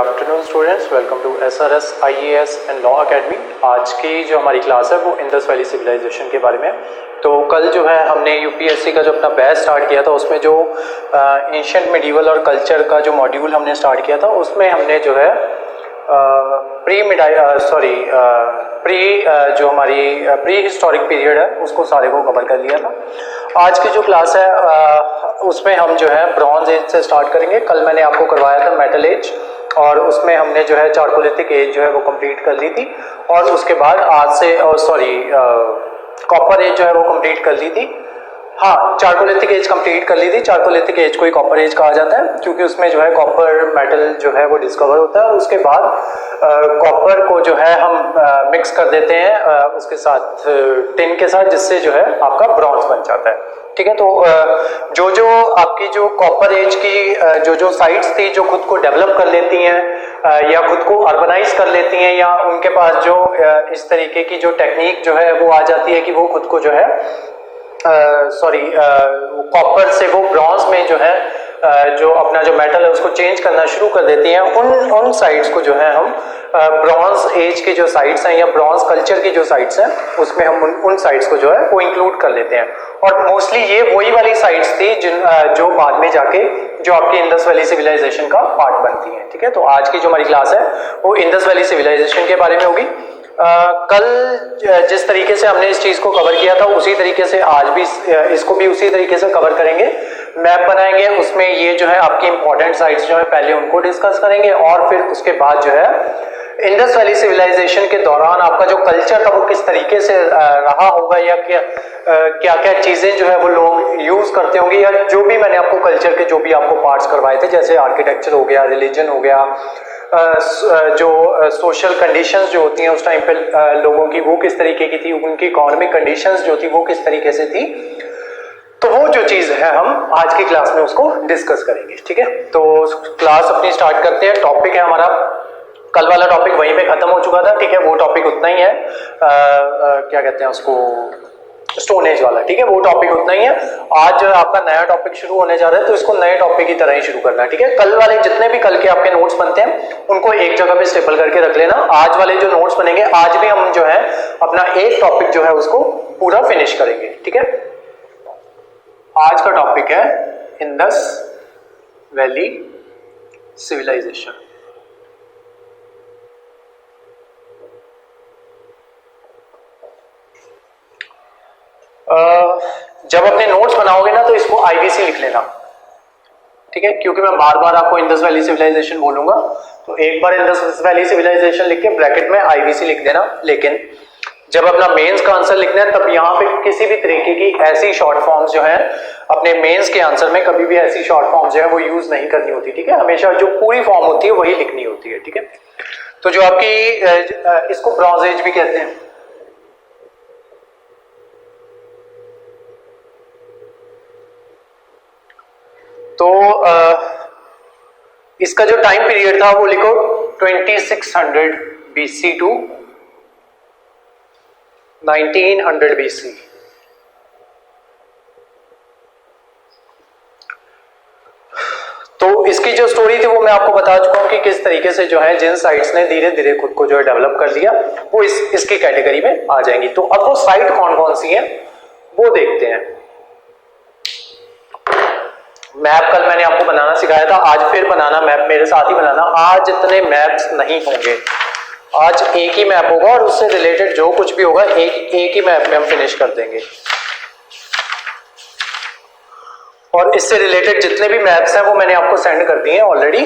Afternoon students, welcome to SRS IAS and law academy. आज की जो हमारी क्लास है वो इंडस वैली सिविलाइजेशन के बारे में है। तो कल जो है हमने यूपीएससी का जो अपना बैच स्टार्ट किया था उसमें जो एंशिएंट मिडीवल और कल्चर का जो मॉड्यूल हमने स्टार्ट किया था उसमें हमने जो है जो हमारी प्री हिस्टोरिक पीरियड है उसको सारे को कवर कर लिया था। आज की जो क्लास है उसमें हम जो है ब्रॉन्ज एज से स्टार्ट करेंगे। कल मैंने आपको करवाया था मेटल एज और उसमें हमने जो है चारकोलिथिक एज जो है वो कंप्लीट कर ली थी और उसके बाद आज से कॉपर एज जो है वो कंप्लीट कर ली थी। हाँ, चारकोलिथिक एज कंप्लीट कर ली थी। चारकोलिथिक एज को ही कॉपर एज कहा जाता है क्योंकि उसमें जो है कॉपर मेटल जो है वो डिस्कवर होता है। उसके बाद कॉपर को जो है हम मिक्स कर देते हैं उसके साथ टिन के साथ, जिससे जो है आपका ब्रॉन्ज बन जाता है। ठीक है, तो जो आपकी जो कॉपर एज की जो साइट्स थी जो खुद को डेवलप कर लेती हैं या खुद को अर्बनाइज कर लेती हैं या उनके पास जो इस तरीके की जो टेक्निक जो है वो आ जाती है कि वो खुद को जो है कॉपर से वो ब्रॉन्ज में जो है जो अपना जो मेटल है उसको चेंज करना शुरू कर देती हैं। उन साइट्स को जो है हम ब्रॉन्ज एज के जो साइट्स हैं या ब्रॉन्ज कल्चर की जो साइट्स हैं उसमें हम उन साइट्स को जो है वो इंक्लूड कर लेते हैं। और मोस्टली ये वही वाली साइट्स थी जो बाद में जाके जो आपकी इंडस वैली सिविलाइजेशन का पार्ट बनती हैं। ठीक है, तो आज की जो हमारी क्लास है वो इंडस वैली सिविलाइजेशन के बारे में होगी। कल जिस तरीके से हमने इस चीज को कवर किया था उसी तरीके से आज भी इसको भी उसी तरीके से कवर करेंगे। मैप बनाएंगे, उसमें ये जो है आपकी इंपॉर्टेंट साइट्स जो है पहले उनको डिस्कस करेंगे और फिर उसके बाद जो है इंडस वैली सिविलाइजेशन के दौरान आपका जो कल्चर था वो किस तरीके से रहा होगा या क्या क्या चीजें जो है वो लोग यूज करते होंगे या जो भी मैंने आपको कल्चर के जो भी आपको पार्ट्स करवाए थे, जैसे आर्किटेक्चर हो गया, रिलीजन हो गया, जो सोशल कंडीशंस जो होती हैं उस टाइम पे लोगों की वो किस तरीके की थी, उनकी इकोनॉमिक कंडीशंस जो थी वो किस तरीके से थी, तो वो जो चीज है हम आज की क्लास में उसको डिस्कस करेंगे। ठीक है, तो क्लास अपनी स्टार्ट करते हैं। टॉपिक है हमारा, कल वाला टॉपिक वहीं पे खत्म हो चुका था। ठीक है, वो टॉपिक उतना ही है, क्या कहते हैं उसको, स्टोन एज वाला। ठीक है, वो टॉपिक उतना ही है। आज आपका नया टॉपिक शुरू होने जा रहा है तो इसको नए टॉपिक की तरह ही शुरू करना है। ठीक है, कल वाले जितने भी कल के आपके नोट्स बनते हैं उनको एक जगह पे स्टेपल करके रख लेना। आज वाले जो नोट्स बनेंगे आज भी हम जो है अपना एक टॉपिक जो है उसको पूरा फिनिश करेंगे। ठीक है, आज का टॉपिक है इंडस वैली सिविलाइजेशन। जब अपने नोट्स बनाओगे ना तो इसको आईवीसी लिख लेना। ठीक है, क्योंकि मैं बार बार आपको इंडस वैली सिविलाइजेशन बोलूंगा तो एक बार इंडस वैली सिविलाइजेशन लिख के ब्रैकेट में आईवीसी लिख देना। लेकिन जब अपना मेंस का आंसर लिखना है तब यहाँ पे किसी भी तरीके की ऐसी शॉर्ट फॉर्म्स जो है अपने मेंस के आंसर में कभी भी ऐसी शॉर्ट फॉर्म्स जो है वो यूज नहीं करनी होती। ठीक है, हमेशा जो पूरी फॉर्म होती है वही लिखनी होती है। ठीक है, तो जो आपकी इसको ब्रॉन्ज एज भी कहते हैं। तो इसका जो टाइम पीरियड था वो लिखो 2600 BC टू 1900 BC। तो इसकी जो स्टोरी थी वो मैं आपको बता चुका हूं कि किस तरीके से जो है जिन साइट्स ने धीरे धीरे खुद को जो है डेवलप कर लिया वो इसकी कैटेगरी में आ जाएंगी। तो अब वो साइट कौन कौन सी हैं वो देखते हैं। मैप कल मैंने आपको बनाना सिखाया था, आज फिर बनाना मैप, मेरे साथ ही बनाना। आज इतने मैप्स नहीं होंगे, आज एक ही मैप होगा और उससे रिलेटेड जो कुछ भी होगा एक ही मैप में हम फिनिश कर देंगे। और इससे रिलेटेड जितने भी मैप्स हैं वो मैंने आपको सेंड कर दिए हैं ऑलरेडी।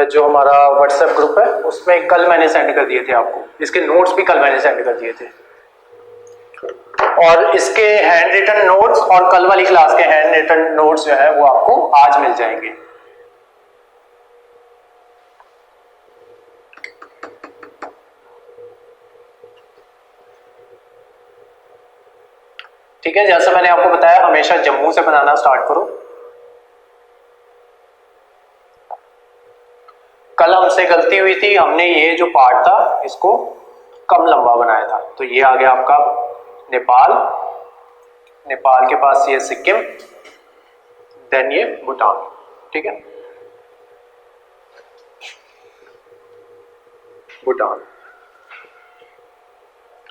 जो हमारा व्हाट्सएप ग्रुप है उसमें कल मैंने सेंड कर दिए थे आपको, इसके नोट्स भी कल मैंने सेंड कर दिए थे। और इसके हैंड रिटन नोट्स और कल वाली क्लास के हैंड रिटन नोट्स जो है वो आपको आज मिल जाएंगे। ठीक है, जैसा मैंने आपको बताया हमेशा जम्मू से बनाना स्टार्ट करो। कल हमसे गलती हुई थी, हमने ये जो पार्ट था इसको कम लंबा बनाया था। तो ये आ गया आपका नेपाल, नेपाल के पास ये सिक्किम, देन ये भूटान। ठीक है, भूटान।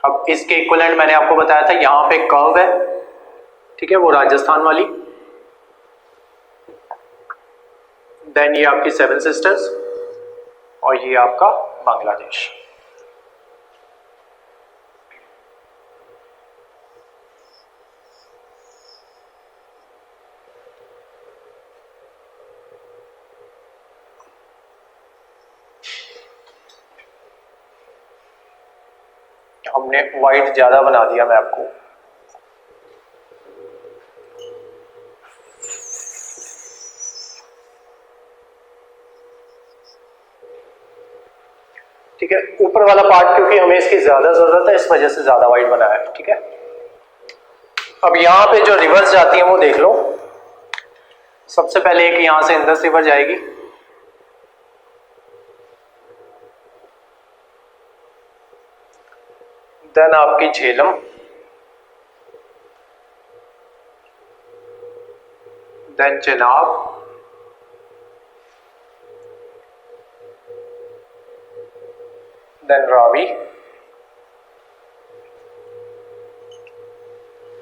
अब इसके इक्विवेलेंट मैंने आपको बताया था, यहां पे कर्व है, ठीक है, वो राजस्थान वाली। देन ये आपकी 7 सिस्टर्स और ये आपका बांग्लादेश। हमने वाइट ज्यादा बना दिया मैप को। ठीक है, ऊपर वाला पार्ट क्योंकि हमें इसकी ज्यादा जरूरत है, इस वजह से ज्यादा वाइट बनाया है। ठीक है, अब यहां पे जो रिवर्स जाती है वो देख लो। सबसे पहले एक यहां से इंदस रिवर जाएगी, देन आपकी झेलम, देन चेनाब, देन रावी।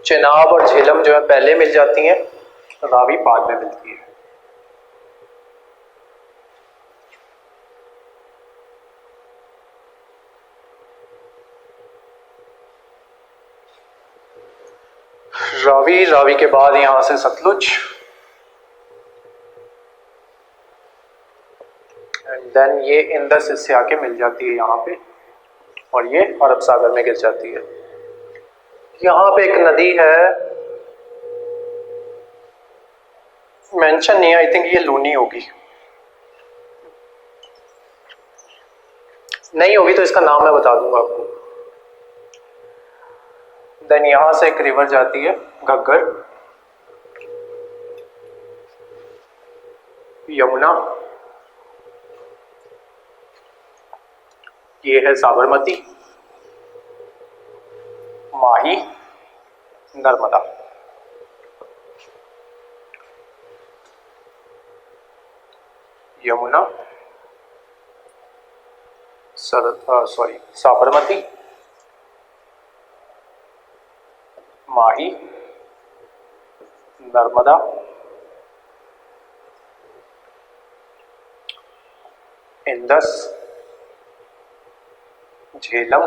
चेनाब और झेलम जो है पहले मिल जाती हैं, रावी बाद में मिलती है। रावी, रावी के बाद यहां से सतलुज, एंड देन ये इंदस इससे आके मिल जाती है यहां पे, और ये अरब सागर में गिर जाती है। यहां पे एक नदी है, मेंशन नहीं है, आई थिंक ये लूनी होगी, नहीं होगी तो इसका नाम मैं बता दूंगा आपको। देन यहां से एक रिवर जाती है घग्गर, यमुना, ये है साबरमती, माही, नर्मदा। यमुना, साबरमती, माही, नर्मदा, इंदस, झेलम,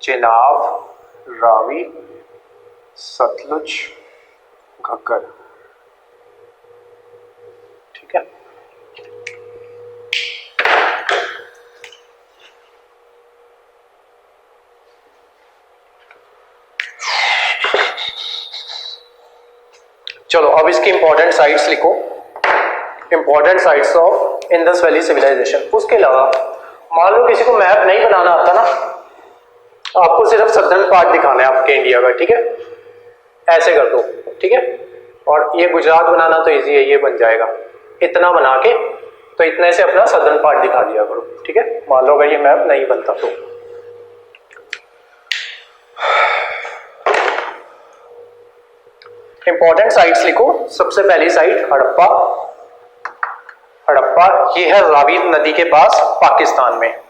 चेनाब, रावी, सतलुज, घग्गर। ठीक है, चलो अब इसकी इंपॉर्टेंट साइट्स लिखो, important sites of Indus valley civilization. उसके अलावा मान लो किसी को मैप नहीं बनाना आता ना, आपको सिर्फ सदर्न पार्ट दिखाना है आपके इंडिया का, ठीक है, ऐसे कर दो, ठीक है, और ये गुजरात बनाना तो इजी है, ये बन जाएगा, इतना बना के तो इतने से अपना सदर्न पार्ट दिखा दिया करो। ठीक है, मान लो अगर ये मैप नहीं बनता तो। इंपॉर्टेंट साइट्स लिखो, सबसे पहली साइट हड़प्पा। हड़प्पा ये है रावी नदी के पास पाकिस्तान में,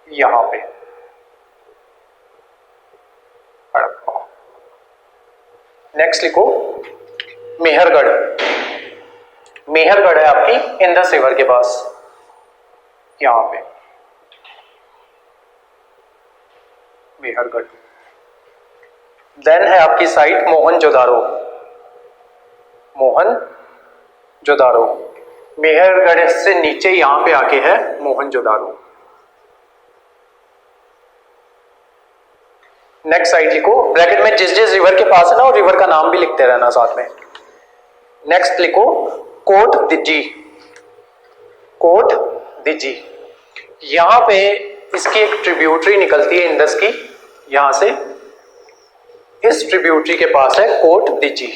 यहां पे हड़प्पा। नेक्स्ट लिखो मेहरगढ़। मेहरगढ़ है आपकी इंदस रिवर के पास, यहां पे मेहरगढ़। देन है आपकी साइट मोहनजोदारो। मोहनजोदारो मेहरगढ़ से नीचे यहां पे आके है मोहनजोदारो। नेक्स्ट साइट लिखो, ब्रैकेट में जिस जिस रिवर के पास है ना, और रिवर का नाम भी लिखते रहना साथ में। नेक्स्ट लिखो कोट दिज्जी। कोट दिज्जी, यहां पे इसकी एक ट्रिब्यूटरी निकलती है इंदस की, यहां से इस ट्रिब्यूटरी के पास है कोट दिज्जी।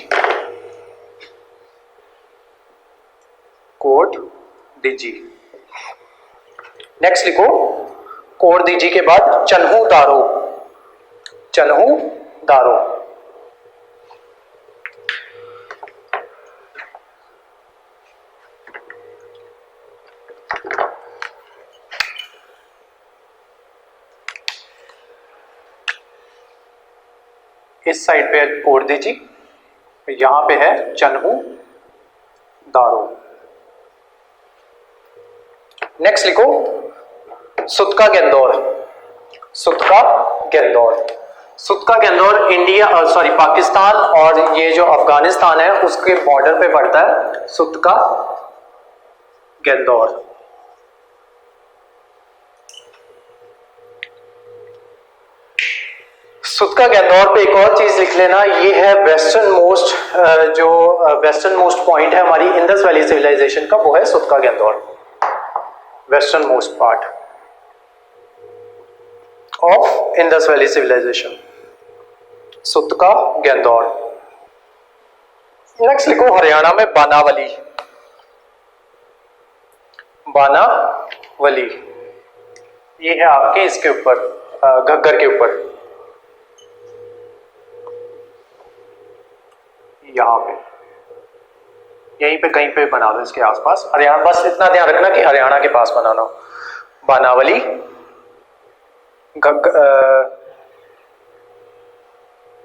कोट दिज्जी। नेक्स्ट लिखो कोट दिज्जी के बाद चन्हू दारो। चन्हू दारो, इस साइड पे कोड दीजिए, यहां पे है चन्हू दारो। नेक्स्ट लिखो सुतका गेंदौर। सुतका गेंदौर, सुतका गेंदौर इंडिया सॉरी पाकिस्तान और ये जो अफगानिस्तान है उसके बॉर्डर पे पड़ता है सुतका गेंदौर। सुतका गेंदौर पे एक और चीज लिख लेना, ये है वेस्टर्न मोस्ट जो वेस्टर्न मोस्ट पॉइंट है हमारी इंडस वैली सिविलाइजेशन का, वो है Sutka Gendor, western most part of Indus valley civilization, Sutka Gendor. Next लिखो हरियाणा में बानावली। बानावली ये है आपके इसके ऊपर घग्गर के ऊपर, यहां पे यहीं पे कहीं पे बना दो इसके आसपास, हरियाणा, बस इतना ध्यान रखना कि हरियाणा के पास बनाना। बानावली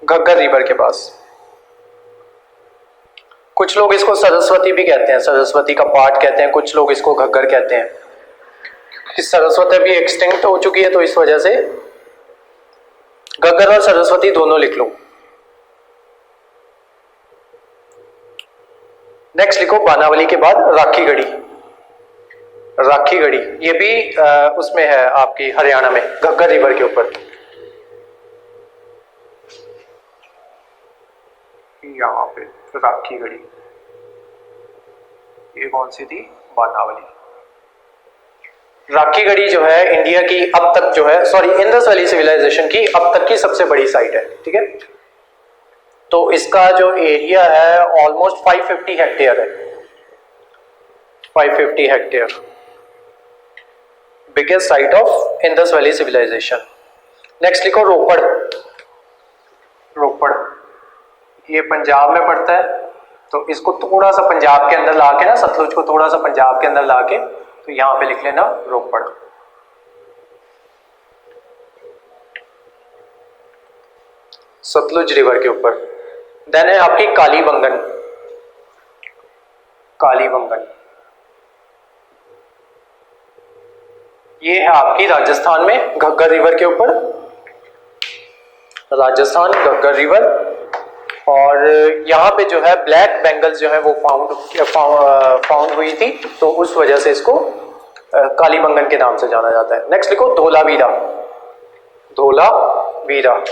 घग्गर रिवर के पास। कुछ लोग इसको सरस्वती भी कहते हैं, सरस्वती का पार्ट कहते हैं, कुछ लोग इसको घग्गर कहते हैं, क्योंकि सरस्वती भी एक्सटिंक्ट हो चुकी है तो इस वजह से घग्गर और सरस्वती दोनों लिख लो। नेक्स्ट लिखो बानावली के बाद राखीगढ़ी। राखीगढ़ी ये भी उसमें है आपकी हरियाणा में, घग्गर रिवर के ऊपर, यहां पे राखीगढ़ी। ये कौन सी थी? बानावली। राखीगढ़ी जो है इंडिया की अब तक जो है सॉरी इंडस वैली सिविलाइजेशन की अब तक की सबसे बड़ी साइट है, ठीक है। तो इसका जो एरिया है ऑलमोस्ट 550 हेक्टेयर है, 550 hectare, biggest site of Indus valley civilization. Next लिखो रोपड़। रोपड़ ये पंजाब में पड़ता है, तो इसको थोड़ा सा पंजाब के अंदर लाके ना, सतलुज को थोड़ा सा पंजाब के अंदर लाके, तो यहां पे लिख लेना रोपड़। सतलुज रिवर के ऊपर। देन है आपकी कालीबंगन। कालीबंगन ये है आपकी राजस्थान में, घग्गर रिवर के ऊपर, राजस्थान घग्गर रिवर। और यहाँ पे जो है ब्लैक बेंगल्स जो है वो फाउंड हुई थी, तो उस वजह से इसको कालीबंगन के नाम से जाना जाता है। नेक्स्ट लिखो धोलावीरा। धोलावीरा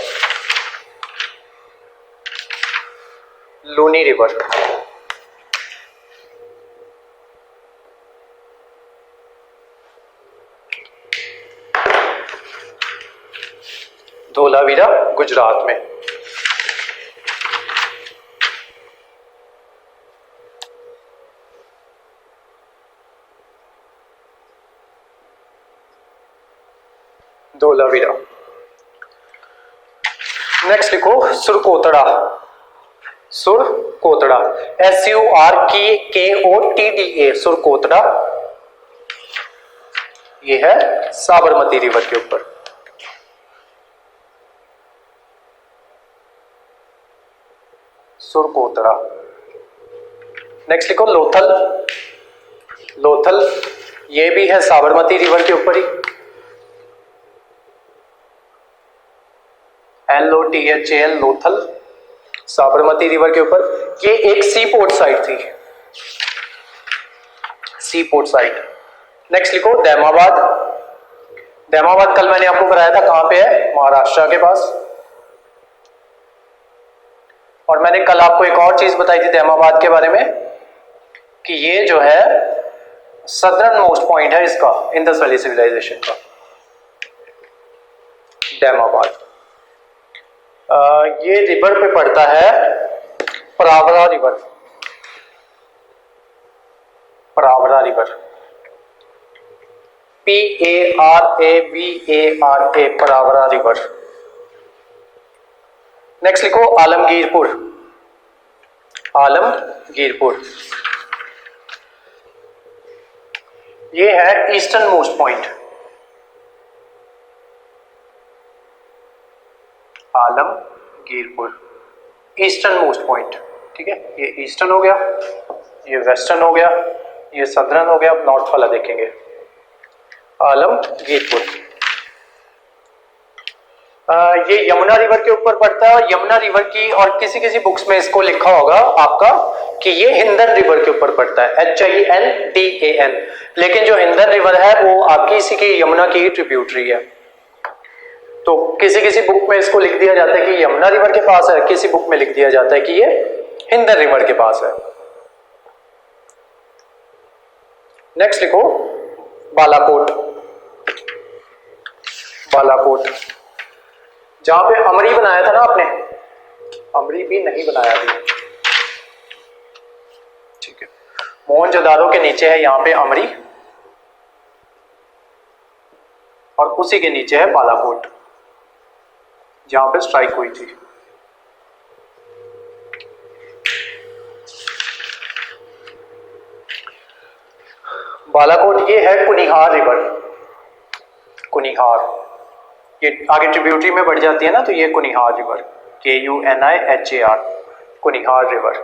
लूनी रिवर। धोलावीरा गुजरात में। धोलावीरा। नेक्स्ट लिखो सुरकोतड़ा। सुरकोतड़ा SURKOTDA सुरकोतड़ा, ये है साबरमती रिवर के ऊपर। सुरकोतड़ा। नेक्स्ट लिखो लोथल। लोथल ये भी है साबरमती रिवर के ऊपर ही, LOTHAL लोथल, साबरमती रिवर के ऊपर। ये एक सी पोर्ट साइट थी, सी पोर्ट साइट। नेक्स्ट लिखो दैमाबाद। दैमाबाद कल मैंने आपको कराया था, कहां पे है? महाराष्ट्र के पास। और मैंने कल आपको एक और चीज बताई थी दैमाबाद के बारे में, कि ये जो है सदर्न मोस्ट पॉइंट है इसका, इंडस वैली सिविलाइजेशन का, दैमाबाद। ये रिवर पे पड़ता है Paravara river. Paravara river PARAVARA Paravara river. Next लिखो आलमगीरपुर। आलमगीरपुर ये है eastern most point. Alamgirpur Girpur, eastern most point, ठीक है। ये ईस्टर्न हो गया, ये वेस्टर्न हो गया, ये सदर्न हो गया। अब नॉर्थ वाला देखेंगे, आलमगीरपुर। ये यमुना रिवर के ऊपर पड़ता है। यमुना रिवर की, और किसी किसी बुक्स में इसको लिखा होगा आपका कि ये हिंदन रिवर के ऊपर पड़ता है, HINDAN, लेकिन जो हिंदन रिवर है वो आपकी इसी की यमुना की ट्रिब्यूटरी है। तो किसी किसी बुक में इसको लिख दिया जाता है कि यमुना रिवर के पास है, किसी बुक में लिख दिया जाता है कि ये हिंदन रिवर के पास है। नेक्स्ट लिखो बालाकोट। बालाकोट जहां पे अमरी बनाया था ना आपने, अमरी भी नहीं बनाया अभी, ठीक है। मोहनजोदारो के नीचे है यहां पे अमरी, और उसी के नीचे है बालाकोट जहां पे स्ट्राइक हुई थी। बालाकोट ये है कुनिहार रिवर, कुनिहार, ये आगे ट्रिब्यूटरी में बढ़ जाती है ना, तो ये Kunihar river, KUNIHAR, Kunihar river.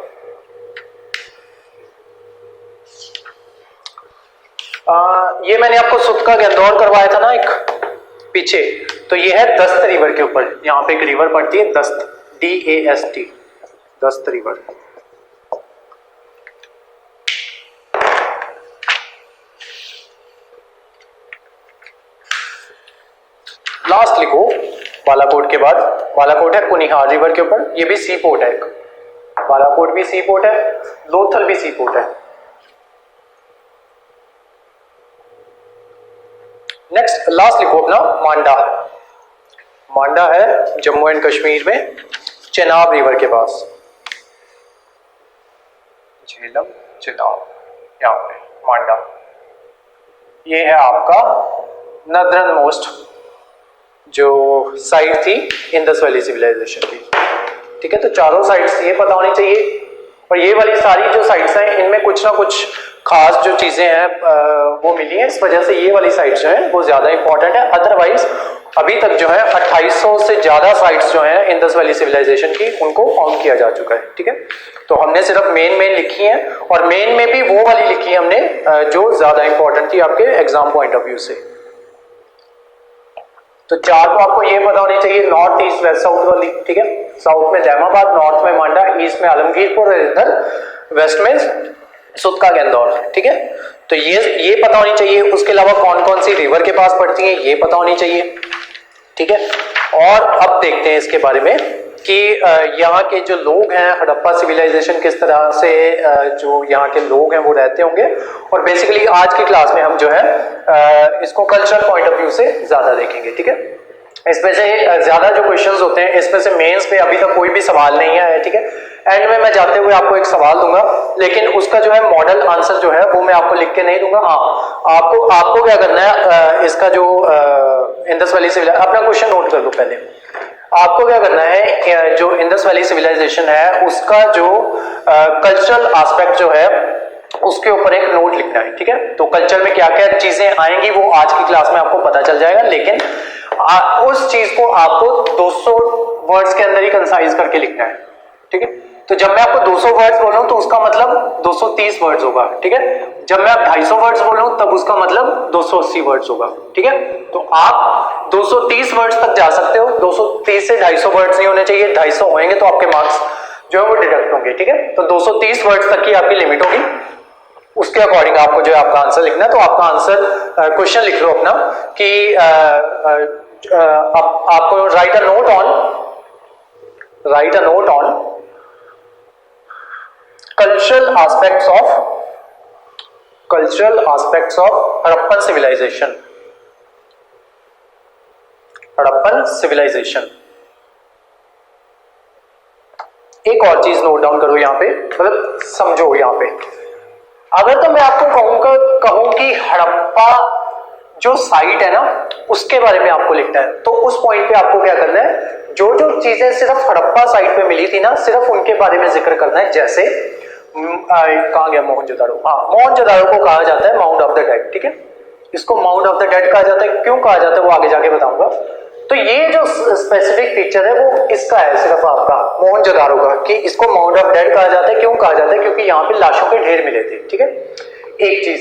ये मैंने आपको सुतका गेंदौर करवाया था ना एक पीछे, तो ये है दस्त रिवर के ऊपर। यहाँ पे एक रिवर पड़ती है दस्त, DAST, दस्त रिवर। लास्ट लिखो बालाकोट के बाद, बालाकोट है कुनिहार रिवर के ऊपर, ये भी सी पोर्ट है एक, बालाकोट भी सी पोर्ट है, लोथल भी सी पोर्ट है। नेक्स्ट लास्ट लिखो अपना मांडा। मांडा है जम्मू एंड कश्मीर में, चेनाब रिवर के पास, झेलम चेनाब, यहाँ पे मांडा। ये है आपका नदरन मोस्ट जो साइट थी इंडस वैली सिविलाइजेशन की, ठीक है। तो चारों साइट्स ये पता होनी चाहिए, और ये वाली सारी जो साइट्स हैं इनमें कुछ ना कुछ खास जो चीजें हैं वो मिली हैं, इस वजह से ये वाली साइट्स जो है वो ज्यादा इंपॉर्टेंट है। अदरवाइज अभी तक जो है 2800 से ज्यादा साइट्स जो हैं इंडस वैली सिविलाइजेशन की उनको फाउंड किया जा चुका है, ठीक है। तो हमने सिर्फ मेन लिखी है, और मेन में भी वो वाली लिखी है हमने जो ज्यादा इंपॉर्टेंट थी आपके एग्जाम पॉइंट ऑफ व्यू से। तो चार तो आपको ये पता होनी चाहिए, नॉर्थ ईस्ट वेस्ट साउथ वाली, ठीक है। साउथ में दैमाबाद, नॉर्थ में मांडा, ईस्ट में आलमगीरपुर, और इधर वेस्ट में सुतका गेंदौर, ठीक है। तो ये पता होनी चाहिए। उसके अलावा कौन कौन सी रिवर के पास पड़ती है ये पता होनी चाहिए, ठीक है। और अब देखते हैं इसके बारे में कि यहाँ के जो लोग हैं, हड़प्पा सिविलाइजेशन किस तरह से जो यहाँ के लोग हैं वो रहते होंगे। और बेसिकली आज की क्लास में हम जो है इसको कल्चरल पॉइंट ऑफ व्यू से ज्यादा देखेंगे, ठीक है। इसमें से ज्यादा जो क्वेश्चंस होते हैं, इसमें से मेंस पे अभी तक कोई भी सवाल नहीं आया है, ठीक है। एंड में मैं जाते हुए आपको एक सवाल दूंगा, लेकिन उसका जो है मॉडल आंसर जो है वो मैं आपको लिख के नहीं दूंगा। हाँ, आपको क्या करना है, इसका जो इंडस वैली सिविलाइजेशन, अपना क्वेश्चन नोट कर लो पहले। आपको क्या करना है, जो इंडस वैली सिविलाइजेशन है उसका जो कल्चरल एस्पेक्ट जो है उसके ऊपर एक नोट लिखना है, ठीक है। तो कल्चर में क्या क्या चीजें आएंगी वो आज की क्लास में आपको पता चल जाएगा, लेकिन उस चीज को आपको 200 वर्ड्स के अंदर ही कंसाइज करके लिखना है, ठीक है। तो जब मैं आपको 200 वर्ड्स बोल रहा हूं तो उसका मतलब 230 वर्ड्स होगा, ठीक है। जब मैं 250 वर्ड्स बोल रहा हूं तब उसका मतलब 280 वर्ड्स होगा, ठीक है। तो आप 230 वर्ड्स तक जा सकते हो, 230 से 250 वर्ड्स नहीं होने चाहिए, 250 होंगे तो आपके मार्क्स जो है वो डिडक्ट होंगे, ठीक है। तो 230 वर्ड्स तक की आपकी लिमिट होगी, उसके अकॉर्डिंग आपको जो है आपका आंसर लिखना है। तो आपका आंसर क्वेश्चन लिख लो अपना कि आपको right a note on cultural aspects of Harappan civilization। एक और चीज नोट डाउन करो यहाँ पे, मतलब समझो यहाँ पे। अगर तो मैं आपको कहूं कि हड़प्पा जो साइट है ना उसके बारे में आपको लिखना है, तो उस पॉइंट पे आपको क्या करना है, जो जो चीजें सिर्फ हड़प्पा साइट पे मिली थी ना सिर्फ उनके बारे में जिक्र करना है। जैसे कहा गया मोहनजोदारो, हाँ मोहनजोदारो को कहा जाता है माउंट ऑफ द डेड, ठीक है। इसको माउंट ऑफ द डेड कहा जाता है, क्यों कहा जाता है वो आगे जाके बताऊंगा। तो ये जो स्पेसिफिक फीचर है वो इसका है, सिर्फ आपका मोहनजोदारो का, कि इसको माउंट ऑफ डेड कहा जाता है। क्यों कहा जाता है? क्योंकि यहाँ पे लाशों के ढेर मिले थे, ठीक है, एक चीज।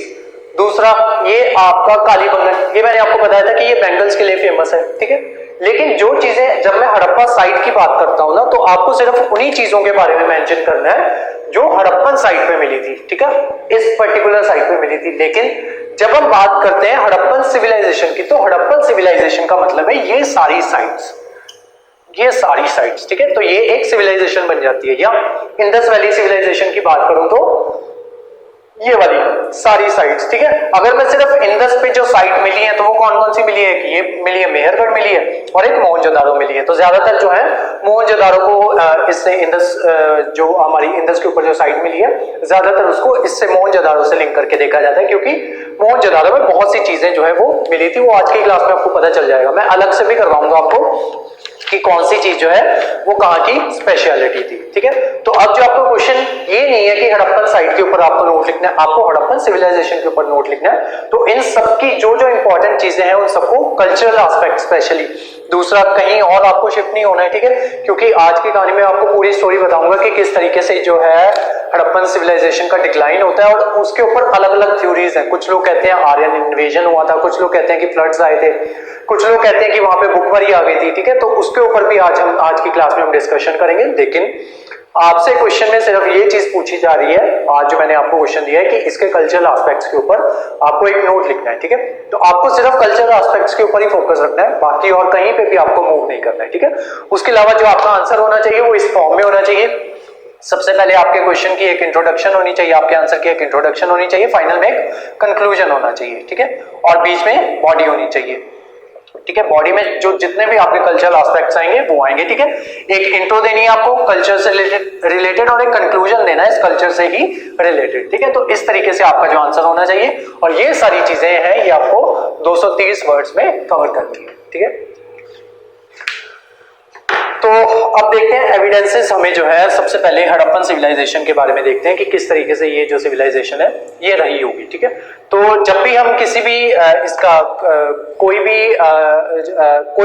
दूसरा, ये आपका कालीबंगन, ये मैंने आपको बताया था कि ये बैंगल्स के लिए फेमस है, ठीक है। लेकिन जो चीजें, जब मैं हड़प्पा साइट की बात करता हूं ना, तो आपको सिर्फ उन्हीं चीजों के बारे में मेंशन करना है जो हड़प्पन साइट पे मिली थी, ठीक है, इस पर्टिकुलर साइट पे मिली थी। लेकिन जब हम बात करते हैं हड़प्पन सिविलाइजेशन की, तो हड़प्पन सिविलाइजेशन का मतलब है ये सारी साइट्स, ये सारी साइट्स, ठीक है। तो ये एक सिविलाइजेशन बन जाती है। या इंडस वैली सिविलाइजेशन की बात करूं तो ये वाली सारी साइट्स, ठीक है। अगर मैं सिर्फ इंडस पे जो साइट मिली है तो वो कौन कौन सी मिली है? ये मिली है, मेहरगढ़ मिली है, और एक मोहनजोदारो मिली है। तो ज्यादातर जो है मोहनजोदारो को इससे इंडस, जो हमारी इंडस के ऊपर जो साइट मिली है, ज्यादातर उसको इससे मोहनजोदारो से लिंक करके देखा जाता है, क्योंकि मोहनजोदारो में बहुत सी चीजें जो है वो मिली थी। वो आज की क्लास में आपको पता चल जाएगा, मैं अलग से भी करवाऊंगा आपको कि कौन सी चीज जो है वो कहाँ की स्पेशलिटी थी, ठीक है। तो अब जो आपको क्वेश्चन ये नहीं है कि हड़प्पन साइट के ऊपर आपको नोट लिखना है, आपको हड़प्पन सिविलाइजेशन के ऊपर नोट लिखना है। तो इन सबकी जो जो इंपॉर्टेंट चीजें हैं उन सबको कल्चरल एस्पेक्ट स्पेशली, दूसरा कहीं और आपको शिफ्ट नहीं होना है, ठीक है। क्योंकि आज की कहानी में आपको पूरी स्टोरी बताऊंगा कि किस तरीके से जो है हड़प्पन सिविलाइजेशन का डिक्लाइन होता है, और उसके ऊपर अलग अलग थ्योरीज हैं। कुछ लोग कहते हैं आर्यन इन्वेजन हुआ था, कुछ लोग कहते हैं कि फ्लड्स आए थे, कुछ लोग कहते हैं कि वहां पे भुखमरी आ गई थी, ठीक है। तो उसके ऊपर भी आज की क्लास में हम डिस्कशन करेंगे। लेकिन आपसे क्वेश्चन में सिर्फ ये चीज पूछी जा रही है, आज जो मैंने आपको क्वेश्चन दिया है कि इसके कल्चरल एस्पेक्ट्स के ऊपर आपको एक नोट लिखना है, ठीक है। तो आपको सिर्फ कल्चरल एस्पेक्ट्स के ऊपर ही फोकस रखना है, बाकी और कहीं पे भी आपको मूव नहीं करना है, ठीक है। उसके अलावा जो आपका आंसर होना चाहिए वो इस फॉर्म में होना चाहिए। सबसे पहले आपके क्वेश्चन की एक इंट्रोडक्शन होनी चाहिए, आपके आंसर की एक इंट्रोडक्शन होनी चाहिए, फाइनल में एक कंक्लूजन होना चाहिए, ठीक है, और बीच में बॉडी होनी चाहिए, ठीक है। बॉडी में जो जितने भी आपके कल्चरल एस्पेक्ट्स आएंगे वो आएंगे, ठीक है। एक इंट्रो देनी है आपको कल्चर से रिलेटेड और एक कंक्लूजन देना है इस कल्चर से ही रिलेटेड, ठीक है। तो इस तरीके से आपका जो आंसर होना चाहिए, और ये सारी चीजें हैं ये आपको 230 वर्ड्स में कवर करनी है, ठीक है। तो अब देखते हैं एविडेंसेस, हमें जो है सबसे पहले हड़प्पन सिविलाइजेशन के बारे में देखते हैं कि किस तरीके से ये जो सिविलाइजेशन है ये रही होगी, ठीक है। तो जब भी हम किसी भी इसका कोई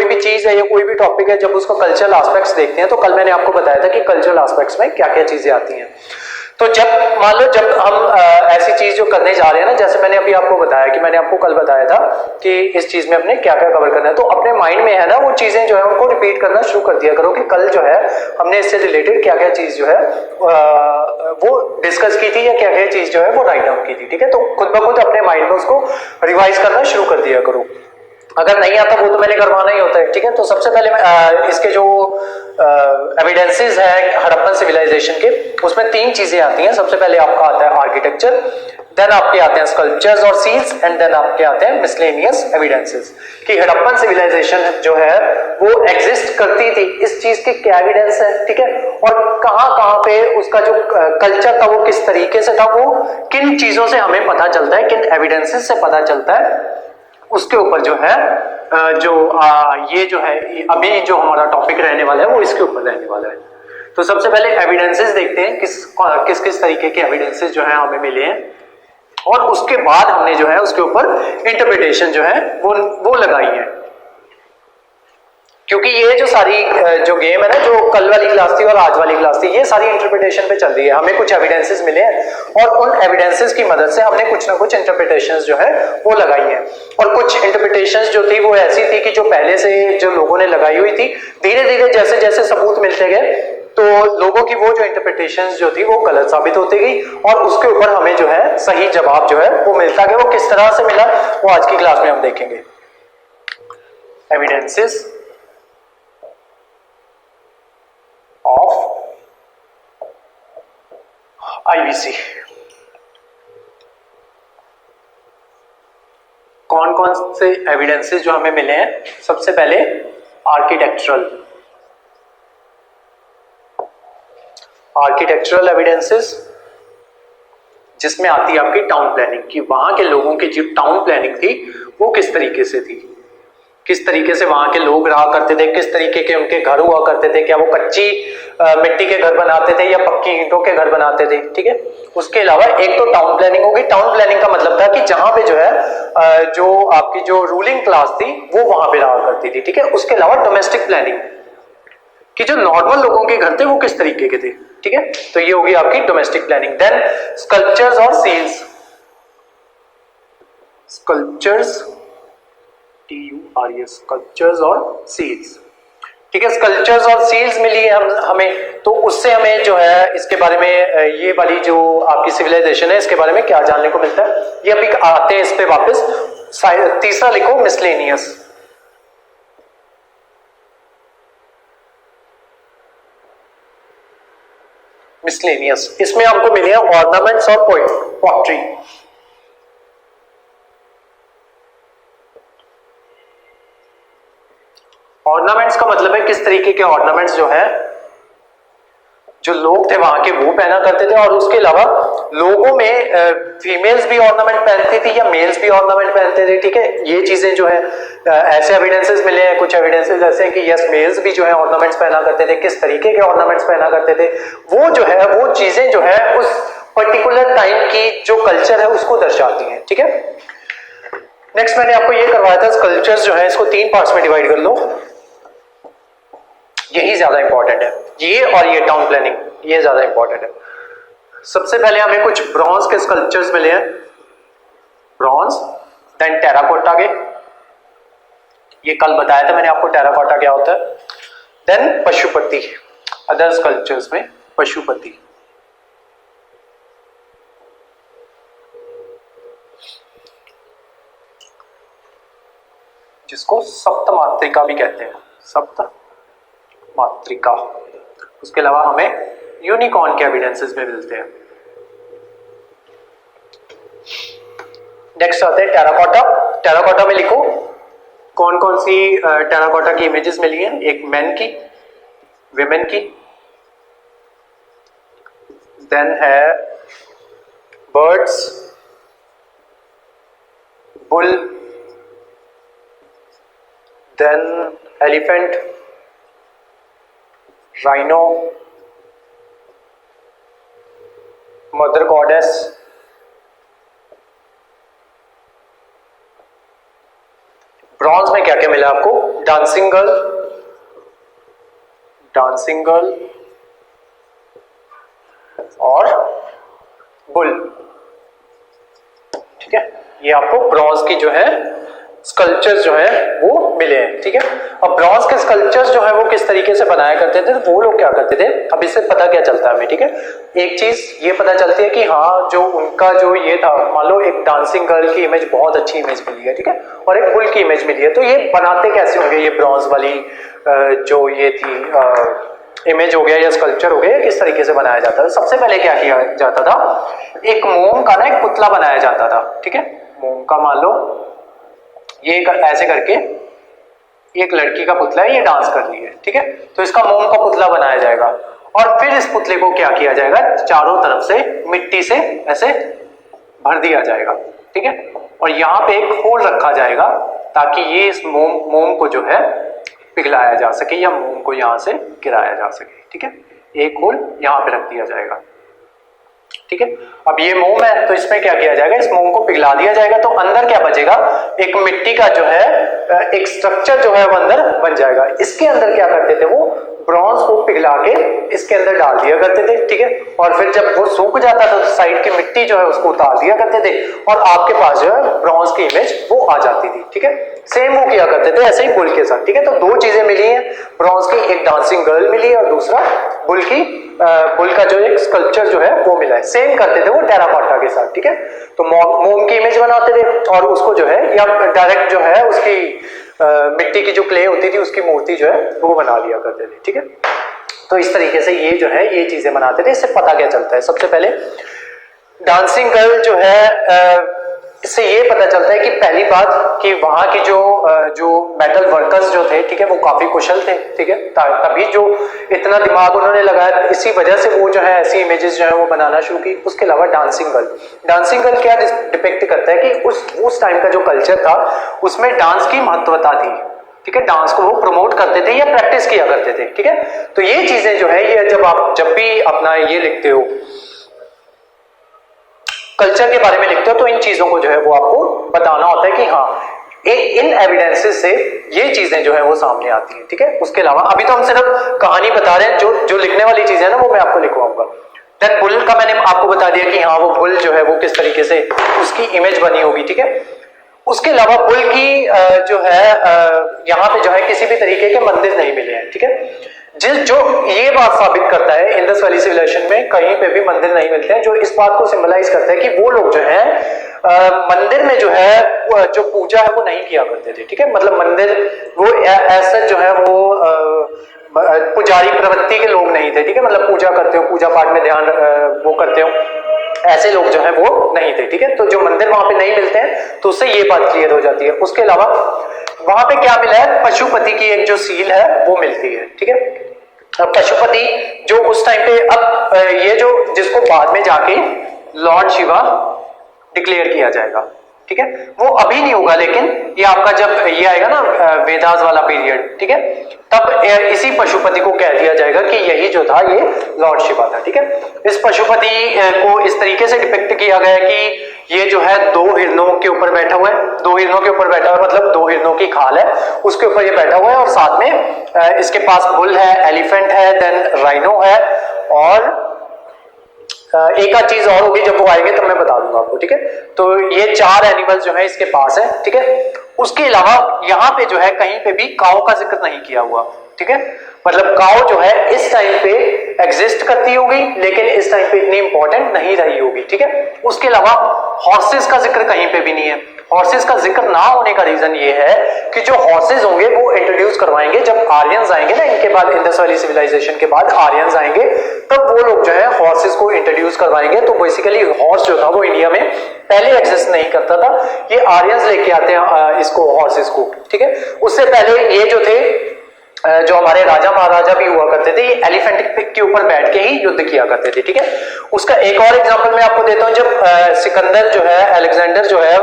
भी चीज है या कोई भी टॉपिक है, जब उसका कल्चरल एस्पेक्ट्स देखते हैं, तो कल मैंने आपको बताया था कि कल्चरल एस्पेक्ट्स में क्या क्या चीजें आती हैं। तो जब मान लो जब हम ऐसी चीज जो करने जा रहे हैं ना, जैसे मैंने अभी आपको बताया कि मैंने आपको कल बताया था कि इस चीज में अपने क्या क्या कवर करना है, तो अपने माइंड में है ना वो चीजें जो है उनको रिपीट करना शुरू कर दिया करो कि कल जो है हमने इससे रिलेटेड क्या क्या चीज जो है वो डिस्कस की थी या क्या क्या चीज जो है वो राइट डाउन की थी, ठीक है। तो खुद ब खुद अपने माइंड में उसको रिवाइज करना शुरू कर दिया करो। अगर नहीं आता वो तो मैंने करवाना ही होता है, ठीक है। तो सबसे पहले मैं इसके जो एविडेंसेस है हड़प्पन सिविलाइजेशन के, उसमें 3 चीजें आती हैं। सबसे पहले आपका आता है आर्किटेक्चर, देन आपके आते हैं स्कल्पचर्स और सील्स, एंड देन आपके आते हैं मिसलेनियस एविडेंसेस कि हड़प्पन सिविलाइजेशन जो है वो एग्जिस्ट करती थी, इस चीज के क्या एविडेंस है, ठीक है, और कहां पे उसका जो कल्चर था वो किस तरीके से था, वो किन चीजों से हमें पता चलता है, किन एविडेंसेस से पता चलता है, उसके ऊपर जो है ये जो है अभी जो हमारा टॉपिक रहने वाला है वो इसके ऊपर रहने वाला है। तो सबसे पहले एविडेंसेस देखते हैं किस किस तरीके के एविडेंसेस जो है हमें मिले हैं, और उसके बाद हमने जो है उसके ऊपर इंटरप्रिटेशन जो है वो लगाई है। क्योंकि ये जो सारी जो गेम है ना, जो कल वाली क्लास थी और आज वाली क्लास थी, ये सारी इंटरप्रिटेशन पे चल रही है। हमें कुछ एविडेंसेस मिले हैं और उन एविडेंसेस की मदद से हमने कुछ ना कुछ इंटरप्रिटेशंस जो है वो लगाई हैं। और कुछ इंटरप्रिटेशंस जो थी वो ऐसी थी कि जो पहले से जो लोगों ने लगाई हुई थी, धीरे धीरे जैसे जैसे सबूत मिलते गए तो लोगों की वो जो इंटरप्रिटेशंस जो थी वो गलत साबित होती गई, और उसके ऊपर हमें जो है सही जवाब जो है वो मिलता गया। वो किस तरह से मिला वो आज की क्लास में हम देखेंगे। एविडेंसेस ऑफ आईवीसी, कौन कौन से एविडेंसेस जो हमें मिले हैं। सबसे पहले आर्किटेक्चरल एविडेंसेस, जिसमें आती है आपकी टाउन प्लानिंग की, वहां के लोगों की जो टाउन प्लानिंग थी वो किस तरीके से थी, किस तरीके से वहां के लोग रहा करते थे, किस तरीके के उनके घर हुआ करते थे, क्या वो कच्ची मिट्टी के घर बनाते थे या पक्की ईंटों के घर बनाते थे, ठीक है। उसके अलावा एक तो टाउन प्लानिंग होगी। टाउन प्लानिंग का मतलब था कि जहां पे जो है जो आपकी जो रूलिंग क्लास थी वो वहां पे रहा करती थी, ठीक है। उसके अलावा डोमेस्टिक प्लानिंग कि जो नॉर्मल लोगों के घर थे वो किस तरीके के थे, ठीक है। तो ये होगी आपकी डोमेस्टिक प्लानिंग। देन स्कल्पचर्स और सील्स, स्कल्पचर्स TURES, स्कल्पचर्स और सील्स, ठीक है। स्कल्पचर्स और सील्स मिली है हमें, तो उससे हमें जो है इसके बारे में ये वाली जो आपकी सिविलाइजेशन है इसके बारे में क्या जानने को मिलता है, ये अभी आते हैं इस पे वापस। तीसरा लिखो मिसलेनियस। मिसलेनियस, इसमें आपको मिले हैं ऑर्नामेंट्स और पॉटरी। ऑर्नामेंट्स का मतलब है किस तरीके के ऑर्नामेंट्स जो है जो लोग थे वहां के वो पहना करते थे, और उसके अलावा लोगों में फीमेल्स भी ऑर्नामेंट पहनती थी या मेल्स भी ऑर्नामेंट पहनते थे, ठीक है। ये चीजें जो है ऐसे एविडेंसेस मिले हैं, कुछ एविडेंसेस ऐसे हैं कि यस मेल्स भी जो है ऑर्नामेंट्स पहना करते थे। किस तरीके के ऑर्नामेंट्स पहना करते थे वो जो है वो चीजें जो है उस पर्टिकुलर टाइम की जो कल्चर है उसको दर्शाती है, ठीक है। नेक्स्ट मैंने आपको ये करवाया था स्कल्पचर्स जो है इसको 3 पार्ट्स में डिवाइड कर लो, यही ज्यादा इंपॉर्टेंट है, ये और ये टाउन प्लानिंग, ये ज्यादा इंपॉर्टेंट है। सबसे पहले हमें कुछ ब्रॉन्ज के स्कल्पचर्स मिले हैं, ब्रॉन्ज, देन टेराकोटा के, ये कल बताया था मैंने आपको टेराकोटा क्या होता है, देन पशुपति, अदर स्कल्पचर्स में पशुपति, जिसको सप्तमात्रिका भी कहते हैं, सप्तमात्रिका। उसके अलावा हमें यूनिकॉर्न के एविडेंसेस में मिलते हैं। नेक्स्ट आते हैं टेराकोटा। टेराकोटा में लिखो कौन कौन सी टेराकोटा की इमेजेस मिली हैं, एक मैन की, विमेन की, देन है birds, bull, then elephant, rhino, mother goddess, bronze में क्या क्या मिला आपको, डांसिंग गर्ल, डांसिंग गर्ल और बुल, ठीक है। ये आपको ब्रॉन्ज की जो है स्कल्पचर्स जो है वो मिले हैं, ठीक है। अब ब्रॉन्ज के स्कल्पचर्स जो है वो किस तरीके से बनाया करते थे, वो लोग क्या करते थे, अब इससे पता क्या चलता है हमें, ठीक है। एक चीज ये पता चलती है कि हाँ जो उनका जो ये था, मान लो एक डांसिंग गर्ल की इमेज बहुत अच्छी इमेज मिली है, ठीक है, और एक बुल की इमेज मिली है, तो ये बनाते कैसे होंगे, ये ब्रॉन्ज वाली जो ये थी इमेज हो गया या स्कल्पचर हो गया, किस तरीके से बनाया जाता है। सबसे पहले क्या किया जाता था, एक मोम का ना एक पुतला बनाया जाता था, ठीक है। मोम का मान लो ये ऐसे करके एक लड़की का पुतला है, ये डांस कर रही है, ठीक है, तो इसका मोम का पुतला बनाया जाएगा, और फिर इस पुतले को क्या किया जाएगा, चारों तरफ से मिट्टी से ऐसे भर दिया जाएगा, ठीक है, और यहाँ पे एक होल रखा जाएगा ताकि ये इस मोम को जो है पिघलाया जा सके या मोम को यहाँ से गिराया जा सके, ठीक है। एक होल यहाँ पे रख दिया जाएगा, ठीक है। अब ये मोम है तो इसमें क्या किया जाएगा, इस मोम को पिघला दिया जाएगा, तो अंदर क्या बचेगा, एक मिट्टी का जो है एक स्ट्रक्चर जो है वो अंदर बन जाएगा। इसके अंदर क्या करते थे वो ब्रॉन्ज को पिघला के इसके अंदर डाल दिया करते थे, ठीक है, और फिर जब वो सूख जाता था तो साइड की मिट्टी जो है उसको उतार दिया करते थे और आपके पास जो है ब्रॉन्ज की इमेज वो आ जाती थी, ठीक है। सेम वो किया करते थे ऐसे ही बुल के साथ, ठीक है। तो दो चीजें मिली हैं ब्रॉन्ज की, एक डांसिंग गर्ल मिली है और दूसरा बुल का जो एक स्कल्पचर जो है वो मिला है। सेम करते थे वो टेराकोटा के साथ, ठीक है। तो मोम की इमेज बनाते थे और उसको जो है या डायरेक्ट जो है उसकी मिट्टी की जो क्ले होती थी उसकी मूर्ति जो है वो बना लिया करते थे, ठीक है। तो इस तरीके से ये जो है ये चीजें बनाते थे। इससे पता क्या चलता है, सबसे पहले डांसिंग गर्ल जो है इससे ये पता चलता है कि पहली बात कि वहां की जो मेटल वर्कर्स जो थे, ठीक है, वो काफी कुशल थे, ठीक है, तभी जो इतना दिमाग उन्होंने लगाया, इसी वजह से वो जो है ऐसी इमेजेस जो है वो बनाना शुरू की। उसके अलावा डांसिंग गर्ल क्या डिपिक्ट करता है कि उस टाइम का जो कल्चर था उसमें डांस की महत्वता थी, ठीक है, डांस को वो प्रमोट करते थे या प्रैक्टिस किया करते थे। ठीक है, तो ये चीजें जो है ये जब भी अपना ये लिखते हो, कल्चर के बारे में लिखते हो, तो इन चीजों को जो है वो आपको बताना होता है कि हाँ इन एविडेंसेस से ये चीजें जो है वो सामने आती हैं। ठीक है, उसके अलावा अभी तो हम सिर्फ कहानी बता रहे हैं, जो लिखने वाली चीजें है ना वो मैं आपको लिखवाऊंगा। देन बुल का मैंने आपको बता दिया कि हाँ वो बुल जो है वो किस तरीके से उसकी इमेज बनी होगी। ठीक है, उसके अलावा बुल की जो है यहाँ पे जो है किसी भी तरीके के मंदिर नहीं मिले हैं। ठीक है, जो ये बात साबित करता है इंडस वैली सिविलाइजेशन में कहीं पे भी मंदिर नहीं मिलते हैं, जो इस बात को सिंबलाइज करता है कि वो लोग जो है मंदिर में जो है जो पूजा है वो नहीं किया करते थे। ठीक है, मतलब मंदिर वो ऐसा जो है वो पुजारी प्रवृत्ति के लोग नहीं थे। ठीक है, मतलब पूजा करते हो, पूजा पाठ में ध्यान वो करते हो, ऐसे लोग जो है वो नहीं थे। ठीक है, तो जो मंदिर वहां पे नहीं मिलते हैं तो उससे ये बात क्लियर हो जाती है। उसके अलावा वहां पे क्या मिला है, पशुपति की एक जो सील है वो मिलती है। ठीक है, अब पशुपति जो उस टाइम पे, अब ये जो जिसको बाद में जाके लॉर्ड शिवा डिक्लेयर किया जाएगा। ठीक है, वो अभी नहीं होगा, लेकिन ये आपका जब ये आएगा ना वेदास वाला पीरियड, ठीक है, तब इसी पशुपति को कह दिया जाएगा कि यही जो था ये लॉर्ड शिवा था। ठीक है, इस पशुपति को इस तरीके से डिपिक्ट किया गया कि ये जो है दो हिरणों के ऊपर बैठा हुआ है, दो हिरणों के ऊपर बैठा हुआ है मतलब दो हिरणों की खाल है उसके ऊपर ये बैठा हुआ है, और साथ में इसके पास बुल है, एलिफेंट है, देन राइनो है, और एक आध चीज और होगी जब वो आएंगे तब मैं बता दूंगा आपको। ठीक है, तो ये चार एनिमल्स जो है इसके पास है। ठीक है, उसके अलावा यहाँ पे जो है कहीं पे भी काऊ का जिक्र नहीं किया हुआ। ठीक है, मतलब काऊ जो है इस टाइम पे एग्जिस्ट करती होगी लेकिन इस टाइम पे इतनी इंपॉर्टेंट नहीं रही होगी। ठीक है, उसके अलावा हॉर्सेस का जिक्र कहीं पे भी नहीं है। हॉर्सेस का जिक्र ना होने का रीजन ये है कि जो हॉर्सेस होंगे वो इंट्रोड्यूस करवाएंगे जब आर्यंस आएंगे ना, इनके बाद इंडस वैली सिविलाइजेशन के बाद आर्यंस आएंगे, तब वो लोग जो है हॉर्सेस को इंट्रोड्यूस करवाएंगे। तो बेसिकली हॉर्स जो था वो इंडिया में पहले एग्जिस्ट नहीं करता था, ये आर्यंस लेके आते हैं इसको, हॉर्सेस को। ठीक है, उससे पहले ये जो थे जो हमारे राजा महाराजा भी हुआ करते थे, ये एलिफेंट पिक के ऊपर बैठ के ही युद्ध किया करते थे। ठीक है, उसका एक और एग्जांपल मैं आपको देता हूं, जब सिकंदर जो है, अलेक्जेंडर जो है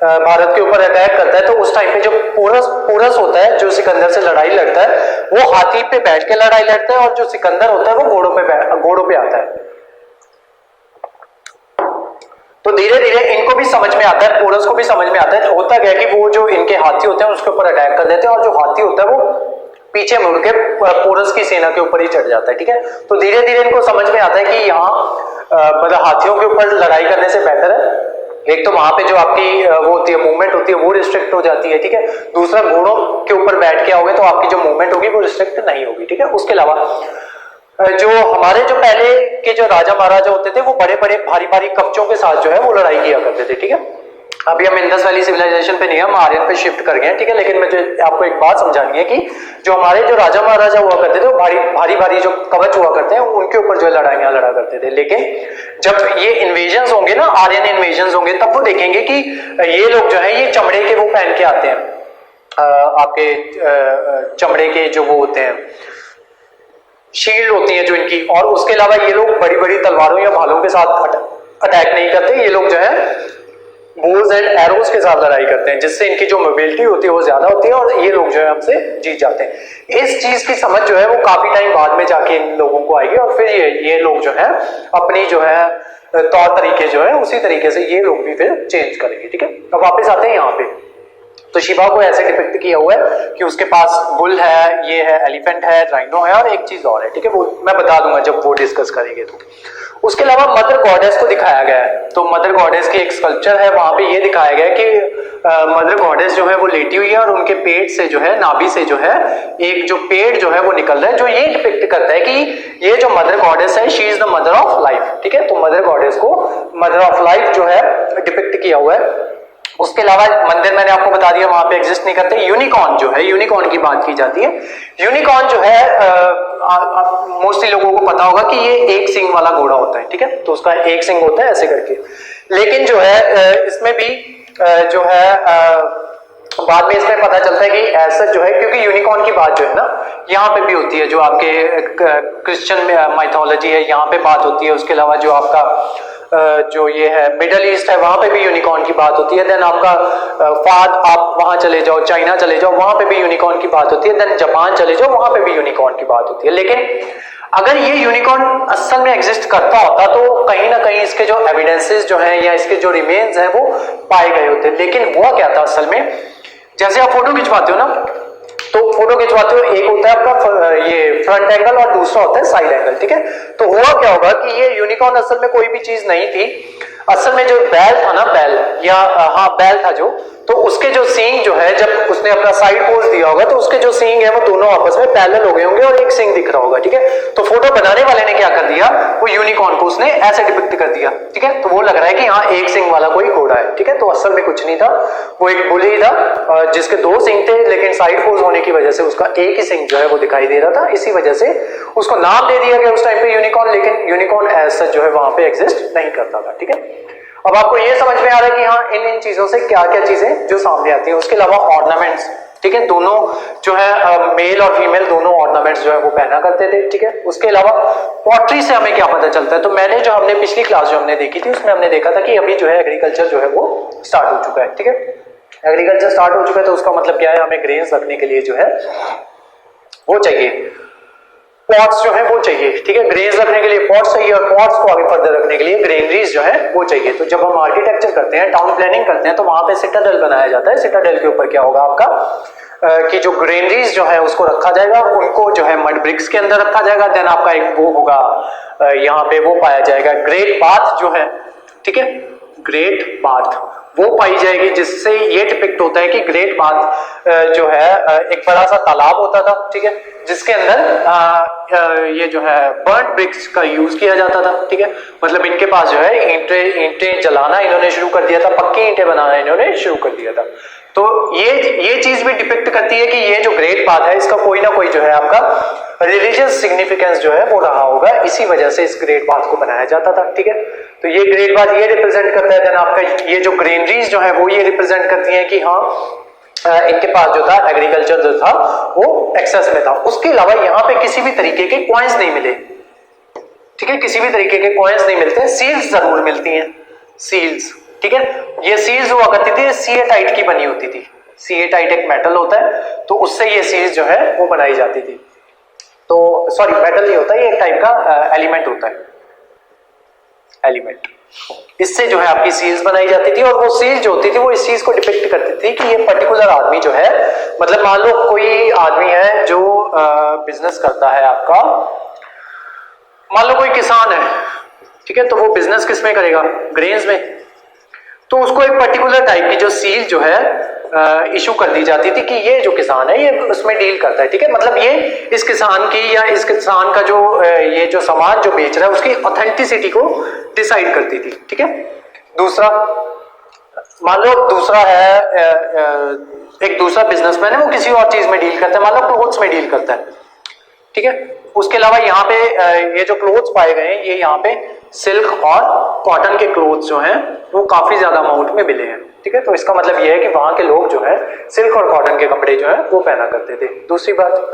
भारत के ऊपर अटैक करता है, तो उस टाइम पे जो पोरस होता है जो सिकंदर से लड़ाई लड़ता है, वो हाथी पे बैठ के लड़ाई लड़ता है, और जो सिकंदर होता है वो घोड़ों पे आता है। तो धीरे धीरे इनको भी समझ में आता है, पोरस को भी समझ में आता है, होता क्या है कि वो जो इनके हाथी होते हैं उसके ऊपर अटैक कर देते हैं, और जो हाथी होता है वो पीछे मुड़ के पोरस की सेना के ऊपर ही चढ़ जाता है। ठीक है, तो धीरे धीरे इनको समझ में आता है कि यहाँ मतलब हाथियों के ऊपर लड़ाई करने से बेहतर है, एक तो वहां पे जो आपकी वो होती है मूवमेंट होती है वो रिस्ट्रिक्ट हो जाती है। ठीक है, दूसरा घोड़ों के ऊपर बैठ के आओगे तो आपकी जो मूवमेंट होगी वो रिस्ट्रिक्ट नहीं होगी। ठीक है, उसके अलावा जो हमारे जो पहले के जो राजा महाराजा होते थे वो बड़े बड़े भारी भारी कवचों के साथ जो है वो लड़ाई किया करते थे। ठीक है, अभी हम इंडस वैली सिविलाइजेशन पे नहीं, हम आर्यन पे शिफ्ट कर गए हैं। ठीक है, लेकिन मुझे आपको एक बात समझानी है कि जो हमारे जो राजा महाराजा हुआ करते थे वो भारी भारी जो कवच हुआ करते हैं उनके ऊपर जो लड़ाइयां लड़ा करते थे, लेकिन जब ये इन्वेजन होंगे ना, आर्यन इन्वेजन होंगे, तब वो देखेंगे कि ये लोग जो है ये चमड़े के वो पहन के आते हैं, आपके चमड़े के जो वो होते हैं शील्ड होती है जो इनकी, और उसके अलावा ये लोग बड़ी बड़ी तलवारों या भालों के साथ अटैक नहीं करते, ये लोग जो है बोल्स एंड एरोज के साथ लड़ाई करते हैं, जिससे इनकी जो मोबिलिटी होती है वो ज्यादा होती है और ये लोग जो है हमसे जीत जाते हैं। इस चीज की समझ जो है वो काफी टाइम बाद में जाके इन लोगों को आएगी, और फिर ये लोग जो है अपनी जो है तौर तरीके जो है उसी तरीके से ये लोग भी फिर चेंज करेंगे। ठीक है, अब वापस आते हैं यहाँ पे, तो शिवा को ऐसे डिपिक्ट किया हुआ है कि उसके पास बुल है, ये है एलिफेंट है, राइनो है, और एक चीज और है। ठीक है, वो मैं बता दूंगा जब वो डिस्कस करेंगे। तो उसके अलावा मदर गॉडेस को दिखाया गया है, तो मदर गॉडेस की एक स्कल्पचर है, वहां पे ये दिखाया गया है कि मदर गॉडेस जो है वो लेटी हुई है और उनके पेट से जो है, नाभि से जो है एक जो पेड़ जो है वो निकल रहा है, जो ये डिपिक्ट करता है कि ये जो मदर गॉडेस है she is the mother of life. ठीक है, तो मदर गॉडेस को मदर ऑफ लाइफ जो है डिपिक्ट किया हुआ है। उसके अलावा मंदिर मैंने आपको बता दिया वहां पे एग्जिस्ट नहीं करते। यूनिकॉर्न जो है, यूनिकॉर्न की बात की जाती है। यूनिकॉर्न जो है मोस्टली लोगों को पता होगा कि ये एक सिंग वाला घोड़ा होता है। ठीक है, तो उसका एक सिंग होता है ऐसे करके, लेकिन जो है इसमें भी जो है बाद में इसमें पता चलता है कि ऐसा जो है, क्योंकि यूनिकॉर्न की बात जो है ना यहाँ पे भी होती है, जो आपके क्रिश्चियन माइथोलॉजी है यहाँ पे बात होती है। उसके अलावा जो आपका जो ये है मिडल ईस्ट है वहां पे भी यूनिकॉर्न की बात होती है। देन आपका फाद आप वहां चले जाओ, चाइना चले जाओ, वहां पे भी यूनिकॉर्न की बात होती है। देन जापान चले जाओ, वहां पे भी यूनिकॉर्न की बात होती है। लेकिन अगर ये यूनिकॉर्न असल में एग्जिस्ट करता होता तो कहीं ना कहीं इसके जो एविडेंसेस जो हैं या इसके जो रिमेन्स हैं वो पाए गए होते। लेकिन हुआ क्या था असल में, जैसे आप फोटो खिंचवाते हो ना, तो फोटो खिंचवाते हो, एक होता है आपका ये फ्रंट एंगल और दूसरा होता है साइड एंगल, ठीक है। तो हुआ क्या होगा कि ये यूनिकॉर्न असल में कोई भी चीज नहीं थी। असल में जो बैल था ना, बैल या हाँ बैल था जो, तो उसके जो सींग जो है, जब उसने अपना साइड पोज दिया होगा तो उसके जो सींग है वो दोनों आपस में पैरेलल हो गए होंगे और एक सींग दिख रहा होगा, ठीक है। तो फोटो बनाने वाले ने क्या कर दिया, वो यूनिकॉर्न को उसने ऐसे डिपिक्ट कर दिया, ठीक है। तो वो लग रहा है कि हाँ एक सींग वाला कोई घोड़ा है, ठीक है। तो असल में कुछ नहीं था, वो एक बुल ही था जिसके दो सींग थे, लेकिन साइड पोज होने की वजह से उसका एक ही सींग जो है वो दिखाई दे रहा था। इसी वजह से उसको नाम दे दिया गया उस टाइम पे यूनिकॉर्न, लेकिन यूनिकॉर्न ऐसा जो है वहां पे एग्जिस्ट नहीं करता था, ठीक है। अब आपको ये समझ में आ रहा है कि हाँ इन चीजों से क्या क्या चीजें जो सामने आती हैं। उसके अलावा ऑर्नामेंट्स, ठीक है, दोनों जो है मेल और फीमेल दोनों ऑर्नामेंट्स जो है वो पहना करते थे, ठीक है। उसके अलावा पॉटरी से हमें क्या पता चलता है, तो मैंने जो हमने पिछली क्लास जो हमने देखी थी उसमें हमने देखा था कि अभी जो है एग्रीकल्चर जो है वो स्टार्ट हो चुका है, ठीक है। एग्रीकल्चर स्टार्ट हो चुका है तो उसका मतलब क्या है, हमें ग्रेन्स रखने के लिए जो है वो चाहिए, पॉट्स जो है वो चाहिए, ठीक है। ग्रेन्स रखने के लिए पॉट्स चाहिए और पॉट्स को आगे फर्दर रखने के लिए ग्रेनरीज जो है वो चाहिए। तो जब हम आर्किटेक्चर करते हैं, टाउन प्लानिंग करते हैं, तो वहां पे सिटाडेल बनाया जाता है। सिटाडेल के ऊपर क्या होगा आपका कि जो ग्रेनरीज जो है उसको रखा जाएगा, उनको जो है मड ब्रिक्स के अंदर रखा जाएगा। देन आपका एक वो होगा यहाँ पे वो पाया जाएगा ग्रेट बाथ जो है, ठीक है, ग्रेट बाथ वो पाई जाएगी, जिससे ये डिपिक्ट होता है कि ग्रेट बाथ जो है एक बड़ा सा तालाब होता था, ठीक है, जिसके अंदर ये जो है बर्न ब्रिक्स का यूज किया जाता था, ठीक है। मतलब इनके पास जो है ईंटें जलाना इन्होंने शुरू कर दिया था, पक्की ईंटें बनाना इन्होंने शुरू कर दिया था। तो ये चीज भी डिपिक्ट करती है कि ये जो ग्रेट बाथ है इसका कोई ना कोई जो है आपका रिलीजियस सिग्निफिकेंस जो है वो रहा होगा, इसी वजह से इस ग्रेट बाथ को बनाया जाता था, ठीक है। तो ये ग्रेट बाथ ये रिप्रेजेंट करता है। देन आपका ये जो ग्रेनरीज जो है वो ये रिप्रेजेंट करती हैं कि हाँ इनके पास जो था एग्रीकल्चर जो था वो एक्सेस में था। उसके अलावा यहाँ पे किसी भी तरीके के कॉइन्स नहीं मिले, ठीक है, किसी भी तरीके के कॉइन्स नहीं मिलते। सील्स जरूर मिलती हैं, सील्स, ठीक है। ये सील्स हुआ करती थी, सीएटाइट की बनी होती थी। सीएटाइट एक मेटल होता है, तो उससे ये सील्स जो है वो बनाई जाती थी। तो सॉरी मेटल नहीं होता, ये एक टाइप का एलिमेंट होता है, एलिमेंट। इससे जो है आपकी सील्स बनाई जाती थी, और वो सील्स जो होती थी वो इस चीज को डिपिक्ट करती थी कि ये पर्टिकुलर आदमी जो है, मतलब मान लो कोई आदमी है जो बिजनेस करता है आपका, मान लो कोई किसान है, ठीक है, तो वो बिजनेस किस में करेगा, ग्रेन्स में। तो उसको एक पर्टिकुलर टाइप की जो सील जो है इशू कर दी जाती थी कि ये जो किसान है ये उसमें डील करता है, ठीक है। मतलब ये इस किसान की या इस किसान का जो ये जो सामान जो बेच रहा है उसकी ऑथेंटिसिटी को डिसाइड करती थी, ठीक है। दूसरा, मान लो दूसरा है एक दूसरा बिजनेसमैन है, वो किसी और चीज में डील करता है, मान लो क्लोथ्स में डील करता है, ठीक है। उसके अलावा यहाँ पे ये जो क्लोथ्स पाए गए हैं, ये यहाँ पे सिल्क और कॉटन के क्लोथ्स जो हैं वो काफी ज्यादा अमाउंट में मिले हैं, ठीक है। तो इसका मतलब ये है कि वहां के लोग जो है सिल्क और कॉटन के कपड़े जो है वो पहना करते थे। दूसरी बात,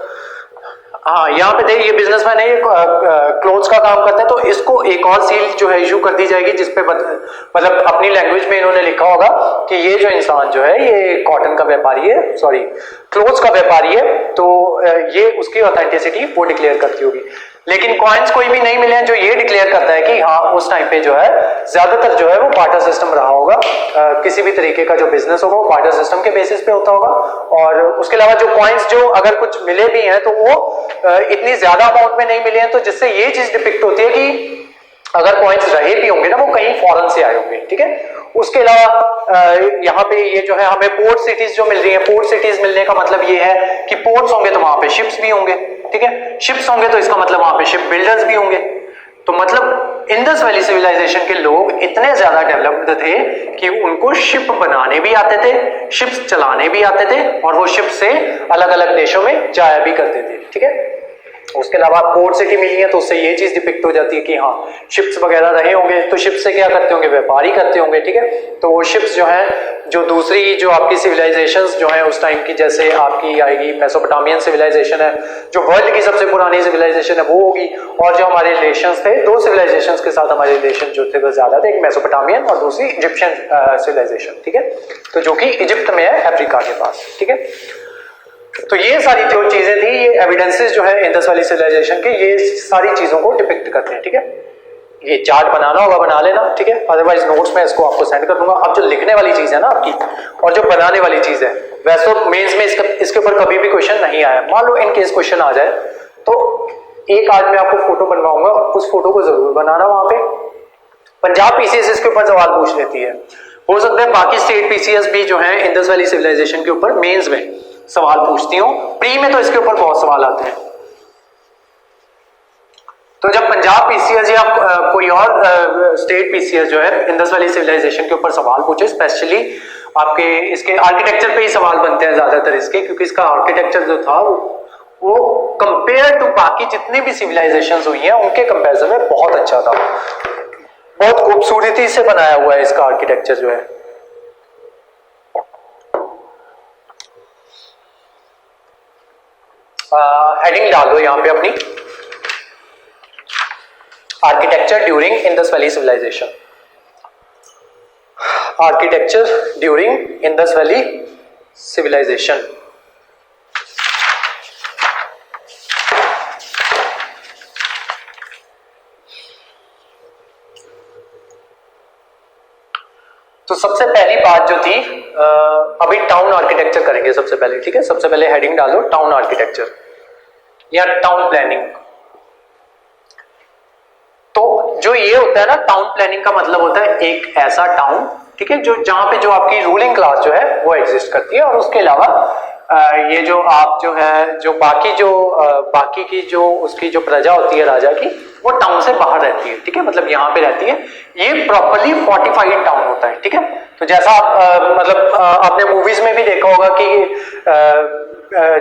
हाँ यहाँ पे देखिए ये बिजनेसमैन है, ये क्लोथ्स का काम करता है, तो इसको एक और सील जो है इशू कर दी जाएगी, जिसपे मतलब अपनी लैंग्वेज में इन्होंने लिखा होगा कि ये जो इंसान जो है ये कॉटन का व्यापारी है, सॉरी क्लोथ्स का व्यापारी है, तो ये उसकी ऑथेंटिसिटी वो डिक्लेयर करती होगी। लेकिन कॉइन्स कोई भी नहीं मिले हैं जो ये डिक्लेयर करता है कि हाँ उस टाइम पे जो है ज्यादातर जो है वो बार्टर सिस्टम रहा होगा। किसी भी तरीके का जो बिजनेस होगा वो बार्टर सिस्टम के बेसिस पे होता होगा। और उसके अलावा जो कॉइन्स जो अगर कुछ मिले भी हैं तो वो इतनी ज्यादा अमाउंट में नहीं मिले हैं, तो जिससे ये चीज डिपिक्ट होती है कि अगर कॉइन्स रहे भी होंगे ना वो कहीं फॉरेन से आए होंगे, ठीक है। उसके अलावा यहाँ पे ये जो है हमें पोर्ट सिटीज जो मिल रही है, पोर्ट सिटीज मिलने का मतलब ये है कि पोर्ट्स होंगे तो वहां पे शिप्स भी होंगे, ठीक है। शिप्स होंगे तो इसका मतलब वहां पे शिप बिल्डर्स भी होंगे। तो मतलब इंडस वैली सिविलाइजेशन के लोग इतने ज्यादा डेवलप्ड थे कि उनको शिप बनाने भी आते थे, शिप्स चलाने भी आते थे, और वो शिप से अलग अलग देशों में जाया भी करते थे, ठीक है। उसके अलावा पोर्ट सिटी मिली है तो उससे ये चीज डिपिक्ट हो जाती है कि हाँ शिप्स वगैरह रहे होंगे, तो शिप्स से क्या करते होंगे, व्यापारी करते होंगे, ठीक है। तो वो शिप्स जो है जो दूसरी जो आपकी सिविलाइजेशंस जो है उस टाइम की, जैसे आपकी आएगी मेसोपोटामियन सिविलाइजेशन है जो वर्ल्ड की सबसे पुरानी सिविलाइजेशन है वो होगी, और जो हमारे रिलेशंस थे दो सिविलाइजेशंस के साथ हमारे रिलेशन जो थे वो ज्यादा थे, एक मेसोपोटामियन और दूसरी इजिप्शियन सिविलाइजेशन, ठीक है, तो जो कि इजिप्ट में है अफ्रीका के पास, ठीक है। तो ये सारी जो चीजें थी, ये एविडेंसेस जो है इंडस वैली सिविलाइजेशन के, ये सारी चीजों को डिपिक्ट करते हैं, ठीक है। ये चार्ट बनाना होगा बना लेना, ठीक है, अदरवाइज नोट्स में इसको आपको सेंड कर दूंगा। अब जो लिखने वाली चीज है ना आपकी और जो बनाने वाली चीज है, वैसे तो मेंस में इसके ऊपर कभी भी क्वेश्चन नहीं आया, मान लो इन केस क्वेश्चन आ जाए तो एक आज मैं आपको फोटो बनवाऊंगा, उस फोटो को जरूर बनाना। वहां पे पंजाब पीसीएस इसके ऊपर सवाल पूछ लेती है, हो सकता है बाकी स्टेट पीसीएस भी जो है इंडस वैली सिविलाइजेशन के ऊपर मेंस में सवाल पूछती हूँ, प्री में तो इसके ऊपर बहुत सवाल आते हैं। तो जब पंजाब पीसीएस या कोई और स्टेट पीसीएस जो है इंडस वैली सिविलाइजेशन के ऊपर सवाल पूछे, स्पेशली आपके इसके आर्किटेक्चर पे ही सवाल बनते हैं ज्यादातर इसके, क्योंकि इसका आर्किटेक्चर जो था वो कंपेयर टू बाकी जितनी भी सिविलाइजेशंस हुई हैं उनके कंपैरिजन में बहुत अच्छा था, बहुत खूबसूरती से बनाया हुआ है इसका आर्किटेक्चर जो है। हेडिंग डाल दो यहां पे अपनी, architecture during Indus valley civilization, architecture during Indus valley civilization. तो सबसे पहली बात जो थी, अभी टाउन आर्किटेक्चर करेंगे सबसे पहले, ठीक है। सबसे पहले हेडिंग डालो टाउन आर्किटेक्चर या टाउन प्लानिंग। तो जो ये होता है ना, टाउन प्लानिंग का मतलब होता है एक ऐसा टाउन, ठीक है, जो जहां पे जो आपकी रूलिंग क्लास जो है वो एग्जिस्ट करती है, और उसके अलावा ये जो आप जो है जो बाकी की जो उसकी जो प्रजा होती है राजा की, वो टाउन से बाहर रहती है, ठीक है, मतलब यहाँ पे रहती है। ये प्रॉपर्ली फोर्टिफाइड टाउन होता है, ठीक है। तो जैसा आप मतलब आपने मूवीज में भी देखा होगा कि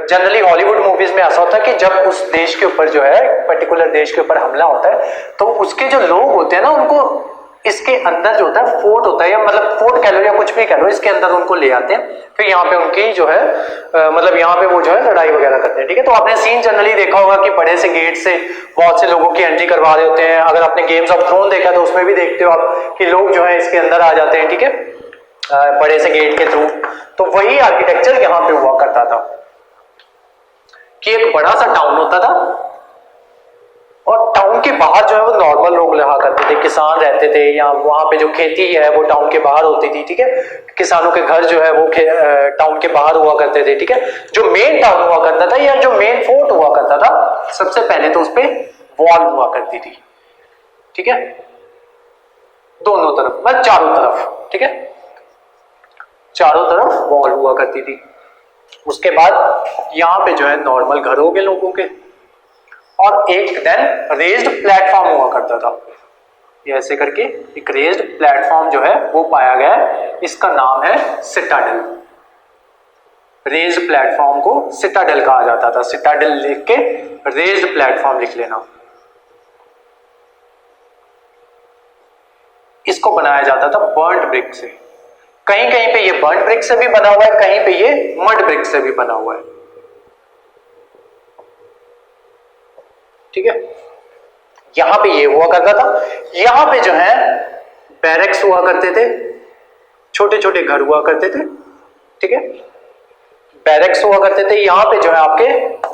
जनरली हॉलीवुड मूवीज में ऐसा होता है कि जब उस देश के ऊपर जो है पर्टिकुलर देश के ऊपर हमला होता है तो उसके जो लोग होते हैं ना, उनको इसके अंदर जो होता है फोर्ट होता है, या मतलब फोर्ट कह लो या कुछ भी कह लो, इसके अंदर उनको ले आते हैं, फिर यहाँ पे उनकी जो है मतलब यहाँ पे वो जो है लड़ाई वगैरह करते हैं, ठीक है। तो आपने सीन जनरली देखा होगा कि बड़े से गेट से बहुत से लोगों की एंट्री करवा रहे होते हैं। अगर आपने गेम्स ऑफ थ्रोन देखा तो उसमें भी देखते हो आप कि लोग जो है इसके अंदर आ जाते हैं, ठीक है, बड़े से गेट के थ्रू। तो वही आर्किटेक्चर यहाँ पे हुआ करता था कि एक बड़ा सा टाउन होता था और टाउन के बाहर जो है वो नॉर्मल लोग रहा करते थे, किसान रहते थे, या वहां पे जो खेती है वो टाउन के बाहर होती थी, ठीक है। किसानों के घर जो है वो टाउन के बाहर हुआ करते थे, ठीक है। जो मेन टाउन हुआ करता था या जो मेन फोर्ट हुआ करता था, सबसे पहले तो उस पे वॉल हुआ करती थी, ठीक है, दोनों तरफ, मतलब चारों तरफ, ठीक है, चारों तरफ वॉल हुआ करती थी। उसके बाद यहाँ पे जो है नॉर्मल घर हो गए लोगों के, और एक देन रेज्ड प्लेटफॉर्म हुआ करता था, ये ऐसे करके एक रेज्ड प्लेटफॉर्म जो है वो पाया गया है, इसका नाम है सिटाडेल। रेज्ड प्लेटफॉर्म को सिटाडेल कहा जाता था, सिटाडेल लिख के रेज्ड प्लेटफॉर्म लिख लेना। इसको बनाया जाता था बर्न्ट ब्रिक से, कहीं कहीं पे ये बर्न्ट ब्रिक से भी बना हुआ है, कहीं पे ये मड ब्रिक से भी बना हुआ है, ठीक है। यहां पे ये हुआ करता था, यहां पे जो है बैरक्स हुआ करते थे, छोटे छोटे घर हुआ करते थे, ठीक है, बैरक्स हुआ करते थे। यहाँ पे जो है आपके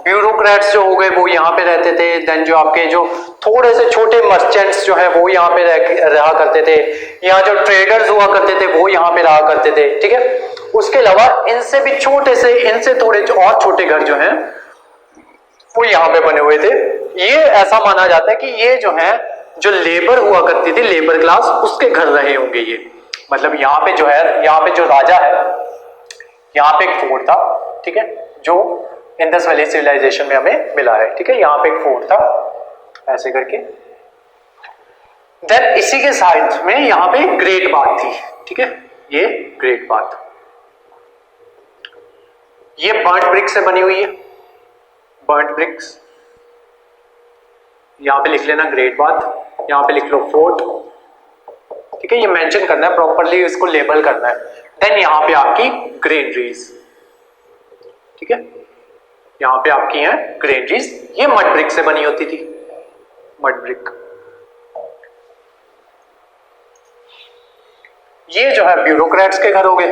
ब्यूरोक्रेट्स जो हो गए वो यहाँ पे रहते थे, देन जो आपके जो थोड़े से छोटे मर्चेंट्स जो है वो यहाँ पे रहा करते थे, यहाँ जो ट्रेडर्स हुआ करते थे वो यहाँ पे रहा करते थे, ठीक है। उसके अलावा इनसे भी छोटे से, इनसे थोड़े और छोटे घर जो हैं वो यहाँ पे बने हुए थे। ये ऐसा माना जाता है कि ये जो है जो लेबर हुआ करती थी, लेबर क्लास, उसके घर रहे होंगे ये। मतलब यहाँ पे जो है, यहाँ पे जो राजा है, यहाँ पे एक फोर्ट था, ठीक है, जो इंडस वैली सिविलाइजेशन में हमें मिला है, ठीक है। यहाँ पे एक फोर्ट था ऐसे करके, देन इसी के साइड में यहाँ पे ग्रेट बाथ थी, ठीक है, ये ग्रेट बाथ, ये बर्न्ट ब्रिक से बनी हुई है, बर्न्ट ब्रिक्स, यहाँ पे लिख लेना ग्रेट बाथ, यहाँ पे लिख लो फोर्ट, ठीक है, ये मेंशन करना है प्रॉपरली, इसको लेबल करना है। देन यहाँ पे आपकी ग्रेनरीज, ठीक है, यहाँ पे आपकी है ग्रेनरीज, ये मड ब्रिक से बनी होती थी, मड ब्रिक। ये जो है ब्यूरोक्रेट्स के घर हो गए,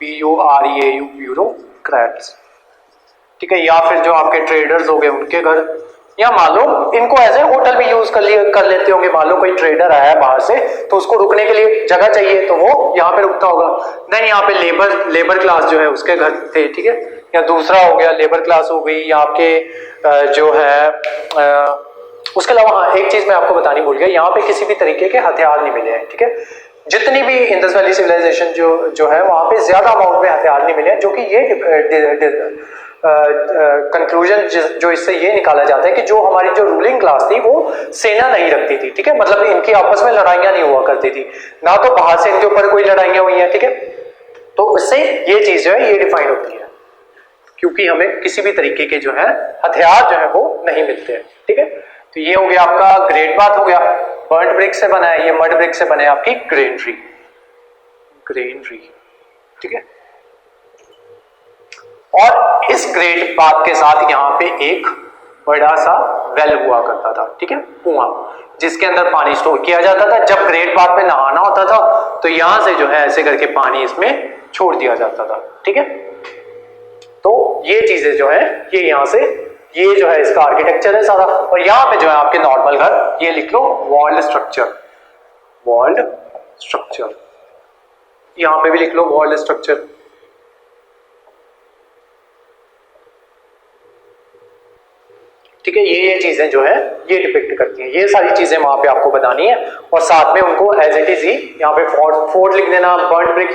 BUREAU, ब्यूरोक्रेट्स, ठीक है, या फिर जो आपके ट्रेडर्स हो गए उनके घर, या मान लो इनको एज ए होटल भी यूज कर लेते होंगे। मान लो कोई ट्रेडर आया है बाहर से तो उसको रुकने के लिए जगह चाहिए तो वो यहाँ पे रुकता होगा। देन यहाँ पे लेबर क्लास जो है उसके घर थे, ठीक है, या दूसरा हो गया लेबर क्लास हो गई, या आपके जो है उसके अलावा हाँ एक चीज मैं आपको बतानी भूल गया, यहाँ पे किसी भी तरीके के हथियार नहीं मिले हैं, ठीक है, जितनी भी इंडस वैली सिविलाइजेशन जो है वहां पे ज्यादा अमाउंट में हथियार नहीं मिले हैं, जो कि ये कंक्लूजन जो इससे ये निकाला जाता है कि जो हमारी जो रूलिंग क्लास थी वो सेना नहीं रखती थी, ठीक है, मतलब इनकी आपस में लड़ाइयां नहीं हुआ करती थी, ना तो बाहर से इनके ऊपर कोई लड़ाइयां हुई हैं, ठीक है, तो इससे ये चीज जो है ये डिफाइन होती है, क्योंकि हमें किसी भी तरीके के जो है हथियार जो है वो नहीं मिलते हैं, ठीक है। तो ये हो गया आपका ग्रेट बाथ हो गया, बर्न्ड ब्रिक से बना है, ये मड ब्रिक से बने आपकी ग्रेनरी, ठीक है। और इस ग्रेट बाथ के साथ यहाँ पे एक बड़ा सा वेल हुआ करता था, ठीक है, कुआं, जिसके अंदर पानी स्टोर किया जाता था। जब ग्रेट बाथ में नहाना होता था तो यहां से जो है ऐसे करके पानी इसमें छोड़ दिया जाता था, ठीक है। तो ये चीजें जो है ये यहां से, ये जो है इसका आर्किटेक्चर है सारा। और यहाँ पे जो है आपके नॉर्मल घर, ये लिख लो वॉल्ड स्ट्रक्चर, यहां पे भी लिख लो वॉल्ड स्ट्रक्चर, ठीक है। ये चीजें जो है ये डिपिक्ट करती हैं, ये सारी चीजें वहां पे आपको बतानी है। और साथ में उनको एज इट इज ही यहाँ पे फोर्ट लिख देना, बर्न्ड ब्रिक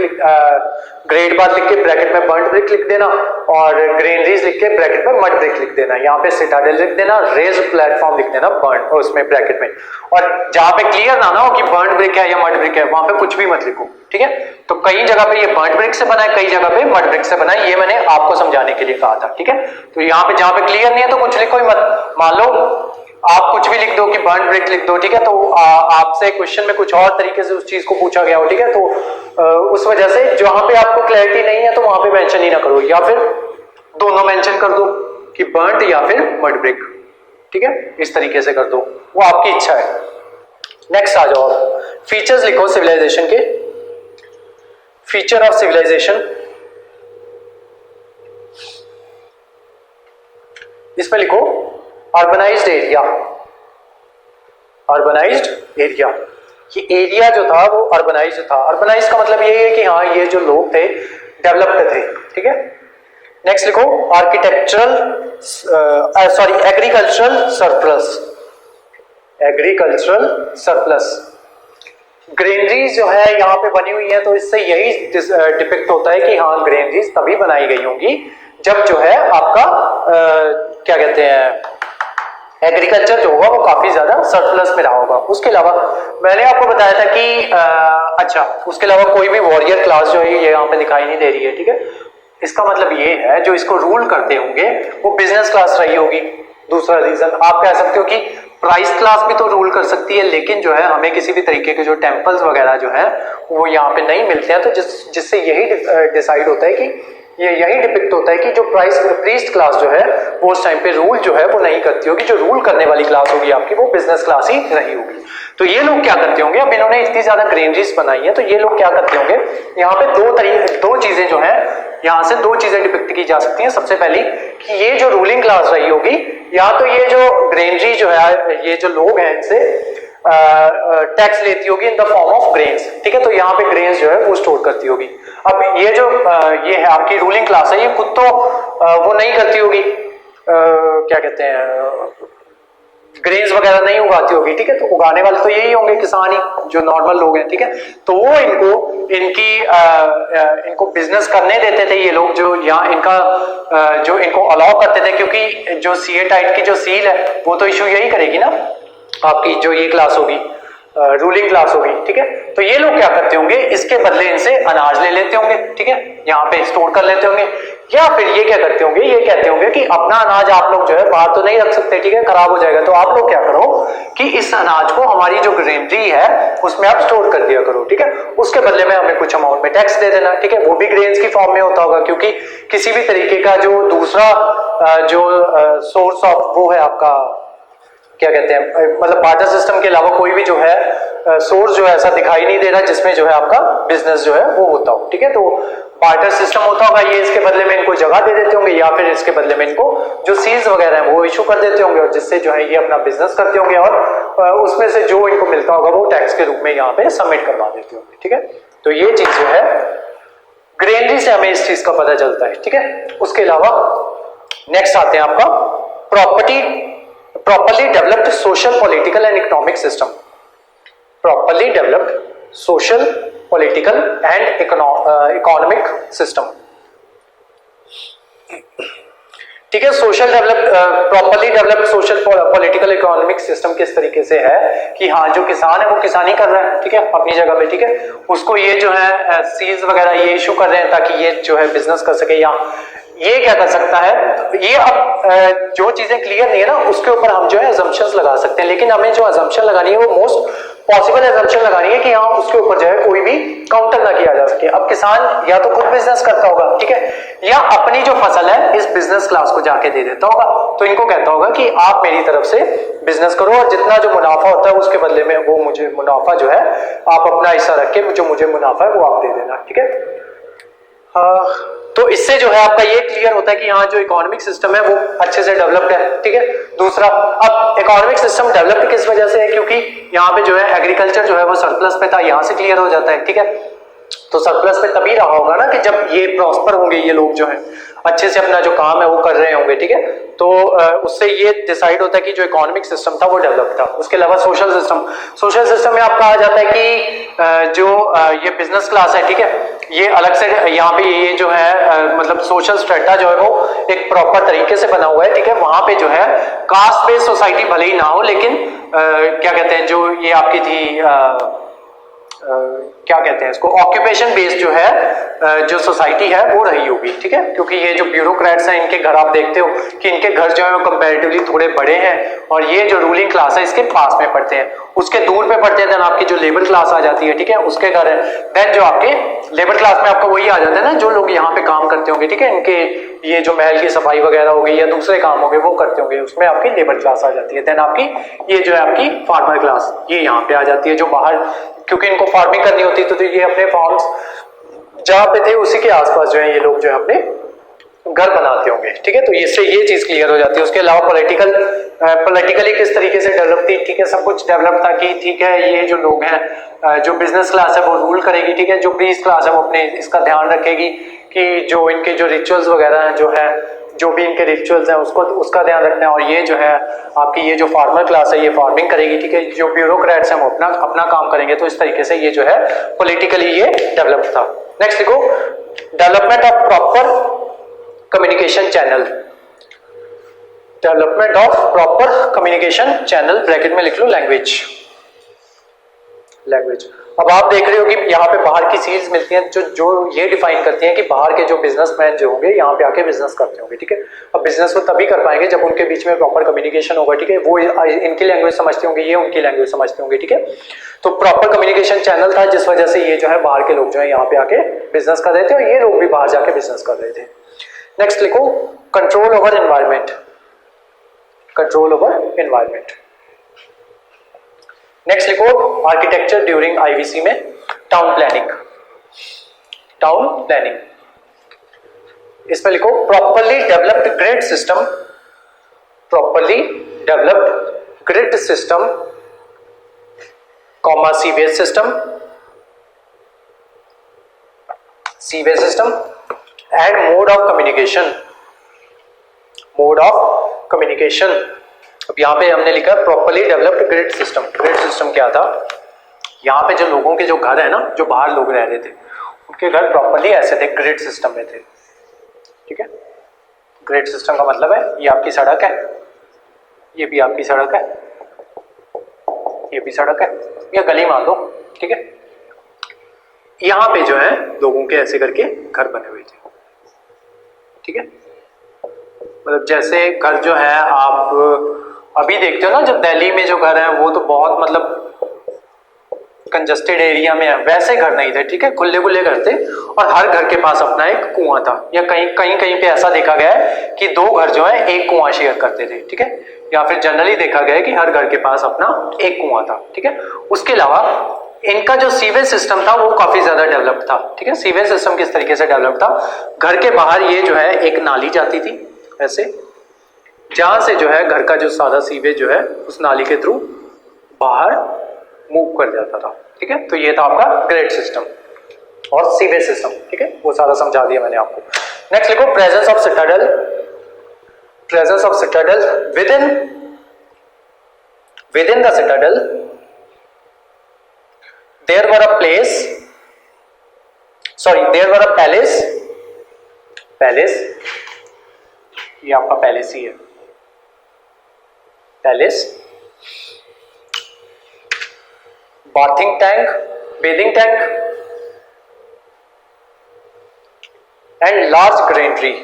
ग्रेट बाथ लिख के ब्रैकेट में बर्न्ड ब्रिक लिख देना, और ग्रेनरीज लिख के ब्रैकेट में मड ब्रिक लिख देना, यहाँ पे सिटाडेल लिख देना, रेज प्लेटफॉर्म लिख देना बर्न उसमें ब्रैकेट में। और जहां पे क्लियर ना हो कि बर्न्ड ब्रिक है या मड ब्रिक है, वहां पे कुछ भी मत लिखो, ठीक है। तो कई जगह पे ये बर्न्ड ब्रिक से बना है, कई जगह पे मड ब्रिक से बना है, ये मैंने आपको समझाने के लिए कहा था, ठीक है। तो यहाँ पे जहां पे क्लियर नहीं है तो कुछ लिखो ही मत। मान लो आप कुछ भी लिख दो कि बर्न्ड ब्रिक लिख दो, ठीक है, तो आपसे क्वेश्चन में कुछ और तरीके से उस चीज को पूछा गया हो, ठीक है, तो उस वजह से जहां पे आपको क्लैरिटी नहीं है तो वहां पे मेंशन ही ना करो, या फिर दोनों मेंशन कर दो कि बर्न्ड या फिर मड ब्रिक, ठीक है, इस तरीके से कर दो, वो आपकी इच्छा है। नेक्स्ट आ जाओ, फीचर्स लिखो सिविलाइजेशन के, फीचर ऑफ सिविलाइजेशन, इसमें लिखो अर्बनाइज्ड एरिया, अर्बनाइज्ड एरिया। ये एरिया जो था वो अर्बनाइज्ड था। अर्बनाइज्ड का मतलब ये है कि हाँ ये जो लोग थे डेवलप्ड थे, ठीक है। नेक्स्ट लिखो architectural agricultural surplus, agricultural surplus. Granaries जो है यहाँ पे बनी हुई है तो इससे यही डिपिक्ट होता है कि हाँ ग्रेनरीज तभी बनाई गई होंगी जब जो है आपका क्या कहते हैं एग्रीकल्चर जो होगा वो काफी ज्यादा सरप्लस में रहा होगा। उसके अलावा मैंने आपको बताया था कि अच्छा उसके अलावा कोई भी वॉरियर क्लास जो है ये यहाँ पे दिखाई नहीं दे रही है, ठीक है। इसका मतलब ये है जो इसको रूल करते होंगे वो बिजनेस क्लास रही होगी। दूसरा रीजन आप कह सकते हो कि प्राइस क्लास भी तो रूल कर सकती है, लेकिन जो है हमें किसी भी तरीके के जो टेम्पल्स वगैरह जो है वो यहाँ पे नहीं मिलते हैं, तो जिससे यही डिसाइड होता है कि यही डिपिक्ट होता है कि जो प्रीस्ट क्लास जो है वो उस टाइम पे रूल जो है वो नहीं करती होगी। जो रूल करने वाली क्लास होगी आपकी वो बिजनेस क्लास ही रही होगी। तो ये लोग क्या करते होंगे, अब इन्होंने इतनी ज्यादा ग्रेनरीज बनाई है तो ये लोग क्या करते होंगे, यहाँ पे दो चीजें जो है यहाँ से दो चीजें डिपिक्ट की जा सकती हैं। सबसे पहली कि ये जो रूलिंग क्लास रही होगी या तो ये जो ग्रेनरी जो है ये जो लोग हैं इनसे टैक्स लेती होगी in the form of grains, ठीक है। तो यहाँ पे ग्रेन्स जो है वो स्टोर करती होगी। अब ये जो ये है आपकी रूलिंग क्लास है ये खुद तो वो नहीं करती होगी, क्या कहते हैं ग्रेन्स वगैरह नहीं उगाती होगी, ठीक है। तो उगाने वाले तो यही होंगे किसान ही जो नॉर्मल लोग हैं, ठीक है। तो वो इनको बिजनेस करने देते थे ये लोग जो यहाँ इनका जो इनको अलाउ करते थे, क्योंकि जो सीए टाइप की जो सील है वो तो इशू यही करेगी ना आपकी जो ये क्लास होगी रूलिंग क्लास होगी, ठीक है। तो ये लोग क्या करते होंगे इसके बदले इनसे अनाज ले लेते होंगे, ठीक है, यहाँ पे स्टोर कर लेते होंगे, या फिर ये क्या करते होंगे, ये कहते होंगे कि अपना अनाज आप लोग जो है बाहर तो नहीं रख सकते, ठीक है, खराब हो जाएगा, तो आप लोग क्या करो कि इस अनाज को हमारी जो ग्रेनरी है उसमें आप स्टोर कर दिया करो, ठीक है, उसके बदले में हमें कुछ अमाउंट में टैक्स दे देना, ठीक है, वो भी ग्रेन्स की फॉर्म में होता होगा, क्योंकि किसी भी तरीके का जो दूसरा जो सोर्स ऑफ वो है आपका क्या कहते हैं, मतलब बार्टर सिस्टम के अलावा कोई भी जो है सोर्स जो है ऐसा दिखाई नहीं दे रहा जिसमें जो है आपका बिजनेस जो है वो होता हो, ठीक है, तो बार्टर सिस्टम होता होगा, ये इसके बदले में इनको जगह दे देते होंगे या फिर इसके बदले में इनको जो सील्स वगैरह है वो इशू कर देते होंगे, और जिससे जो है ये अपना बिजनेस करते होंगे और उसमें से जो इनको मिलता होगा वो टैक्स के रूप में यहाँ पे सबमिट करवा देते होंगे, ठीक है, तो ये चीज जो है ग्रेनरी से हमें इस चीज का पता चलता है, ठीक है। उसके अलावा नेक्स्ट आते हैं आपका properly developed social, political and economic system. Properly developed social, political and economic system. ठीक है, social develop properly developed social political economic system किस तरीके से है कि हाँ जो किसान है वो किसानी कर रहा है, ठीक है, अपनी जगह पे, ठीक है, उसको ये जो है सीज वगैरह ये इशू कर रहे हैं ताकि ये जो है बिजनेस कर सके, या ये क्या कर सकता है, ये अब जो चीजें क्लियर नहीं है ना उसके ऊपर हम जो है अजम्पशंस लगा सकते हैं, लेकिन हमें जो अजम्पशन लगानी है वो मोस्ट पॉसिबल अजम्पशन लगानी है कि हाँ उसके ऊपर जो है कोई भी काउंटर ना किया जा सके। अब किसान या तो खुद बिजनेस करता होगा, ठीक है, या अपनी जो फसल है इस बिजनेस क्लास को जाके दे देता होगा, तो इनको कहता होगा कि आप मेरी तरफ से बिजनेस करो और जितना जो मुनाफा होता है उसके बदले में वो मुझे मुनाफा जो है आप अपना हिस्सा रख के जो मुझे मुनाफा है वो आप दे देना, ठीक है। तो इससे जो है आपका ये क्लियर होता है कि यहाँ जो इकोनॉमिक सिस्टम है वो अच्छे से डेवलप्ड है, ठीक है। दूसरा, अब इकोनॉमिक सिस्टम डेवलप्ड किस वजह से है, क्योंकि यहाँ पे जो है एग्रीकल्चर जो है वो सरप्लस पे था, यहाँ से क्लियर हो जाता है, ठीक है, तो सरप्लस पे तभी रहा होगा ना कि जब ये प्रॉस्पर होंगे, ये लोग जो है अच्छे से अपना जो काम है वो कर रहे होंगे, ठीक है, तो उससे ये डिसाइड होता है कि जो इकोनॉमिक सिस्टम था वो डेवलप था। उसके अलावा सोशल सिस्टम में आपका आ जाता है कि जो ये बिजनेस क्लास है, ठीक है, ये अलग से यहाँ पे ये जो है मतलब सोशल स्ट्रेटा जो है वो एक प्रॉपर तरीके से बना हुआ है, ठीक है, वहां पे जो है कास्ट बेस्ड सोसाइटी भले ही ना हो, लेकिन क्या कहते हैं जो ये आपकी थी क्या कहते हैं इसको ऑक्यूपेशन बेस्ड जो है जो सोसाइटी है वो रही होगी, ठीक है, क्योंकि ये जो ब्यूरोक्रेट्स हैं इनके घर आप देखते हो कि इनके घर जो है वो कंपैरेटिवली थोड़े बड़े हैं और ये जो रूलिंग क्लास है इसके पास में पड़ते हैं, उसके दूर पे पड़ते हैं, देन आपकी जो लेबर क्लास आ जाती है, ठीक है, उसके घर है, देन जो आपके लेबर क्लास में आपका वही आ जाता है ना जो लोग यहाँ पे काम करते होंगे, ठीक है, इनके ये जो महल की सफाई वगैरह हो गई या दूसरे काम हो गए वो करते होंगे, उसमें आपकी लेबर क्लास आ जाती है, देन आपकी ये जो है आपकी फार्मर क्लास ये यहाँ पे आ जाती है, जो बाहर क्योंकि इनको फार्मिंग करनी होती तो ये अपने फार्म्स जहां पे थे उसी के आसपास जो है ये लोग जो है अपने घर बनाते होंगे, ठीक है, तो इससे ये चीज क्लियर हो जाती है। उसके अलावा पॉलिटिकली किस तरीके से डेवलप थी, ठीक है, सब कुछ डेवलप था कि ठीक है ये जो लोग हैं जो बिजनेस क्लास है वो रूल करेगी, ठीक है, जो प्रीस्ट क्लास है वो अपने इसका ध्यान रखेगी कि जो इनके जो रिचुअल्स वगैरह हैं जो है जो भी इनके रिचुअल्स हैं उसको उसका ध्यान रखना है, और ये जो है आपकी ये जो फार्मर क्लास है ये फार्मिंग करेगी, ठीक है, जो ब्यूरोक्रेट्स हैं वो अपना काम करेंगे, तो इस तरीके से ये जो है पॉलिटिकली ये डेवलप था। नेक्स्ट देखो, development of proper communication channel, development of proper communication channel, bracket में लिख लो लैंग्वेज। अब आप देख रहे हो कि यहाँ पे बाहर की सील्स मिलती हैं जो ये डिफाइन करती हैं कि बाहर के जो बिजनेसमैन जो होंगे यहाँ पे आके बिजनेस करते होंगे, ठीक है, अब बिजनेस वो तभी कर पाएंगे जब उनके बीच में प्रॉपर कम्युनिकेशन होगा, ठीक है, वो इनकी लैंग्वेज समझते होंगे, ये उनकी लैंग्वेज समझते होंगे, ठीक है, तो प्रॉपर कम्युनिकेशन चैनल था जिस वजह से ये जो है बाहर के लोग जो है यहाँ पे आके बिजनेस कर रहे थे और ये लोग भी बाहर जाके बिजनेस कर रहे थे। नेक्स्ट लिखो, control over environment, control over environment. Next लिखो, आर्किटेक्चर ड्यूरिंग आईवीसी में टाउन प्लानिंग, इसमें लिखो properly developed grid system, properly developed grid system, comma sewage system and mode of communication. अब यहाँ पे हमने लिखा properly developed grid system. Grid system क्या था, यहाँ पे जो लोगों के जो घर है ना, जो बाहर लोग रह रहे थे उनके घर प्रॉपरली ऐसे थे, ग्रिड सिस्टम में थे, ठीक है। ग्रिड सिस्टम का मतलब है ये आपकी सड़क है, ये भी आपकी सड़क है, ये भी सड़क है, या गली मान लो, ठीक है, यहाँ पे जो है लोगों के ऐसे करके घर बने हुए थे, ठीक है। मतलब जैसे घर जो है आप अभी देखते हो ना, जब दिल्ली में जो घर है वो तो बहुत मतलब कंजस्टेड एरिया में है, वैसे घर नहीं थे, ठीक है, खुले खुले घर थे और हर घर के पास अपना एक कुआं था, या कहीं कहीं कहीं पे ऐसा देखा गया है कि दो घर जो है एक कुआं शेयर करते थे, ठीक है, या फिर जनरली देखा गया है कि हर घर के पास अपना एक कुआं था, ठीक है। उसके अलावा इनका जो सीवेज सिस्टम था वो काफी ज्यादा डेवलप था, ठीक है। सीवेज सिस्टम किस तरीके से डेवलप था, घर के बाहर ये जो है एक नाली जाती थी ऐसे, जहां से जो है घर का जो सारा सीवेज जो है उस नाली के थ्रू बाहर मूव कर जाता था, ठीक है। तो ये था आपका ग्रेड सिस्टम और सीवेज सिस्टम, ठीक है, वो सारा समझा दिया मैंने आपको। नेक्स्ट लिखो presence of Citadel. Presence of Citadel within the citadel there were a palace, ये आपका पैलेस ही है, palace, bathing tank and large granary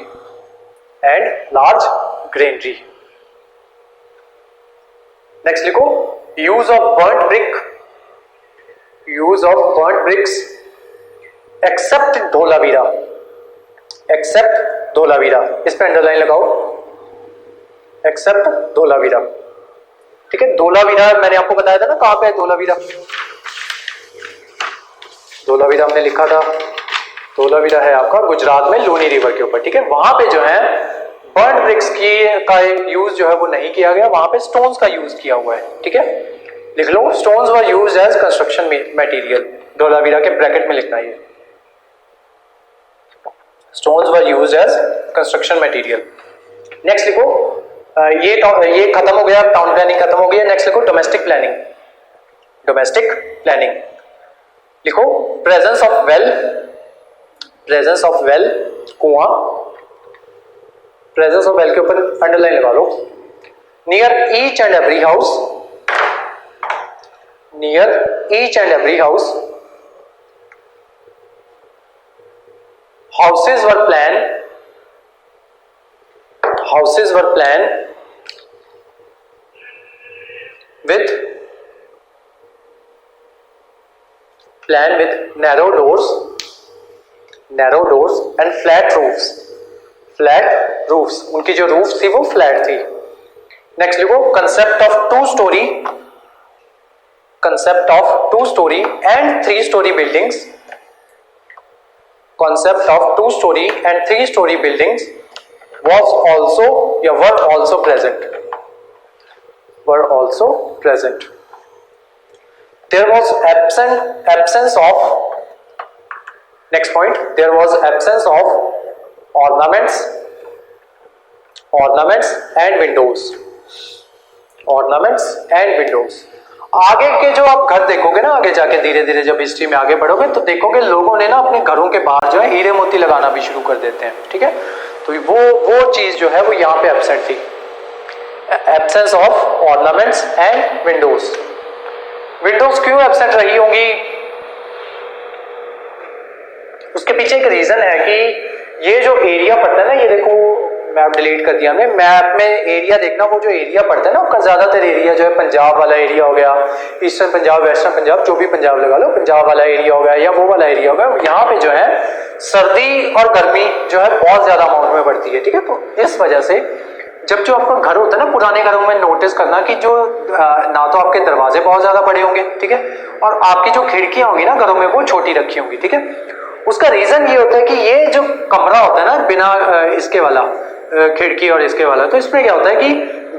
next लिखो use of burnt bricks except Dholavira, इस पे अंडरलाइन लगाओ, एक्सेप्ट धोलावीरा, ठीक है। धोलावीरा मैंने आपको बताया था ना कहां पे है धोलावीरा हमने लिखा था, धोलावीरा है आपका गुजरात में लूनी रिवर के ऊपर, ठीक है। वहां पे जो है बर्न्ट ब्रिक्स का यूज जो है वो नहीं किया गया, वहां पे स्टोन्स का यूज किया हुआ है, ठीक है। लिख लो stones were used as construction material, Dholavira के ब्रैकेट में लिखना है, stones were used as construction material. Next लिखो ये खत्म हो गया, टाउन प्लानिंग खत्म हो गया। नेक्स्ट लिखो डोमेस्टिक प्लानिंग लिखो प्रेजेंस ऑफ वेल, कुआं, प्रेजेंस ऑफ वेल के ऊपर अंडरलाइन लगा लो। Near each and every house houses were planned with narrow doors and flat roofs, उनकी जो roofs थी वो flat थी। नेक्स्ट लिखो concept of two story and three story buildings, were also present. There was absence of ornaments and windows. आगे के जो आप घर देखोगे ना, आगे जाके धीरे धीरे जब हिस्ट्री में आगे बढ़ोगे तो देखोगे लोगों ने ना अपने घरों के बाहर जो है हीरे मोती लगाना भी शुरू कर देते हैं, ठीक है। तो वो चीज जो है वो यहाँ पे एब्सेंट थी, absence of ornaments and Windows क्यों एब्सेंट रही होंगी, उसके पीछे एक रीजन है कि ये जो एरिया पड़ता है ना, ये देखो मैप डिलीट कर दिया हमने, मैप में एरिया देखना, वो जो एरिया पड़ता है ना उसका ज्यादातर एरिया जो है पंजाब वाला एरिया हो गया, ईस्टर्न पंजाब, वेस्टर्न पंजाब, जो भी पंजाब लगा लो, पंजाब वाला एरिया हो गया या वो वाला एरिया हो गया, यहाँ पे जो है सर्दी और गर्मी जो है बहुत ज्यादा अमाउंट में बढ़ती है, ठीक है। तो इस वजह से जब जो आपका घर होता है ना, पुराने घरों में नोटिस करना कि जो ना तो आपके दरवाजे बहुत ज्यादा बड़े होंगे, ठीक है, और आपकी जो खिड़कियां होंगी ना घरों में वो छोटी रखी होंगी, ठीक है। उसका रीजन ये होता है कि ये जो कमरा होता है ना बिना इसके वाला खिड़की और इसके वाला, तो इसमें क्या होता है कि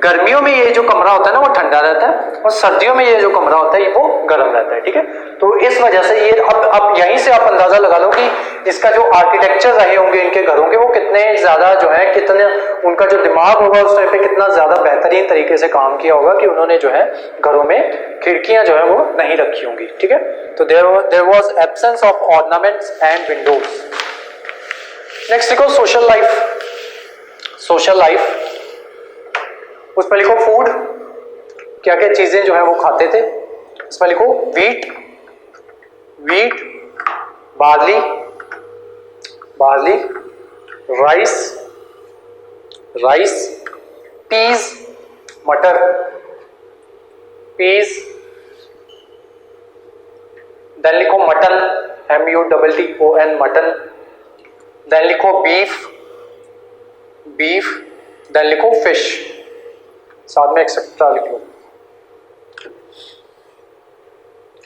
गर्मियों में ये जो कमरा होता है ना वो ठंडा रहता है और सर्दियों में ये जो कमरा होता है वो गर्म रहता है, ठीक है। तो इस वजह से ये अब यहीं से आप अंदाजा लगा लो कि इसका जो आर्किटेक्चर रहे होंगे इनके घरों के वो कितने ज्यादा जो है, कितने उनका जो दिमाग होगा उस टाइम पे कितना ज्यादा बेहतरीन तरीके से काम किया होगा कि उन्होंने जो है घरों में खिड़कियां जो है वो नहीं रखी होंगी, ठीक है। तो there was absence of ornaments and windows. Next लिखो सोशल लाइफ, उस पर लिखो फूड, क्या क्या चीजें जो है वो खाते थे, इसमें लिखो wheat, barley, rice, rice, peas मटर, पीस, देन लिखो मटन, MUTTON मटन, देन लिखो बीफ, बीफ, देन लिखो फिश, साथ में एक्सेट्रा लिख लो।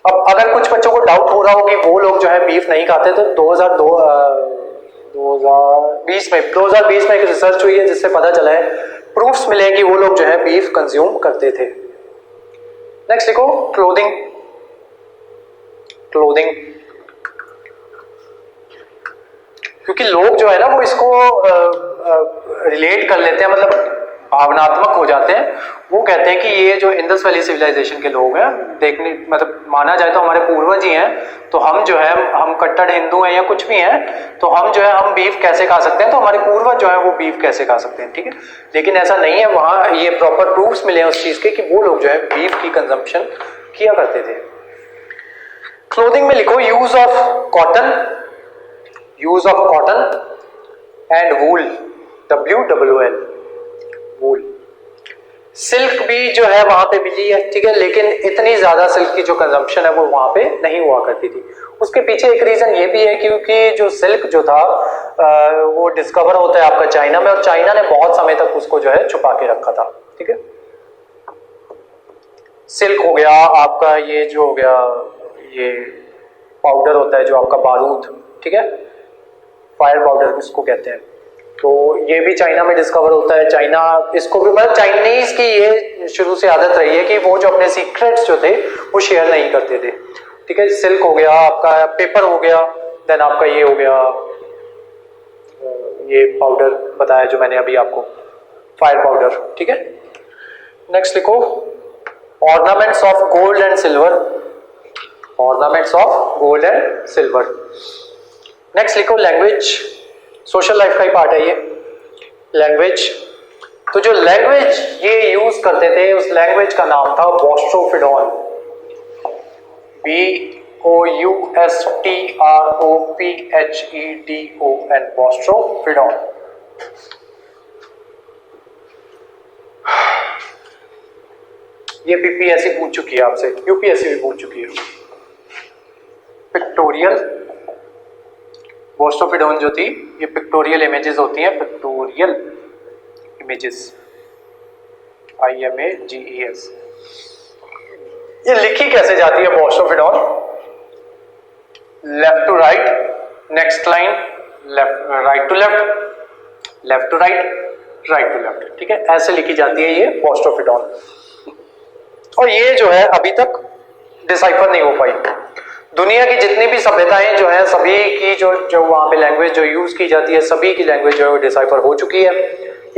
अब अगर कुछ बच्चों को डाउट हो रहा हो कि वो लोग जो है बीफ नहीं खाते, तो 2020 में एक रिसर्च हुई है जिससे पता चला है, प्रूफ्स मिले हैं कि वो लोग जो है बीफ कंज्यूम करते थे। नेक्स्ट लिखो क्लोथिंग, क्लोथिंग, क्योंकि लोग जो है ना वो इसको रिलेट कर लेते हैं, मतलब भावनात्मक हो जाते हैं। वो कहते हैं कि ये जो इंडस वैली सिविलाइजेशन के लोग हैं, देखने मतलब माना जाए तो हमारे पूर्वज ही हैं, तो हम जो है हम कट्टर हिंदू हैं या कुछ भी हैं, तो हम जो है हम बीफ कैसे खा सकते हैं, तो हमारे पूर्वज जो है वो बीफ कैसे खा सकते हैं, ठीक है। लेकिन ऐसा नहीं है, वहां ये प्रॉपर प्रूफ्स मिले हैं उस चीज के कि वो लोग जो है बीफ की कंजम्पशन किया करते थे। क्लोथिंग में लिखो use of cotton, use of cotton and wool, WWL, wool. Silk भी जो है वहां पे मिली है, ठीक है, लेकिन इतनी ज्यादा सिल्क की जो कंजम्पशन है वो वहां पे नहीं हुआ करती थी। उसके पीछे एक रीजन ये भी है क्योंकि जो सिल्क जो था वो डिस्कवर होता है आपका चाइना में, और चाइना ने बहुत समय तक उसको जो है छुपा के रखा था, ठीक है। सिल्क हो गया आपका, ये जो हो गया ये पाउडर होता है जो आपका बारूद, ठीक है, फायर पाउडर इसको कहते हैं, तो ये भी चाइना में डिस्कवर होता है। चाइना इसको भी, मतलब चाइनीज की ये शुरू से आदत रही है कि वो जो अपने सीक्रेट्स जो थे वो शेयर नहीं करते थे, ठीक है। सिल्क हो गया आपका, पेपर हो गया, देन आपका ये हो गया ये पाउडर बताया जो मैंने अभी आपको, फायर पाउडर, ठीक है। नेक्स्ट लिखो ornaments of gold and silver, ornaments of gold and silver. Next लिखो लैंग्वेज, सोशल लाइफ का ही पार्ट है ये लैंग्वेज। तो जो लैंग्वेज ये यूज करते थे उस लैंग्वेज का नाम था बोस्ट्रोफिडॉन, BOSTROPHEDON, बोस्ट्रोफिडॉन। ये BPSC पूछ चुकी है आपसे, UPSC भी पूछ चुकी है। पिक्टोरियल, बोस्ट्रोफिडॉन जो थी ये पिक्टोरियल इमेजेस होती हैं, पिक्टोरियल इमेजेस, IMAGES। ये लिखी कैसे जाती है boustrophedon? Left to right, next line left, right to left, left to right, right to left, ठीक है, ऐसे लिखी जाती है ये बोस्ट्रोफिडॉन। और ये जो है अभी तक डिसाइफर नहीं हो पाई। दुनिया की जितनी भी सभ्यताएं जो है सभी की जो वहां पे लैंग्वेज जो यूज की जाती है, सभी की लैंग्वेज जो है वो डिसाइफर हो चुकी है,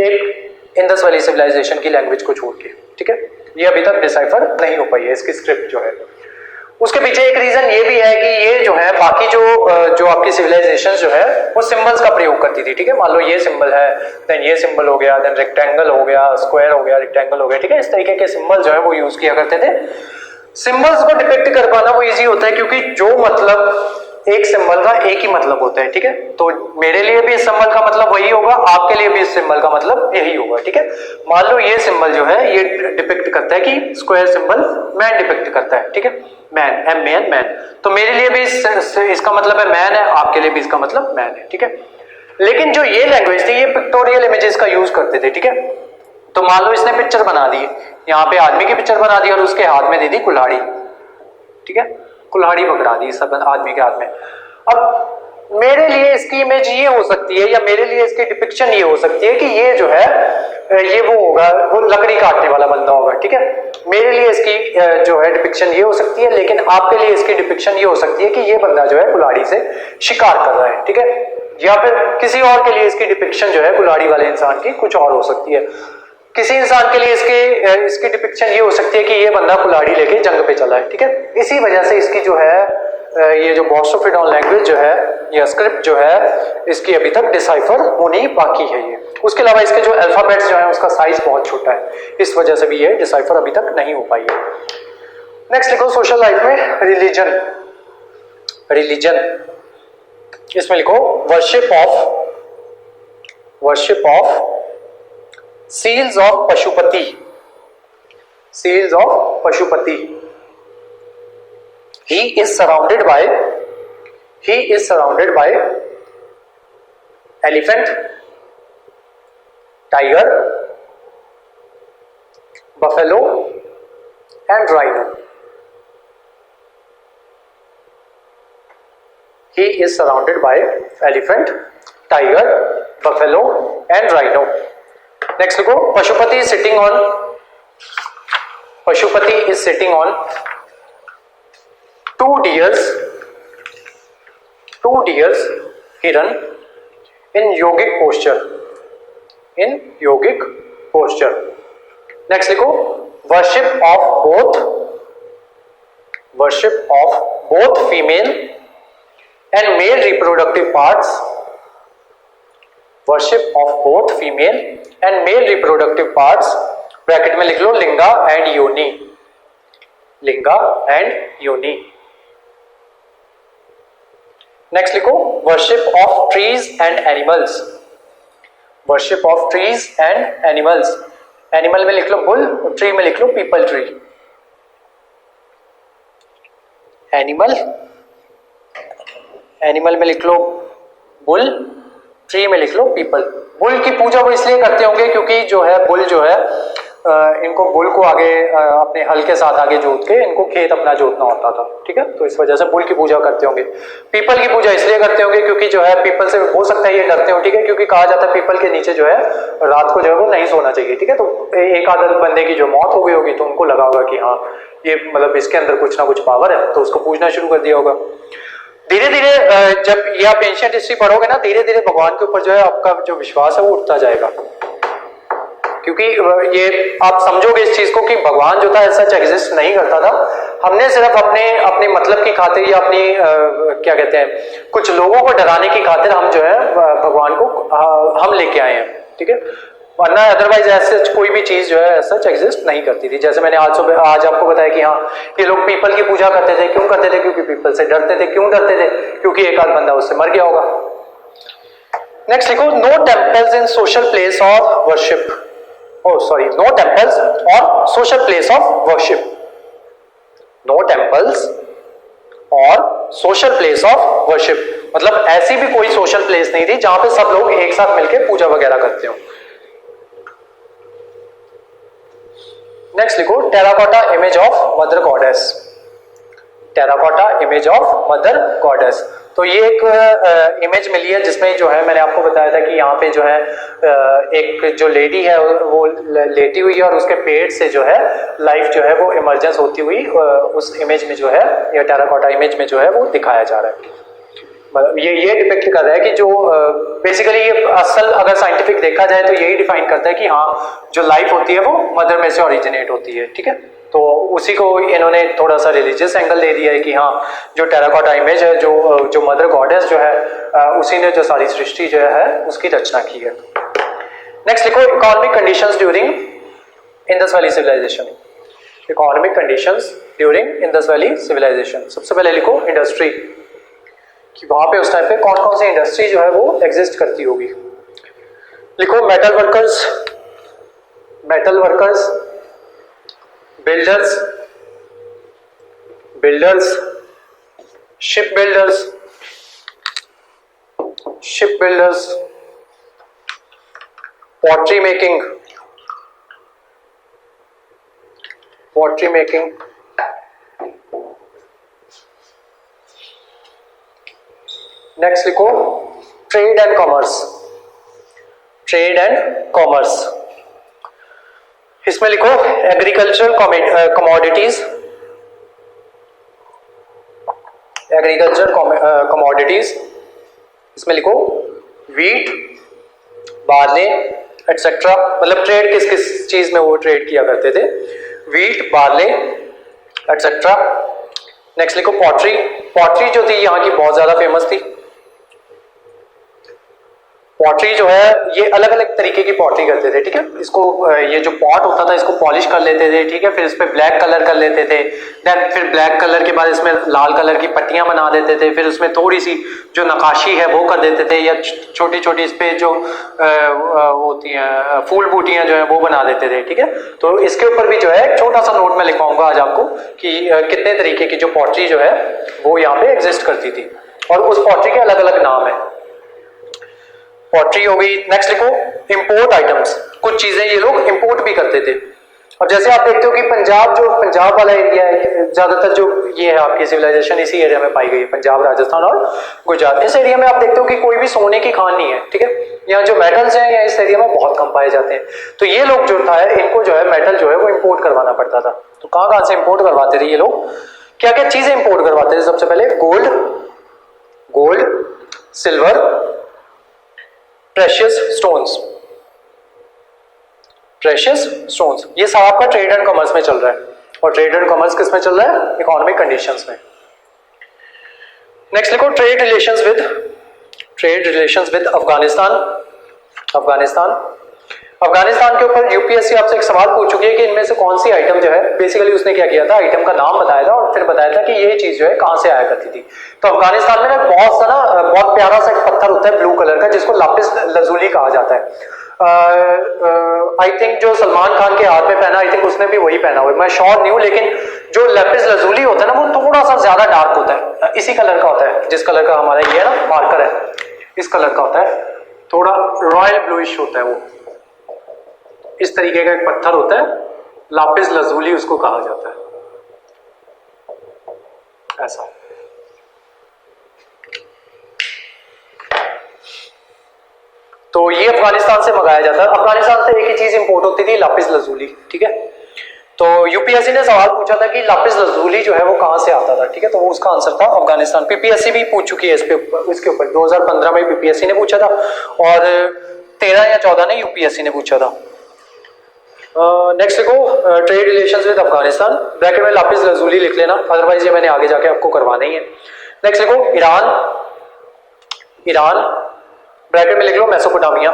एक इंडस वैली सिविलाइजेशन की लैंग्वेज को छोड़ के, ठीक है। ये अभी तक डिसाइफर नहीं हो पाई है इसकी स्क्रिप्ट जो है। उसके पीछे एक रीजन ये भी है कि ये जो है बाकी जो आपकी सिविलाइजेशन जो है वो सिंबल्स का प्रयोग करती थी, ठीक है। मान लो ये सिंबल है, देन ये सिंबल हो गया, देन रेक्टेंगल हो गया, स्क्वायर हो गया, रेक्टेंगल हो गया, ठीक है। इस तरीके के सिंबल जो है वो यूज किया करते थे। सिंबल्स को डिपिक्ट कर पाना वो इजी होता है क्योंकि जो मतलब एक सिंबल का एक ही मतलब होता है, ठीक है। तो मेरे लिए भी इस सिंबल का मतलब वही होगा, आपके लिए भी इस सिंबल का मतलब यही होगा, ठीक है। मान लो ये सिंबल जो है ये डिपिक्ट करता है कि स्क्वायर सिंबल मैन डिपिक्ट करता है, ठीक है, मैन, M-A-N, मैन। तो मेरे लिए भी इसका मतलब है मैन है, आपके लिए भी इसका मतलब मैन है, ठीक है। लेकिन जो ये लैंग्वेज थी ये पिक्टोरियल इमेजेस का यूज करते थे, ठीक है। तो मान लो इसने पिक्चर बना दी, यहाँ पे आदमी की पिक्चर बना दी और उसके हाथ में दे दी कुल्हाड़ी, ठीक है, कुल्हाड़ी पकड़ा दी सब आदमी के हाथ में। अब मेरे लिए इसकी इमेज ये हो सकती है या मेरे लिए इसकी डिपिक्शन ये हो सकती है कि ये जो है ये वो होगा, वो लकड़ी काटने वाला बंदा होगा, ठीक है। मेरे लिए इसकी जो है डिपिक्शन ये हो सकती है, लेकिन आपके लिए इसकी डिपिक्शन ये हो सकती है कि ये बंदा जो है कुल्हाड़ी से शिकार कर रहा है, ठीक है। या फिर किसी और के लिए इसकी डिपिक्शन जो है कुल्हाड़ी वाले इंसान की कुछ और हो सकती है। किसी इंसान के लिए इसकी डिपिक्शन ये हो सकती है कि ये बंदा कुल्हाड़ी लेके जंग पे चला है, ठीक है। इसी वजह से इसकी जो है ये जो बोस्ट्रोफिडॉन लैंग्वेज जो है या स्क्रिप्ट जो है इसकी अभी तक डिसाइफर होनी बाकी है ये। उसके अलावा इसके जो अल्फाबेट्स जो है उसका साइज बहुत छोटा है, इस वजह से भी ये डिसाइफर अभी तक नहीं हो पाई है। नेक्स्ट लिखो सोशल लाइफ में रिलीजन, रिलीजन इसमें लिखो worship of seals of Pashupati, seals of Pashupati. he is surrounded by elephant, tiger, buffalo and rhino. He is surrounded by elephant, tiger, buffalo and rhino. Next देखो, Pashupati is sitting on two deers, hiran in yogic posture. Next लिखो, worship of both female and male reproductive parts. Worship of both female and male reproductive parts, bracket में लिख लो लिंगा and योनि। Next लिखो, worship of trees and animals, animal में लिख लो bull, tree में लिख लो people tree. Animal में लिख लो बुल, ट्री में लिख लो पीपल। बुल की पूजा वो इसलिए करते होंगे क्योंकि जो है बुल जो है इनको बुल को आगे अपने हल के साथ आगे जोत के इनको खेत अपना जोतना होता था, ठीक है, तो इस वजह से बुल की पूजा करते होंगे। पीपल की पूजा इसलिए करते होंगे क्योंकि जो है पीपल से हो सकता है ये डरते हो, ठीक है, क्योंकि कहा जाता है पीपल के नीचे जो है रात को जो है वो नहीं सोना चाहिए, ठीक है, तो एक आध बंदे की जो मौत हो गई होगी तो उनको लगा होगा कि हाँ ये मतलब इसके अंदर कुछ ना कुछ पावर है, तो उसको पूजना शुरू कर दिया होगा। धीरे धीरे जब ये आप एंशिएंट हिस्ट्री पढ़ोगे ना, धीरे धीरे भगवान के ऊपर जो है आपका जो विश्वास है वो उठता जाएगा, क्योंकि ये आप समझोगे इस चीज को कि भगवान जो था ऐसा एग्जिस्ट नहीं करता था। हमने सिर्फ अपने मतलब की खातिर या अपनी क्या कहते हैं कुछ लोगों को डराने की खातिर हम जो है भगवान को हम लेके आए हैं, ठीक है, वरना अदरवाइज ऐसे कोई भी चीज जो है ऐसा एग्जिस्ट नहीं करती थी। जैसे मैंने आज आपको बताया कि हाँ ये लोग पीपल की पूजा करते थे, क्यों करते थे? क्योंकि पीपल से डरते थे। क्यों डरते थे? क्योंकि एक आध बंदा उससे मर गया होगा। नेक्स्ट लिखो, no temples in social place of worship, no temples और social place of worship, no temples और सोशल प्लेस ऑफ वर्शिप, मतलब ऐसी भी कोई सोशल प्लेस नहीं थी जहां पे सब लोग एक साथ मिलकर पूजा वगैरह करते हो। नेक्स्ट लिखो, terracotta image of mother goddess, terracotta image of mother goddess. तो ये एक इमेज मिली है जिसमें जो है मैंने आपको बताया था कि यहाँ पे जो है एक जो लेडी है वो लेटी हुई है और उसके पेट से जो है लाइफ जो है वो इमर्जेंस होती हुई उस इमेज में जो है ये टेराकोटा इमेज में जो है वो दिखाया जा रहा है। मतलब ये डिपिक्ट कर रहा है कि जो बेसिकली ये असल अगर साइंटिफिक देखा जाए तो यही डिफाइन करता है कि हाँ जो लाइफ होती है वो मदर में से ओरिजिनेट होती है, ठीक है। तो उसी को इन्होंने थोड़ा सा रिलीजियस एंगल दे दिया है कि हाँ जो टेराकोटा इमेज है जो मदर गॉडेस जो है उसी ने जो सारी सृष्टि जो है उसकी रचना की है। नेक्स्ट लिखो, economic conditions during Indus valley Civilization, economic conditions during Indus valley Civilization. सबसे पहले लिखो इंडस्ट्री, कि वहां पे उस टाइम पे कौन कौन सी इंडस्ट्री जो है वो एग्जिस्ट करती होगी। लिखो, metal workers, builders, ship builders, pottery making, next लिखो, ट्रेड एंड कॉमर्स। इसमें लिखो एग्रीकल्चरल कमोडिटीज, इसमें लिखो वीट, बार्ले एटसेट्रा, मतलब ट्रेड किस किस चीज में वो ट्रेड किया करते थे, वीट, बार्ले एटसेट्रा। नेक्स्ट लिखो पॉटरी जो थी यहाँ की बहुत ज्यादा फेमस थी, पॉटरी जो है ये अलग अलग तरीके की पॉटरी करते थे, ठीक है। इसको ये जो पॉट होता था इसको पॉलिश कर लेते थे, ठीक है, फिर इस पे ब्लैक कलर कर लेते थे, देन फिर ब्लैक कलर के बाद इसमें लाल कलर की पट्टियां बना देते थे, फिर उसमें थोड़ी सी जो नक्काशी है वो कर देते थे, या छोटी छोटी इस पे जो होती हैं फूल बूटियां जो है वो बना देते थे, ठीक है। तो इसके ऊपर भी जो है एक छोटा सा नोट में लिखवाऊंगा आज आपको कि कितने तरीके की जो पॉटरी जो है वो यहाँ पे एग्जिस्ट करती थी और उस पॉटरी के अलग अलग नाम है। पॉटरी हो गई। नेक्स्ट लिखो इंपोर्ट आइटम्स, कुछ चीजें ये लोग इंपोर्ट भी करते थे। अब जैसे आप देखते हो कि पंजाब वाला एरिया है, ज्यादातर जो ये है आपकी सिविलाइजेशन इसी एरिया में पाई गई है, पंजाब, राजस्थान और गुजरात। इस एरिया में आप देखते हो कि कोई भी सोने की खान नहीं है, ठीक है। यहाँ जो मेटल्स हैं या इस एरिया में बहुत कम पाए जाते हैं। तो ये लोग जो था इनको जो है मेटल जो है वो इंपोर्ट करवाना पड़ता था। तो कहाँ से इंपोर्ट करवाते थे ये लोग, क्या क्या चीजें इंपोर्ट करवाते थे? सबसे पहले गोल्ड, सिल्वर, प्रेशियस स्टोन्स, ये सब आपका ट्रेड एंड कॉमर्स में चल रहा है। और ट्रेड एंड कॉमर्स किस में चल रहा है? इकोनॉमिक कंडीशंस में। नेक्स्ट लिखो ट्रेड रिलेशंस विद अफगानिस्तान के ऊपर यूपीएससी आपसे एक सवाल पूछ चुकी है कि इनमें से कौन सी आइटम जो है, बेसिकली उसने क्या किया था, आइटम का नाम बताया था और फिर बताया था कि ये चीज जो है कहां से आया करती थी। तो अफगानिस्तान में ना बहुत प्यारा सा एक पत्थर होता है ब्लू कलर का जिसको लापिस लजूली कहा जाता है। आई थिंक जो सलमान खान के हाथ में पहना, आई थिंक उसने भी वही पहना हुआ है, मैं श्योर नहीं हूं, लेकिन जो लापिस लजूली होता है ना वो थोड़ा सा ज्यादा डार्क होता है, इसी कलर का होता है जिस कलर का हमारा ये है ना मार्कर है, इस कलर का होता है, थोड़ा रॉयल ब्लूइश होता है वो, इस तरीके का एक पत्थर होता है, लापिस लजूली उसको कहा जाता है, ऐसा। तो ये अफगानिस्तान से मंगाया जाता है। अफगानिस्तान से एक ही चीज इंपोर्ट होती थी, लापिस लजूली, ठीक है। तो यूपीएससी ने सवाल पूछा था कि लापिस लजूली जो है वो कहां से आता था, ठीक है, तो वो उसका आंसर था अफगानिस्तान। पीपीएससी भी पूछ चुकी है इसके ऊपर 2015 में पीपीएससी ने पूछा था और 13 या 14 ने यूपीएससी ने पूछा था। नेक्स्ट लिखो trade relations with Afghanistan, bracket में लापिस लजूली लिख लेना, अदरवाइज ये मैंने आगे जाके आपको करवाना ही है। नेक्स्ट लिखो ईरान, ब्रैकेट में लिख लो Mesopotamia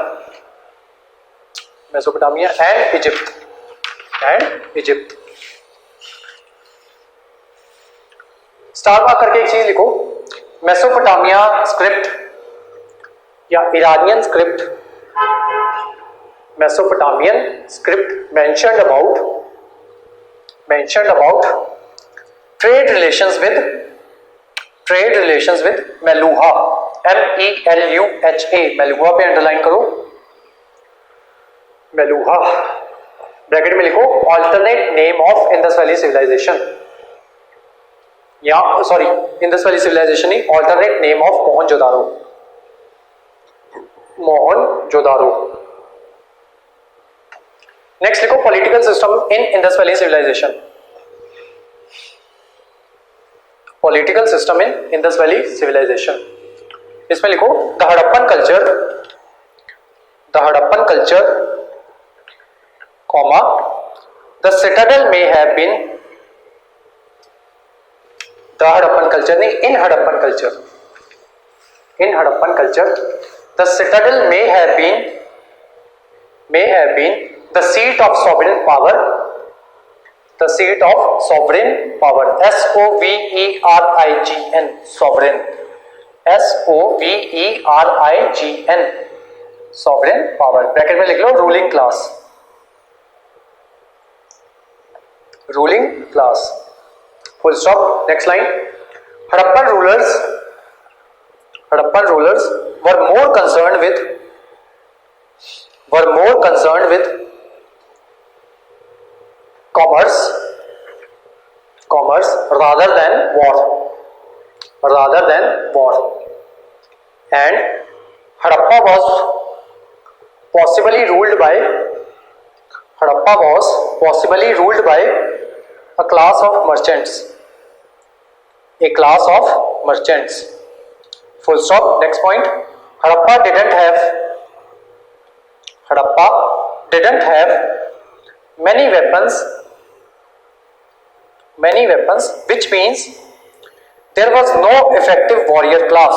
and Egypt. Star mark करके एक चीज लिखो, मेसोपोटामिया स्क्रिप्ट या Iranian script, Mesopotamian script mentioned about trade relations with Meluha, MELUHA, Meluha पे अंडरलाइन करो, मेलुहा। ब्रैकेट में लिखो alternate name of Indus valley civilization, या सॉरी इंडस वैली सिविलाइजेशन नहीं, alternate name of Mohenjodaro. Next लिखो political system in Indus valley civilization, इसमें लिखो the Harappan culture, comma the citadel may have been, the Harappan culture नहीं, in Harappan culture the citadel may have been the seat of sovereign power, SOVEREIGN, sovereign, sovereign power। Bracket में लिख लो ruling class, full stop. Next line, Harappan rulers were more concerned with commerce rather than war, and Harappa was possibly ruled by a class of merchants, full stop। next point, Harappa didn't have many weapons, which means there was no effective warrior class,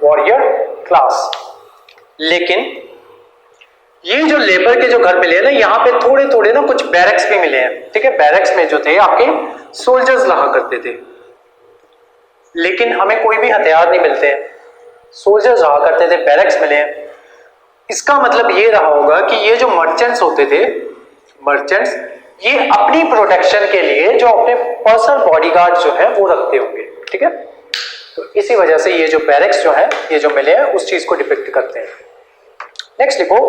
warrior class. लेकिन ये जो labour के जो घर मिले हैं ना, यहाँ पे थोड़े थोड़े ना कुछ बैरक्स भी मिले हैं, ठीक है। बैरक्स में जो थे आपके सोल्जर्स रहा करते थे, लेकिन हमें कोई भी हथियार नहीं मिलते हैं, सोल्जर्स रहा करते थे, बैरक्स मिले हैं। इसका मतलब ये रहा होगा कि ये जो मर्चेंट्स होते थे, मर्चेंट्स, ये अपनी प्रोटेक्शन के लिए जो अपने पर्सनल बॉडीगार्ड जो है वो रखते होंगे, ठीक है। तो इसी वजह से ये जो बैरक्स जो है, ये जो मिले हैं, उस चीज को डिपिक्ट करते हैं। नेक्स्ट लिखो,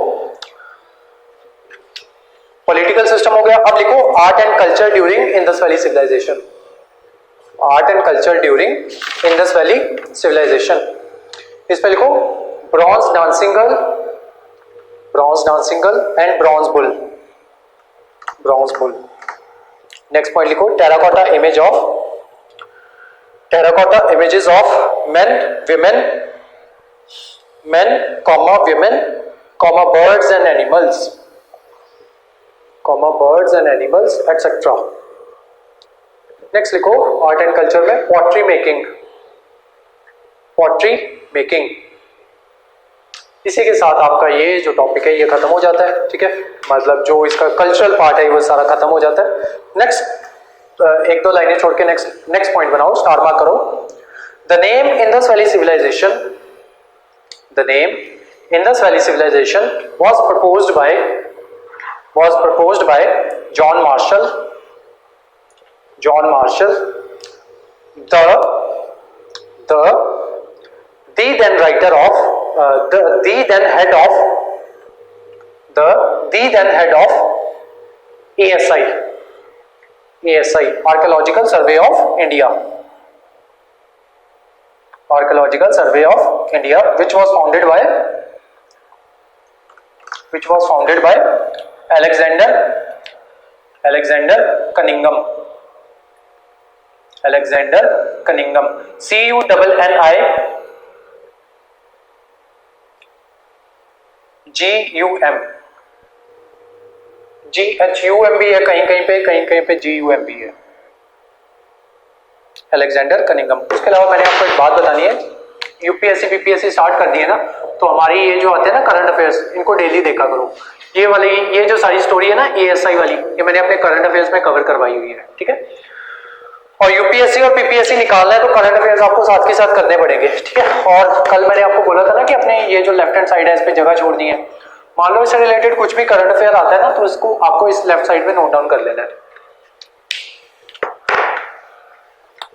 पॉलिटिकल सिस्टम हो गया। अब लिखो art and culture during Indus valley civilization. Art and culture during Indus valley civilization. इस पे लिखो bronze dancing girl, bronze dancing girl and bronze bull, bronze bull. Next point लिखो terracotta image of, terracotta images of men, women, men comma women comma birds and animals, comma birds and animals etcetera. Next लिखो art and culture में pottery making, pottery making. इसी के साथ आपका ये जो topic है ये खत्म हो जाता है, ठीक है। मतलब जो इसका कल्चरल पार्ट है वो सारा खत्म हो जाता है। नेक्स्ट एक दो लाइनें छोड़ के नेक्स्ट पॉइंट बनाओ, स्टार मार्क करो। The name Indus valley Civilization, the name Indus valley Civilization was proposed by John Marshall, John Marshall, the then writer of the then head of ASI, Archaeological Survey of India, Archaeological Survey of India, which was founded by Alexander Cunningham, Alexander Cunningham, CUNNINGHUM, GHUM भी है कहीं पे GUM भी है, Alexander Cunningham. उसके अलावा मैंने आपको एक बात बतानी है, यूपीएससी बीपीएससी स्टार्ट कर दी है ना, तो हमारी ये जो आते हैं ना करंट अफेयर्स, इनको डेली देखा करो। ये जो सारी स्टोरी है ना एएसआई वाली, ये मैंने अपने करंट अफेयर्स में कवर करवाई हुई है, ठीक है। और यूपीएससी और पीपीएससी निकालना है तो करंट अफेयर्स आपको साथ के साथ करने पड़ेंगे, ठीक है। और कल मैंने आपको बोला था ना कि अपने ये जो लेफ्ट हैंड साइड है इस पे जगह छोड़ दी है। मान लो इससे रिलेटेड कुछ भी करंट अफेयर आता है ना, तो इसको आपको इस लेफ्ट साइड में नोट डाउन कर लेना है।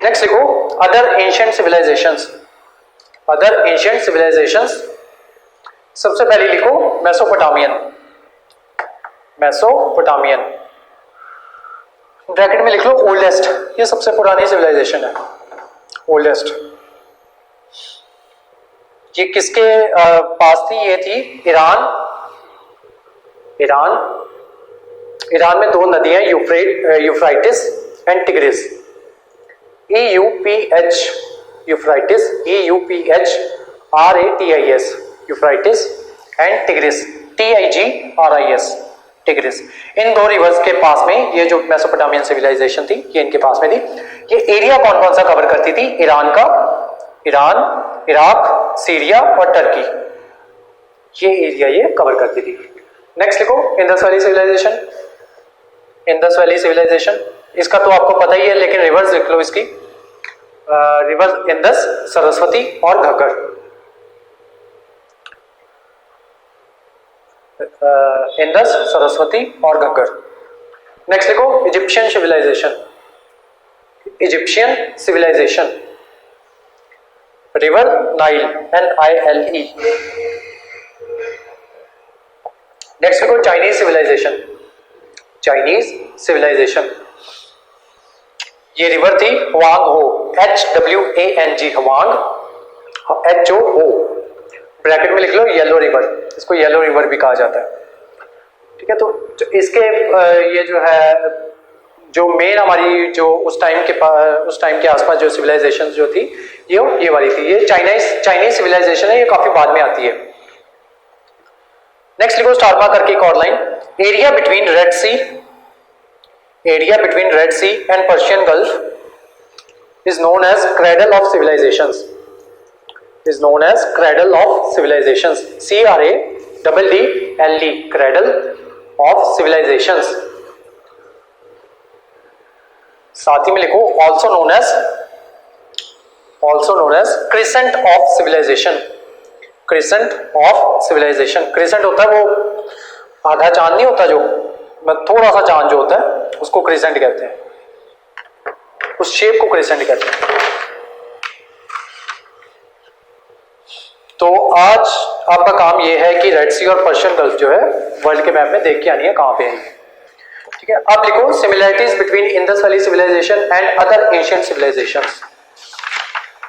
नेक्स्ट लिखो other ancient civilizations, other ancient civilizations. सबसे पहले लिखो मेसोपोटामियन, मेसोपोटामियन, ब्रैकेट में लिख लो ओल्डेस्ट, ये सबसे पुरानी सिविलाइजेशन है, ओल्डेस्ट। ये किसके पास थी? ये थी ईरान, ईरान में दो नदियां Euphrates and Tigris, EUPH Euphrates, EUPHRATIS Euphrates and Tigris, TIGRIS Tigris. इन दो रिवर्स के पास में ये जो मेसोपोटामियन सिविलाइजेशन थी ये इनके पास में थी। ये एरिया कौन कौन सा कवर करती थी? ईरान का, ईरान, इराक, सीरिया और टर्की, ये एरिया ये कवर करती थी। नेक्स्ट लिखो Indus valley Civilization, Indus valley Civilization, इसका तो आपको पता ही है लेकिन रिवर्स लिख लो इसकी, रिवर्स इंडस, सरस्वती और घग्गर। इंडस, सरस्वती और घग्गर। नेक्स्ट लिखो Egyptian civilization, Egyptian civilization, river Nile, NILE। Next लिखो चाइनीज सिविलाइजेशन, चाइनीज सिविलाइजेशन, ये रिवर थी Huang Ho, HWANG, Huang, HOO, bracket में लिख लो येलो रिवर, इसको येलो रिवर भी कहा जाता है, ठीक है। तो इसके ये जो है जो मेन हमारी जो उस टाइम के आसपास जो सिविलाइजेशन जो थी ये वाली थी, ये चाइनीज सिविलाइजेशन है, ये काफी बाद में आती है। नेक्स्ट लिखो स्टार मार्क करके एक और line, area between Red Sea, area between Red Sea and Persian Gulf is known as cradle of civilizations, is known as cradle of civilizations. CRADDLE, cradle of civilizations. साथ ही में लिखो also known as crescent of civilization. crescent of civilization. crescent होता है वो आधा चांद नहीं होता, जो थोड़ा सा चांद जो होता है उसको crescent कहते हैं, उस शेप को crescent कहते हैं. तो आज आपका काम ये है कि रेड सी और पर्शियन गल्फ जो है वर्ल्ड के मैप में देख के आनी है कहां पे है. ठीक है, अब लिखो similarities between Indus valley civilization and other ancient civilizations.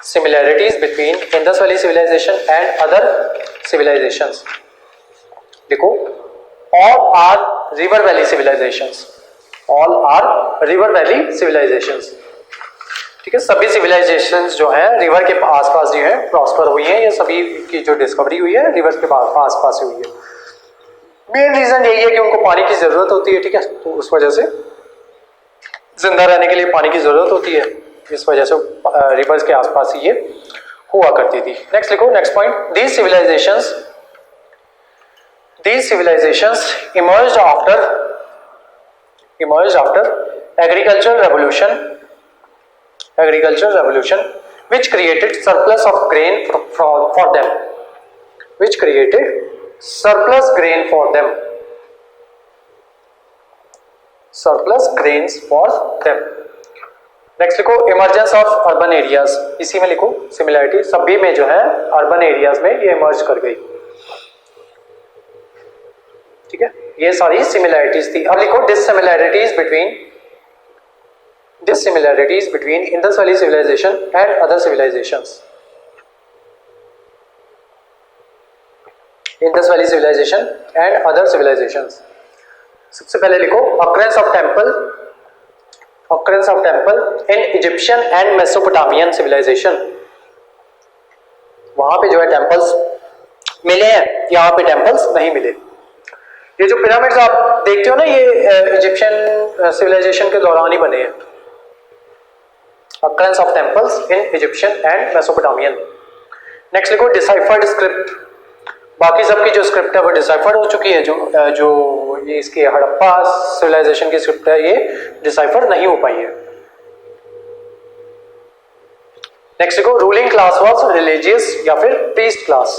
Similarities between Indus valley civilization and other civilizations. देखो all are river valley civilizations. All are river valley civilizations. ठीक है, सभी सिविलाइजेशंस जो हैं रिवर के आसपास जो है प्रॉस्पर हुई हैं. ये सभी की जो डिस्कवरी हुई है रिवर के आसपास से हुई है. मेन रीजन यही है कि उनको पानी की जरूरत होती है. ठीक है, तो उस वजह से जिंदा रहने के लिए पानी की जरूरत होती है, इस वजह से रिवर्स के आसपास ही ये हुआ करती थी. नेक्स्ट लिखो, next point, these civilizations emerged after agricultural revolution which created surplus of grain for them. Which created surplus grain for them. Surplus grains for them. Next लिखो इमर्जेंस ऑफ अर्बन एरियाज. इसी में लिखो similarity, सभी में जो है urban areas में ये इमर्ज कर गई. ठीक है, ये सारी सिमिलैरिटीज थी. अब लिखो dissimilarities between Indus valley civilization and other civilizations. Indus valley civilization and other civilizations. सबसे पहले लिखो occurrence of temple in Egyptian and Mesopotamian civilization. वहां पे जो है टेम्पल्स मिले हैं, यहाँ पे टेम्पल्स नहीं मिले. ये जो पिरामिड्स आप देखते हो ना, ये इजिप्शियन सिविलाइजेशन के दौरान ही बने हैं. occurrence of temples in Egyptian and Mesopotamian. Next लिखो डिसाइफर्ड स्क्रिप्ट. बाकी सबकी जो स्क्रिप्ट है वो डिसाइफर्ड हो चुकी है. जो ये इसकी हड़प्पा सिविलाइजेशन की स्क्रिप्ट है ये डिसाइफर नहीं हो पाई है. नेक्स्ट देखो रूलिंग क्लास वाज रिलीजियस या फिर priest class.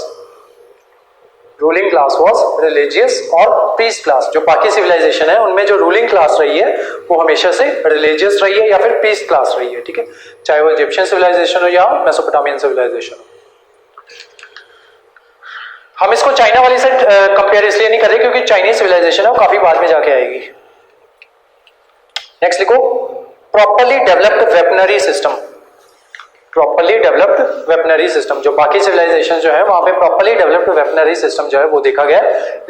Ruling class was religious और प्रीस्ट क्लास. जो बाकी सिविलाइजेशन है उनमें जो रूलिंग क्लास रही है वो हमेशा से रिलीजियस रही है या फिर प्रीस्ट क्लास रही है. ठीक है, चाहे वो इजिप्शियन सिविलाइजेशन हो या मेसोपोटामियन सिविलाइजेशन हो. हम इसको चाइना वाली से कंपेयर इसलिए नहीं कर रहे क्योंकि चाइनीज सिविलाइजेशन है वो काफी बाद में जाके आएगी. नेक्स्ट लिखो properly developed weaponry system. Properly developed weaponry system. जो बाकी सिविलाइजेशन जो है वहां पे प्रॉपर्ली डेवलप्ड वेपनरी सिस्टम जो है वो देखा गया,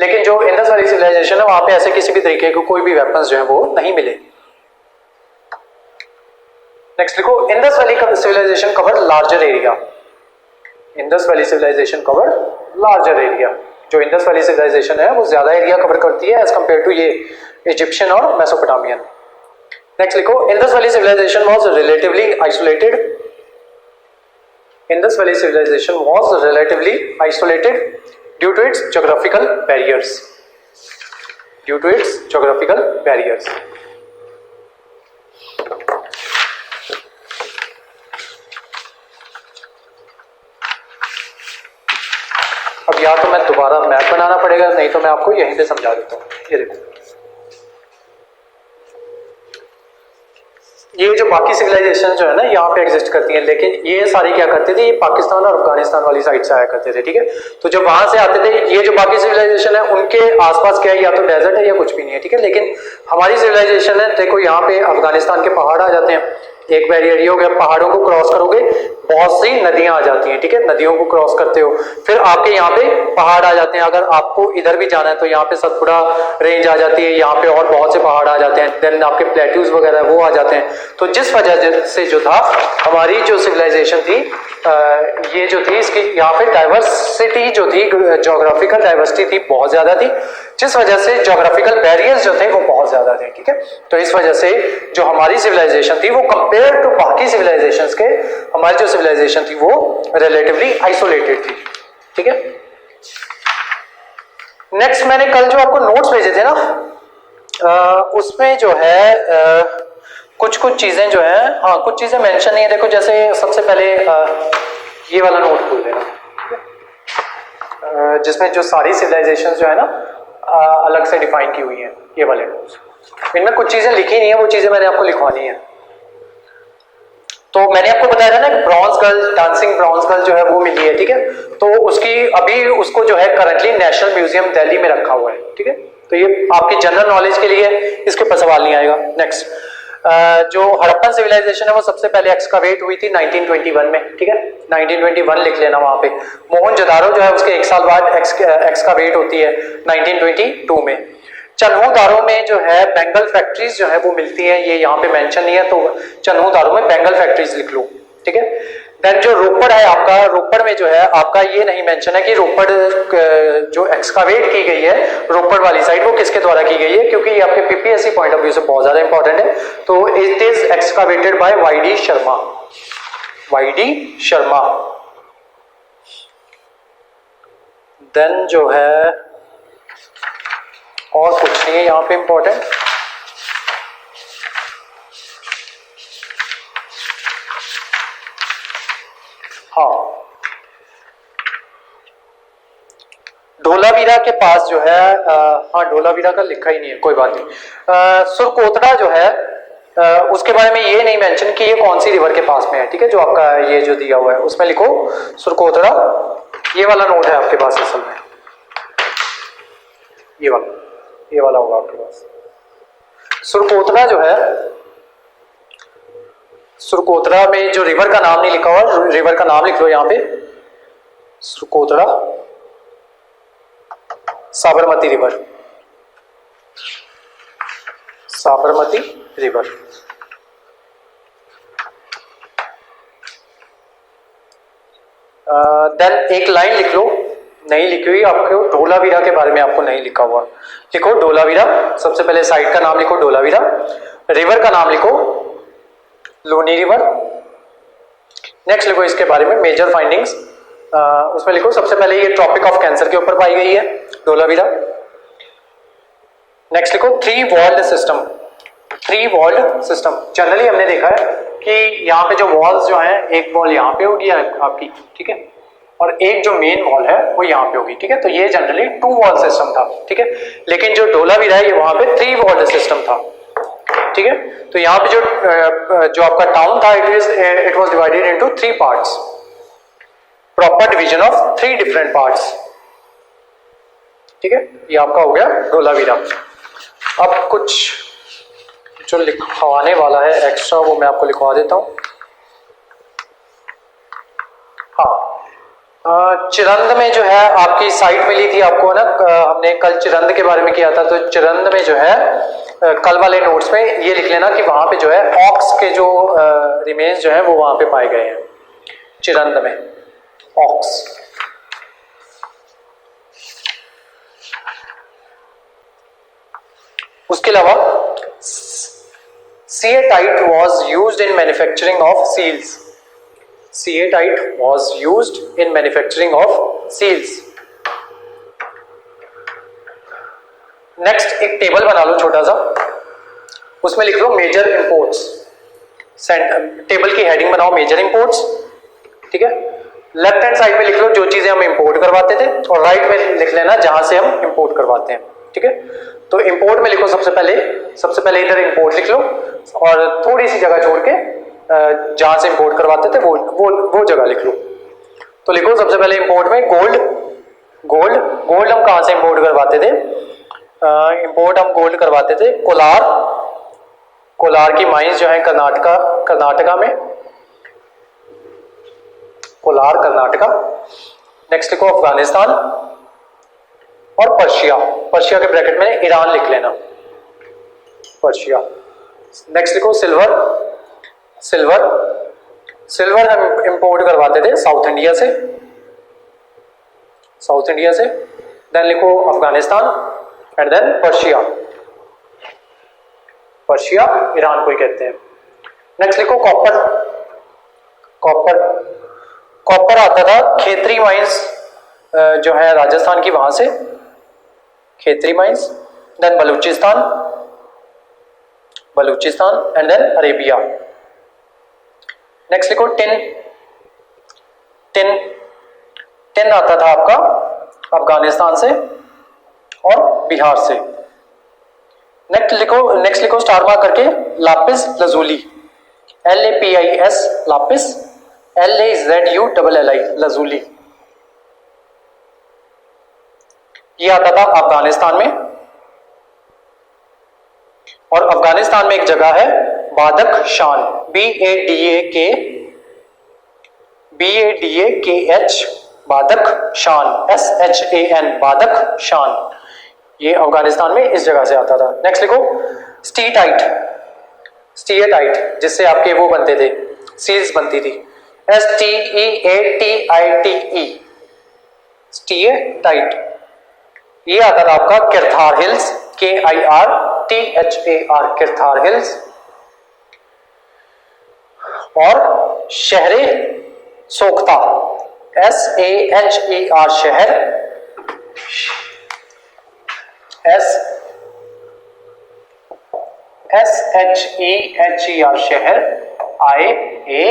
लेकिन जो इंडस वाली सिविलाइजेशन है वहां पे ऐसे किसी भी तरीके के कोई भी वेपन्स जो है वो नहीं मिले. नेक्स्ट लिखो Indus valley Civilization cover larger area. Indus valley Civilization cover larger area. जो इंडस वैली सिविलाइजेशन है वो ज्यादा एरिया कवर करती है एज कंपेयर टू ये इजिप्शियन और मेसोपोटामियन. नेक्स्ट लिखो Indus valley Civilization was relatively isolated. Indus valley Civilization was relatively isolated due to its geographical barriers. Due to its geographical barriers. अब या तो मैं दोबारा मैप बनाना पड़ेगा, नहीं तो मैं आपको यहीं पे समझा देता हूँ. ये देखो, ये जो बाकी सिविलाइजेशन जो है ना यहाँ पे एग्जिस्ट करती हैं, लेकिन ये सारी क्या करते थे, ये पाकिस्तान और अफगानिस्तान वाली साइड से आया करते थे. ठीक है, तो जब वहां से आते थे, ये जो बाकी सिविलाइजेशन है उनके आसपास क्या है, या तो डेजर्ट है या कुछ भी नहीं है. ठीक है, लेकिन हमारी सिविलाइजेशन है, देखो यहाँ पे अफगानिस्तान के पहाड़ आ जाते हैं. एक बैरियर ये हो गया, पहाड़ों को क्रॉस करोगे बहुत सी नदियां आ जाती हैं. ठीक है, नदियों को क्रॉस करते हो, फिर आपके यहाँ पे पहाड़ आ जाते हैं. अगर आपको इधर भी जाना है तो यहाँ पे सतपुड़ा रेंज आ जाती है, यहाँ पे और बहुत से पहाड़ आ जाते हैं. देन आपके प्लेट्यूज वगैरह वो आ जाते हैं. तो जिस वजह से जो था हमारी जो सिविलाइजेशन थी ये जो थी इसकी यहाँ पे डाइवर्सिटी जो थी, ज्योग्राफिकल डाइवर्सिटी थी बहुत ज्यादा थी, जिस वजह से ज्योग्राफिकल बैरियर्स जो थे वो बहुत ज्यादा थे, ठीक है। तो इस वजह से जो हमारी सिविलाइजेशन थी वो कंपेयर टू बाकी सिविलाइजेशंस के, हमारी जो सिविलाइजेशन थी वो रिलेटिवली आइसोलेटेड थी, ठीक है। नेक्स्ट मैंने कल जो आपको नोट्स भेजे थे ना, उसमें जो है कुछ चीजें जो है, हाँ कुछ चीजें मेंशन नहीं है। देखो जैसे सबसे पहले ये वाला नोट खोल लेना, जिसमें जो सारी सिविलाइजेशंस जो है ना अलग से डिफाइन की हुई है, ये वाले नोट्स। इनमें कुछ चीजें लिखी नहीं है, वो चीजें मैंने आपको लिखवानी है। तो मैंने आपको बताया था ना bronze girl, dancing bronze girl जो है वो मिली है, ठीक है। तो उसकी अभी उसको जो है करंटली नेशनल म्यूजियम दिल्ली में रखा हुआ है, ठीक है। तो ये आपकी जनरल नॉलेज के लिए, इसके ऊपर सवाल नहीं आएगा। नेक्स्ट, जो हड़प्पन सिविलाइजेशन है वो सबसे पहले एक्सकावेट हुई थी 1921 में, ठीक है। 1921 लिख लेना वहां पे। मोहनजोदारो जो है उसके एक साल बाद एक्सकावेट होती है 1922 में। चन्हू-दारो में जो है बेंगल फैक्ट्रीज जो है वो मिलती है, ये यहाँ पे मेंशन नहीं है, तो चन्हू-दारो में बेंगल फैक्ट्रीज लिख लो, ठीक है। देन जो रोपड़ है आपका, रोपड़ में जो है आपका ये नहीं मेंशन है कि रोपड़ जो एक्सकावेट की गई है रोपड़ वाली साइड वो किसके द्वारा की गई है, क्योंकि ये आपके पीपीएससी पॉइंट ऑफ व्यू से बहुत ज्यादा इंपॉर्टेंट है। तो it is excavated by Y D Sharma, Y D Sharma. Then जो है और कुछ नहीं है यहाँ पे इंपॉर्टेंट। हाँ, धोलावीरा के पास जो है हाँ धोलावीरा का लिखा ही नहीं है, कोई बात नहीं। सुरकोतड़ा जो है उसके बारे में ये नहीं मेंशन कि ये कौन सी रिवर के पास में है, ठीक है। जो आपका ये जो दिया हुआ है उसमें लिखो सुरकोतड़ा, ये वाला नोट है आपके पास असल में, ये वाला होगा आपके पास। सुरकोतड़ा जो है, सुरकोतड़ा में जो रिवर का नाम नहीं लिखा हुआ, रिवर का नाम लिख लो यहाँ पे, Surkotada Sabarmati river, Sabarmati river. Then एक लाइन लिख लो, नहीं लिखी हुई आपको, धोलावीरा के बारे में आपको नहीं लिखा हुआ, लिखो धोलावीरा। सबसे पहले साइट का नाम लिखो धोलावीरा, रिवर का नाम लिखो लूनी रिवर। नेक्स्ट लिखो इसके बारे में मेजर फाइंडिंग्स, उसमें लिखो सबसे पहले ये ट्रॉपिक ऑफ कैंसर के ऊपर पाई गई है धोलावीरा। नेक्स्ट लिखो three walled system, three walled system. Generally हमने देखा है कि यहाँ पे जो वॉल्स जो हैं, एक वॉल यहाँ पे होगी आपकी, ठीक है, और एक जो मेन वॉल है वो यहाँ पे होगी, ठीक है। तो ये जनरली टू वॉल सिस्टम था, ठीक है। लेकिन जो धोलावीरा है ये वहां पे थ्री वॉल्ड सिस्टम था, ठीक है। तो यहाँ पे जो आपका टाउन था it was divided into three parts, proper division of three different parts, ठीक है। ये आपका हो गया धोलावीरा। अब कुछ जो लिखवाने वाला है एक्स्ट्रा वो मैं आपको लिखवा देता हूं। हाँ, चिरंद में जो है आपकी साइट मिली थी आपको ना, हमने कल चिरंद के बारे में किया था। तो चिरंद में जो है कल वाले नोट्स में ये लिख लेना कि वहां पे जो है ऑक्स के जो रिमेन्स जो है वो वहां पे पाए गए हैं चिरंद में, ऑक्स। उसके अलावा steatite was used in manufacturing of seals, steatite was used in manufacturing of seals. Next एक टेबल बना लो छोटा सा, उसमें लिख लो मेजर इंपोर्ट्स, टेबल की हेडिंग बनाओ मेजर इंपोर्ट्स, ठीक है। लेफ्ट हैंड साइड में लिख लो जो चीजें हम इंपोर्ट करवाते थे, और राइट में लिख लेना जहां से हम इंपोर्ट करवाते हैं, ठीक है। तो इंपोर्ट में लिखो सबसे पहले इधर इंपोर्ट लिख लो, और थोड़ी सी जगह छोड़ के जहां से इंपोर्ट करवाते थे वो जगह लिख लो। तो लिखो सबसे पहले इंपोर्ट में गोल्ड हम कहां से इंपोर्ट करवाते थे, इंपोर्ट हम गोल्ड करवाते थे कोलार की माइंस जो है कर्नाटका में, कोलार कर्नाटका। नेक्स्ट लिखो अफगानिस्तान और पर्शिया के ब्रैकेट में ईरान लिख लेना, पर्शिया। नेक्स्ट लिखो सिल्वर हम इंपोर्ट करवाते थे साउथ इंडिया से। देन लिखो Afghanistan, and then Persia, Persia Iran को ही कहते हैं। नेक्स्ट लिखो कॉपर, कॉपर, कॉपर आता था खेतरी माइंस जो है राजस्थान की, वहां से Khetri mines, then Balochistan, Balochistan and then Arabia. Next लिखो टिन, टिन, टिन आता था आपका अफगानिस्तान से और बिहार से। नेक्स्ट लिखो स्टार मार्क करके lapis lazuli, LAPIS lapis, LAZULLI lazuli, ये आता था अफगानिस्तान में। और अफगानिस्तान में एक जगह है बादक शान, BADAKH बादक शान, SHAN बादक शान, ये अफगानिस्तान में इस जगह से आता था। नेक्स्ट लिखो स्टीटाइट, स्टीएटाइट जिससे आपके वो बनते थे, सील्स बनती थी, STEATITE स्टीएटाइट, ये आता था आपका किरथार हिल्स, KIRTHAR किरथार हिल्स। और शहरे सोख्ता, SAHER शहर, SHEHER शहर, IA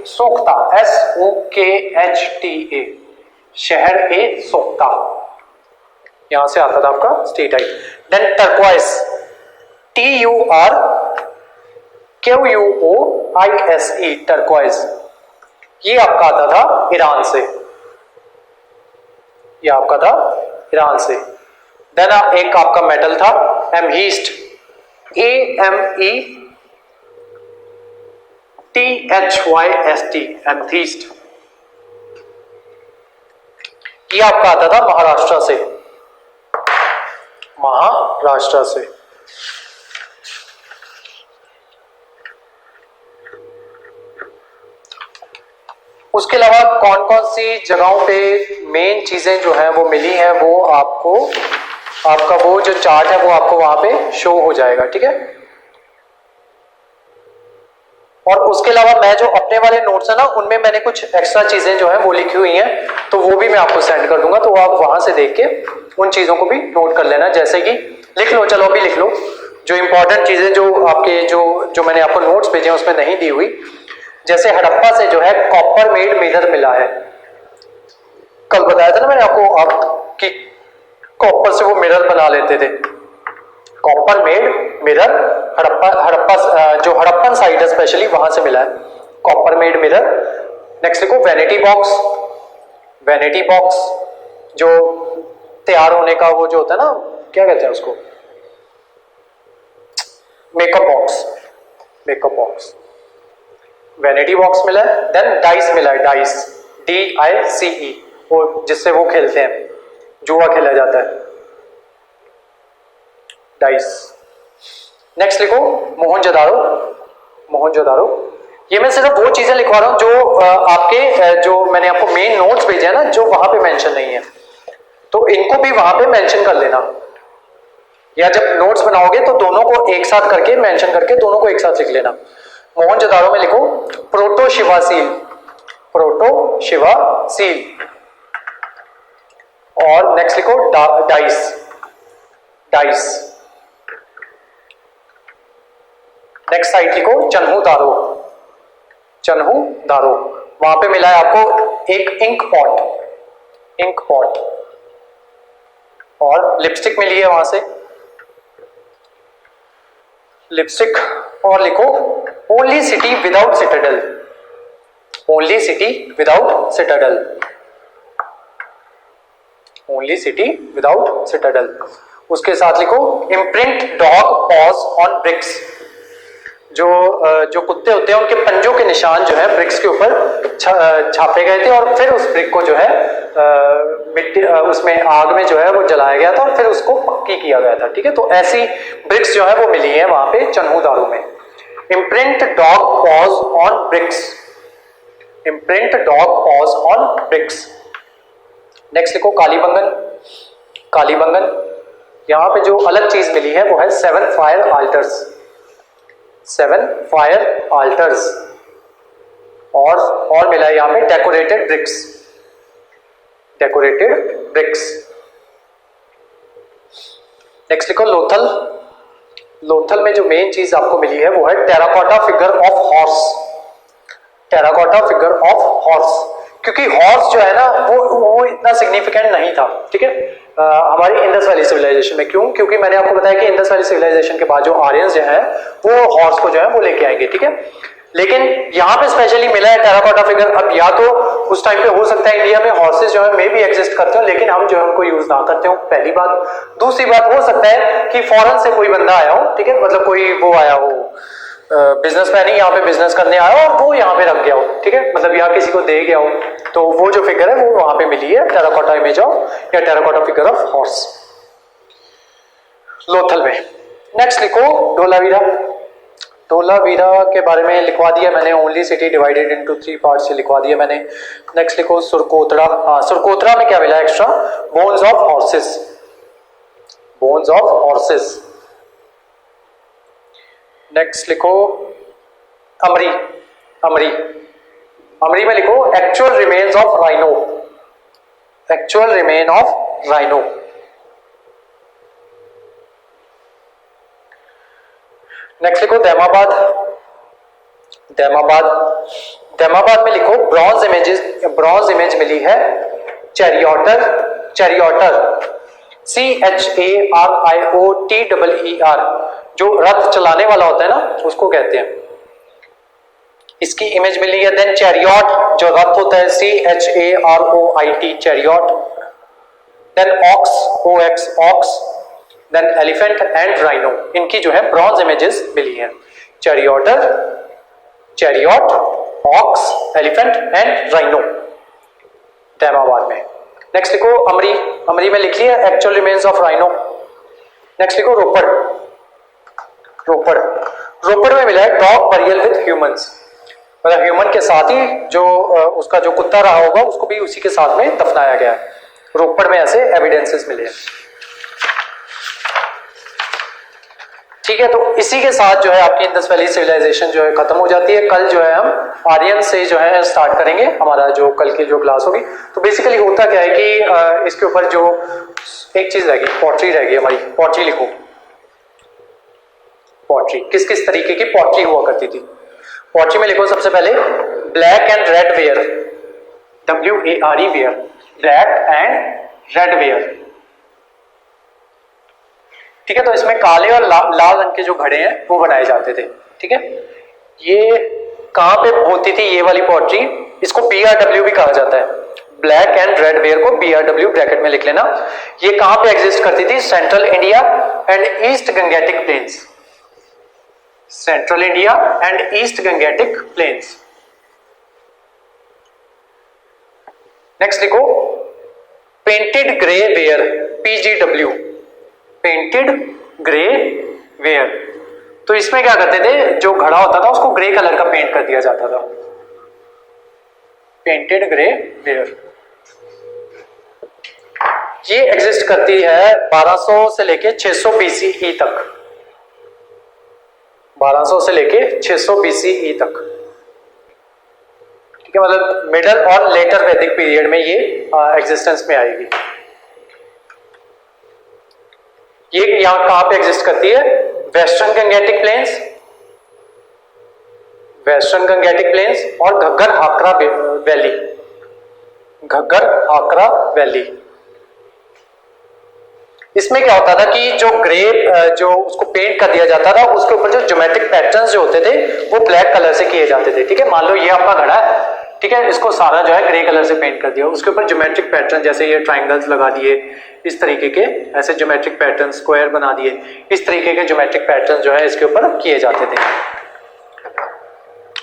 सोख्ता, SOKHTA शहर ए सोख्ता, यहां से आता था आपका स्टेटाइट। देन टर्क्वाइस, TURQUOISE टर्क्वाइस, ये आपका आता था ईरान से, ये आपका था ईरान से। देन एक आपका मेटल था एमहीस्ट, AMETHYST एमथीस्ट, ये आपका आता था महाराष्ट्र से, महाराष्ट्र से। उसके अलावा कौन कौन सी जगहों पे मेन चीजें जो हैं वो मिली हैं, वो आपको आपका वो जो चार्ट है वो आपको वहां पे शो हो जाएगा, ठीक है। और उसके अलावा मैं जो अपने वाले नोट्स है ना, उनमें मैंने कुछ एक्स्ट्रा चीजें जो है वो लिखी हुई हैं, तो वो भी मैं आपको सेंड कर दूंगा, तो आप वहां से देख के उन चीजों को भी नोट कर लेना। जैसे कि लिख लो, चलो अभी लिख लो जो इंपॉर्टेंट चीजें जो आपके जो मैंने आपको नोट्स भेजे हैं उसमें नहीं दी हुई। जैसे हड़प्पा से जो है कॉपर मेड मिरर मिला है, कल बताया था ना मैंने आपको, आप कि कॉपर से वो मिरर बना लेते थे, कॉपर मेड मिरर हड़प्पा जो हड़प्पन साइट है स्पेशली वहां से मिला है कॉपर मेड मिरर। नेक्स्ट देखो वैनिटी बॉक्स, वैनिटी बॉक्स जो तैयार होने का वो जो होता है ना, क्या कहते हैं उसको, makeup box, makeup box, vanity box मिला है। देन डाइस मिला है, डाइस DICE, वो जिससे वो खेलते हैं, जुआ खेला जाता है, डाइस। नेक्स्ट लिखो मोहनजोदारो, मोहनजोदारो, ये मैं सिर्फ वो चीजें लिखवा रहा हूं जो आपके जो मैंने आपको मेन नोट्स भेजे हैं ना, जो वहां पे मेंशन नहीं है, तो इनको भी वहां पे मेंशन कर लेना, या जब नोट्स बनाओगे तो दोनों को एक साथ करके मेंशन करके दोनों को एक साथ लिख लेना। मोहनजोदारो में लिखो proto Shiva seal, proto Shiva seal. और नेक्स्ट लिखो डाइस, डाइस। नेक्स्ट साइट लिखो चन्हू दारो, चन्हू दारो, वहां पे मिला है आपको एक इंक पॉट, इंक पॉट, और लिपस्टिक मिली है वहां से, लिपस्टिक। और लिखो only city without citadel, only city without citadel, only city without citadel. उसके साथ लिखो imprint dog paws on bricks, जो कुत्ते होते हैं उनके पंजों के निशान जो है ब्रिक्स के ऊपर छापे गए थे, और फिर उस ब्रिक को जो है मिट्टी उसमें आग में जो है वो जलाया गया था और फिर उसको पक्की किया गया था, ठीक है। तो ऐसी ब्रिक्स जो है वो मिली है वहां पे चन्हू दारो में। Imprint dog paws on bricks, imprint dog paws on bricks. Next लिखो कालीबंगन, कालीबंगन। यहां पे जो अलग चीज मिली है वो है 7 फायर आल्टर्स, 7 फायर आल्टर्स। और मिला है यहां पे decorated bricks, decorated bricks. Next लिखो लोथल। लोथल में जो मेन चीज आपको मिली है वो है terracotta figure of horse, terracotta figure of horse. क्योंकि हॉर्स जो है ना वो इतना सिग्निफिकेंट नहीं था, ठीक है, हमारी इंडस वैली सिविलाइजेशन में। क्यों? क्योंकि मैंने आपको बताया कि इंडस वैली सिविलाइजेशन के बाद जो आर्यंस जो है वो हॉर्स को जो है वो लेके आएंगे, ठीक है। लेकिन यहाँ पे स्पेशली मिला है टेराकोटा फिगर। अब या तो उस टाइम पे हो सकता है इंडिया में हॉर्सेस जो है मे भी एग्जिस्ट करते हो, लेकिन हम जो है उनको यूज ना करते हो, पहली बात। दूसरी बात, हो सकता है कि फॉरेन से कोई बंदा आया हो, ठीक है, मतलब कोई वो आया हो, बिजनेसमैन ही यहाँ पे बिजनेस करने आया हो और वो यहाँ पे रख गया हो, ठीक है, मतलब यहाँ किसी को दे गया हो, तो वो जो फिगर है वो वहां पे मिली है, टेराकोटा इमेज ऑफ या terracotta figure of horse, Lothal में। नेक्स्ट लिखो धोलावीरा। धोलावीरा के बारे में लिखवा दिया मैंने, only city divided into 3 parts से लिखवा दिया मैंने। नेक्स्ट लिखो सुरकोतरा। हाँ, सुरकोतरा में क्या मिला extra? Bones of horses, bones of horses. Next लिखो अमरी। अमरी, अमरी में लिखो actual remains of rhino, actual remain of rhino. Next लिखो दैमाबाद। दैमाबाद, दैमाबाद में लिखो ब्रॉन्ज इमेजेस, ब्रॉन्ज इमेज मिली है चैरियोटर, चैरियोटर CHARIOTEER, जो रथ चलाने वाला होता है ना उसको कहते हैं, इसकी इमेज मिली है। देन चैरियट जो रथ होता है CHAROIT chariot. Then ox OX ox. Then elephant and rhino, इनकी जो है ब्रॉन्ज इमेजेस मिली है। Charioteer, chariot, ox, elephant and rhino, Daimabad में। नेक्स्ट लिखो अमरी। अमरी में लिख लिया actual remains of rhino. Next लिखो रोपड़। रोपड़, रोपड़ में मिला है डॉग बरियल विद ह्यूमंस, मतलब ह्यूमन के साथ ही जो उसका जो कुत्ता रहा होगा उसको भी उसी के साथ में दफनाया गया है। रोपड़ में ऐसे एविडेंसेस मिले हैं, ठीक है। तो इसी के साथ जो है आपकी इंडस वैली सिविलाइजेशन जो है खत्म हो जाती है। कल जो है हम आर्यन से जो है स्टार्ट करेंगे, हमारा जो कल की जो क्लास होगी। तो बेसिकली होता क्या है कि इसके ऊपर जो एक चीज रहेगी, पॉटरी रहेगी हमारी। पॉटरी लिखो, पॉटरी किस किस तरीके की पॉटरी हुआ करती थी। पॉटरी में लिखो सबसे पहले black and red ware, WARE ware, black and red ware, ठीक है। तो इसमें काले और लाल रंग के जो घड़े हैं वो बनाए जाते थे, ठीक है। ये कहां पे होती थी ये वाली पॉटरी? इसको BRW भी कहा जाता है, ब्लैक एंड रेड वेयर को BRW ब्रैकेट में लिख लेना। ये कहां पे एग्जिस्ट करती थी? Central India and east Gangetic plains, central India and east Gangetic plains. Next लिखो painted grey ware, PGW, painted grey ware. तो इसमें क्या करते थे, जो घड़ा होता था उसको ग्रे कलर का पेंट कर दिया जाता था, पेंटेड ग्रे वेयर। ये एग्जिस्ट करती है 1200 से लेके 600 BCE तक, 1200 से लेके 600 BCE तक, ठीक है। मतलब मिडल और लेटर वैदिक पीरियड में ये एग्जिस्टेंस में आएगी। ये यहां कहां पे एग्जिस्ट करती है? Western Gangetic planes, western Gangetic planes और घग्गर हाकरा वैली, घग्गर हाकरा वैली। इसमें क्या होता था कि जो ग्रे जो उसको पेंट कर दिया जाता था उसके ऊपर जो ज्योमेट्रिक पैटर्न्स जो होते थे वो ब्लैक कलर से किए जाते थे, ठीक है। मान लो ये आपका घड़ा है, ठीक है, इसको सारा जो है ग्रे कलर से पेंट कर दिया, उसके ऊपर ज्योमेट्रिक पैटर्न जैसे ये ट्रायंगल्स लगा दिए, इस तरीके के ऐसे ज्योमेट्रिक पैटर्न, स्क्वायर बना दिए, इस तरीके के ज्योमेट्रिक पैटर्न जो है इसके ऊपर किए जाते थे।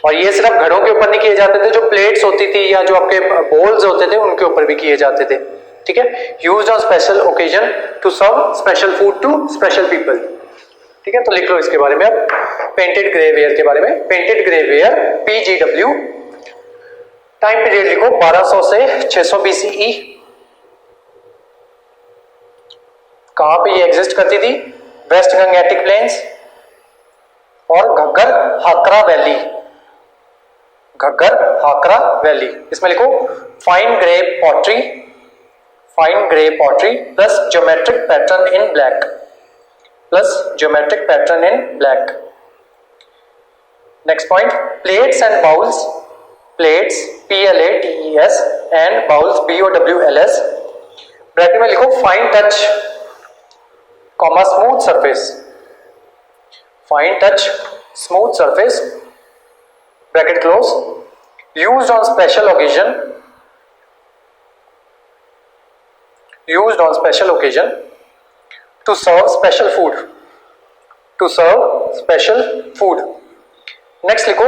और ये सिर्फ घड़ों के ऊपर नहीं किए जाते थे, जो प्लेट्स होती थी या जो आपके बोल्स होते थे उनके ऊपर भी किए जाते थे, ठीक है। Used on special occasion to serve special food to special people, ठीक है। तो लिख लो इसके बारे में अब, पेंटेड ग्रे वेयर के बारे में। Painted grey ware PGW। Time period लिखो 1200 से 600 BCE। कहां पे ये एग्जिस्ट करती थी? वेस्ट गंगेटिक प्लेन्स और घग्गर हाकरा वैली, घग्गर हाकरा वैली। इसमें लिखो fine grey pottery, fine grey pottery plus geometric pattern in black, plus geometric pattern in black. Next point, plates and bowls, plates PLATES and bowls BOWLS, bracket में लिखो fine touch comma smooth surface, fine touch smooth surface bracket close, used on special occasion, used on special occasion to serve special food, to serve special food। Next लिखो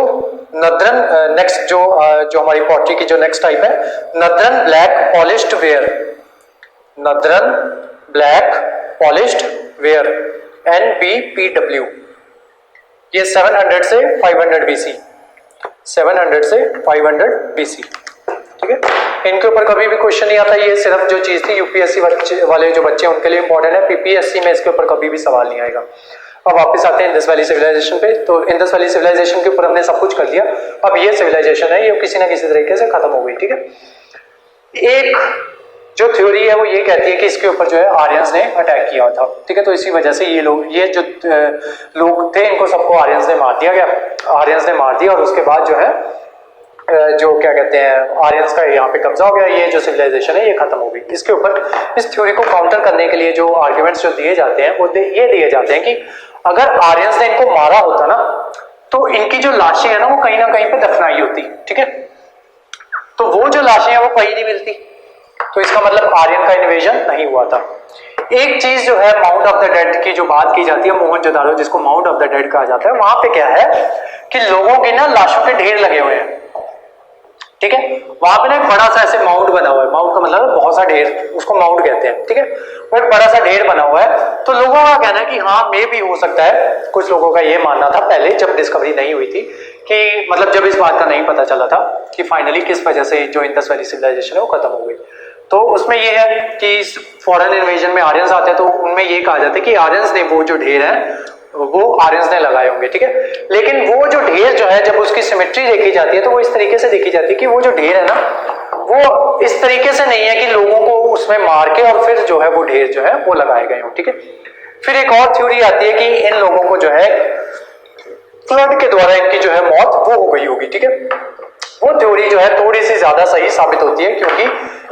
नदरन, next जो हमारी pottery की जो next type है, नदरन black polished where, नदरन black polished where NBPW, ये 700 से 500 BC, 700 से 500 BC, ठीक है। इनके ऊपर कभी भी क्वेश्चन नहीं आता, ये सिर्फ जो चीज थी UPSC वाले जो बच्चे उनके लिए इंपॉर्टेंट है, PPSC में इसके ऊपर कभी भी सवाल नहीं आएगा। अब वापस आते हैं इंडस वैली सिविलाइजेशन पे। तो इंडस वैली सिविलाइजेशन के ऊपर हमने सब कुछ कर लिया, अब ये सिविलाइजेशन है ये किसी ना किसी तरीके से खत्म हो गई, ठीक है। एक जो थ्योरी है वो ये कहती है कि इसके ऊपर जो है आर्यंस ने अटैक किया था, ठीक है। तो इसी वजह से ये लोग, ये जो लोग थे इनको सबको आर्यंस ने मार दिया गया, आर्यंस ने मार दिया और उसके बाद जो है जो क्या कहते हैं आर्यंस का यहाँ पे कब्जा हो गया, ये जो सिविलाइजेशन है ये खत्म हो गई। इसके ऊपर इस थ्योरी को काउंटर करने के लिए जो आर्ग्यूमेंट्स जो दिए जाते हैं वो ये दिए जाते हैं कि अगर आर्यंस ने इनको मारा होता ना तो इनकी जो लाशें हैं ना वो कहीं ना कहीं पे दफनाई होती, ठीक है। तो वो जो लाशें हैं वो कहीं नहीं मिलती, तो इसका मतलब आर्यन का इन्वेजन नहीं हुआ था। एक चीज जो है माउंट ऑफ द डेड की जो बात की जाती है, मोहनजोदारो जिसको माउंट ऑफ द डेड कहा जाता है, वहां पे क्या है कि लोगों की ना लाशों के ढेर लगे हुए हैं, ठीक है। वहां पे ना एक बड़ा सा ऐसे माउंट बना हुआ है, माउंट का मतलब बहुत सा ढेर, उसको माउंट कहते हैं, ठीक है। वो एक बड़ा सा ढेर बना हुआ है, तो लोगों का कहना है कि हाँ मे भी हो सकता है, कुछ लोगों का ये मानना था पहले जब डिस्कवरी नहीं हुई थी कि मतलब जब इस बात का नहीं पता चला था कि फाइनली किस वजह से जो इंडस वैली सिविलाइजेशन है वो खत्म हो गई। तो उसमें ये है कि फॉरेन इन्वेजन में आर्यंस आते हैं तो उनमें ये कहा जाता है कि आर्यंस ने वो जो ढेर है वो आर्यंस ने लगाए होंगे, ठीक है। लेकिन वो जो ढेर जो है जब उसकी सिमेट्री देखी जाती है तो वो इस तरीके से देखी जाती है कि वो जो ढेर है ना वो इस तरीके से नहीं है कि लोगों को उसमें मार के और फिर जो है वो ढेर जो है वो लगाए गए हो, ठीक है। फिर एक और थ्योरी आती है कि इन लोगों को जो है फ्लड के द्वारा इनकी जो है मौत वो हो गई होगी, ठीक है। वो थ्योरी जो है थोड़ी सी ज्यादा सही साबित होती है, क्योंकि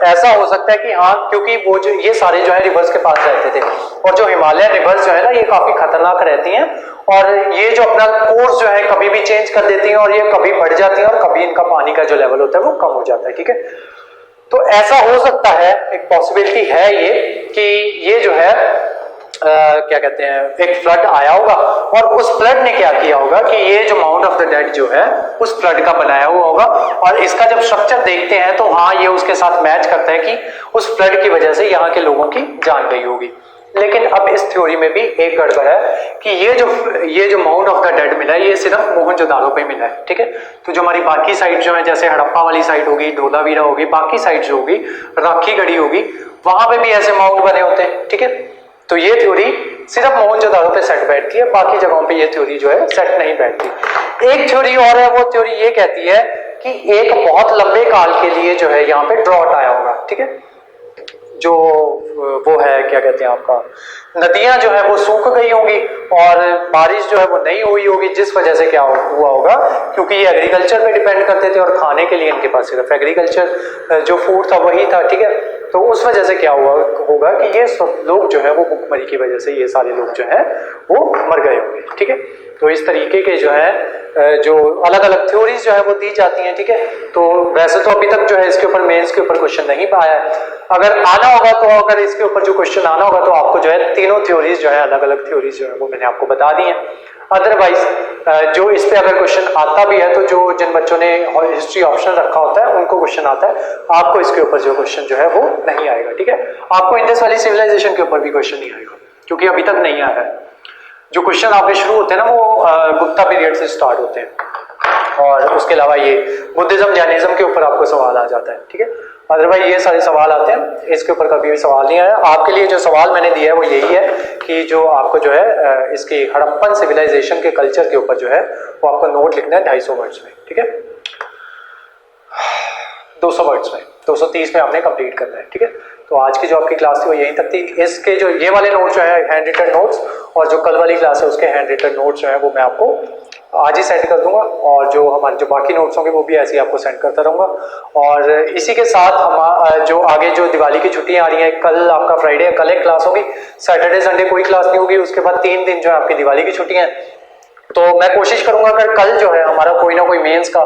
ऐसा हो सकता है कि हाँ क्योंकि वो जो ये सारे जो है रिवर्स के पास रहते थे और जो हिमालयन रिवर्स जो है ना ये काफी खतरनाक रहती हैं और ये जो अपना कोर्स जो है कभी भी चेंज कर देती हैं और ये कभी बढ़ जाती हैं और कभी इनका पानी का जो लेवल होता है वो कम हो जाता है, ठीक है। तो ऐसा हो सकता है, एक पॉसिबिलिटी है ये कि ये जो है क्या कहते हैं एक फ्लड आया होगा और उस फ्लड ने क्या किया होगा कि ये जो माउंट ऑफ द डेड जो है उस फ्लड का बनाया हुआ होगा और इसका जब स्ट्रक्चर देखते हैं तो हाँ ये उसके साथ मैच करता है कि उस फ्लड की वजह से यहाँ के लोगों की जान गई होगी। लेकिन अब इस थ्योरी में भी एक गड़बड़ है कि ये जो माउंट ऑफ द डेड मिला है ये सिर्फ मोहनजोदारो पे मिला है, ठीक है। तो जो हमारी बाकी साइड जो है जैसे हड़प्पा वाली साइड होगी, धोलावीरा होगी, बाकी साइड जो होगी, राखी गढ़ी होगी, वहां पे भी ऐसे माउंट बने होते हैं, ठीक है। तो ये थ्योरी सिर्फ मोहनजोदारो पे सेट बैठती है, बाकी जगहों पे ये थ्योरी जो है सेट नहीं बैठती। एक थ्योरी और है, वो थ्योरी ये कहती है कि एक बहुत लंबे काल के लिए जो है यहाँ पे ड्रॉट आया होगा, ठीक है। जो वो है क्या कहते हैं आपका नदियां जो है वो सूख गई होंगी और बारिश जो है वो नहीं हुई होगी, जिस वजह से क्या हुआ होगा क्योंकि ये एग्रीकल्चर पे डिपेंड करते थे और खाने के लिए इनके पास सिर्फ एग्रीकल्चर जो फूड था वही था, ठीक है। तो उस वजह से क्या हुआ होगा कि ये सब लोग जो है वो भूखमरी की वजह से ये सारे लोग जो है वो मर गए होंगे, ठीक है। तो इस तरीके के जो है जो अलग अलग थ्योरीज जो है वो दी जाती हैं, ठीक है। तो वैसे तो अभी तक जो है इसके ऊपर मेंस के ऊपर क्वेश्चन नहीं आया है, अगर आना होगा तो अगर इसके ऊपर जो क्वेश्चन आना होगा तो आपको जो है तीनों थ्योरीज जो है अलग अलग थ्योरीज जो है वो मैंने आपको बता दी है। अदरवाइज जो इस पे अगर क्वेश्चन आता भी है तो जो जिन बच्चों ने हिस्ट्री ऑप्शन रखा होता है उनको क्वेश्चन आता है, आपको इसके ऊपर जो क्वेश्चन जो है वो नहीं आएगा, ठीक है। आपको इंडस वैली सिविलाइजेशन के ऊपर भी क्वेश्चन नहीं आएगा क्योंकि अभी तक नहीं आया है। जो क्वेश्चन आपके शुरू होते हैं ना वो गुप्ता पीरियड से स्टार्ट होते हैं और उसके अलावा ये बुद्धिज्म जैनिज्म के ऊपर आपको सवाल आ जाता है, ठीक है। अदरवाइज ये सारे सवाल आते हैं, इसके ऊपर कभी भी सवाल नहीं आया। आपके लिए जो सवाल मैंने दिया है वो यही है कि जो आपको जो है इसकी हड़प्पन सिविलाइजेशन के कल्चर के ऊपर जो है वो आपको नोट लिखना है 250 वर्ड्स में, ठीक है, 200 वर्ड्स में, 230 में आपने कंप्लीट करना है, ठीक है। तो आज की जो आपकी क्लास थी वो यहीं तक थी। इसके जो ये वाले नोट्स जो है हैंड रिटन नोट्स, और जो कल वाली क्लास है उसके हैंड रिटन नोट्स जो है वो मैं आपको आज ही सेंड कर दूंगा, और जो हमारे जो बाकी नोट्स होंगे वो भी ऐसे ही आपको सेंड करता रहूँगा। और इसी के साथ हम जो आगे जो दिवाली की छुट्टियां आ रही हैं, कल आपका फ्राइडे है, कल एक क्लास होगी, सैटरडे संडे कोई क्लास नहीं होगी, उसके बाद 3 दिन जो है आपकी दिवाली की छुट्टियां हैं। तो मैं कोशिश करूंगा अगर कल जो है हमारा कोई ना कोई मेंस का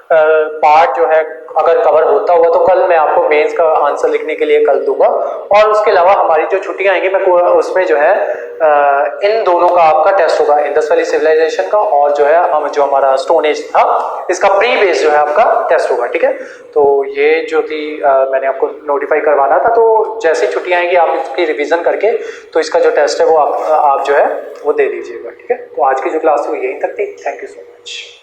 पार्ट जो है अगर कवर होता हुआ तो कल मैं आपको मेंस का आंसर लिखने के लिए कल दूंगा। और उसके अलावा हमारी जो छुट्टियां आएंगी मैं उसमें जो है इन दोनों का आपका टेस्ट होगा, इंडस वैली सिविलाइजेशन का और जो है हम जो हमारा स्टोन एज था इसका प्री बेस जो है आपका टेस्ट होगा, ठीक है। तो ये जो थी मैंने आपको नोटिफाई करवाना था। तो जैसे छुट्टियां आएंगी आप इसकी रिविजन करके तो इसका जो टेस्ट है वो आप जो है वो दे दीजिएगा, ठीक है। तो आज की जो क्लास थी वो यहीं तक थी। Thank you so much.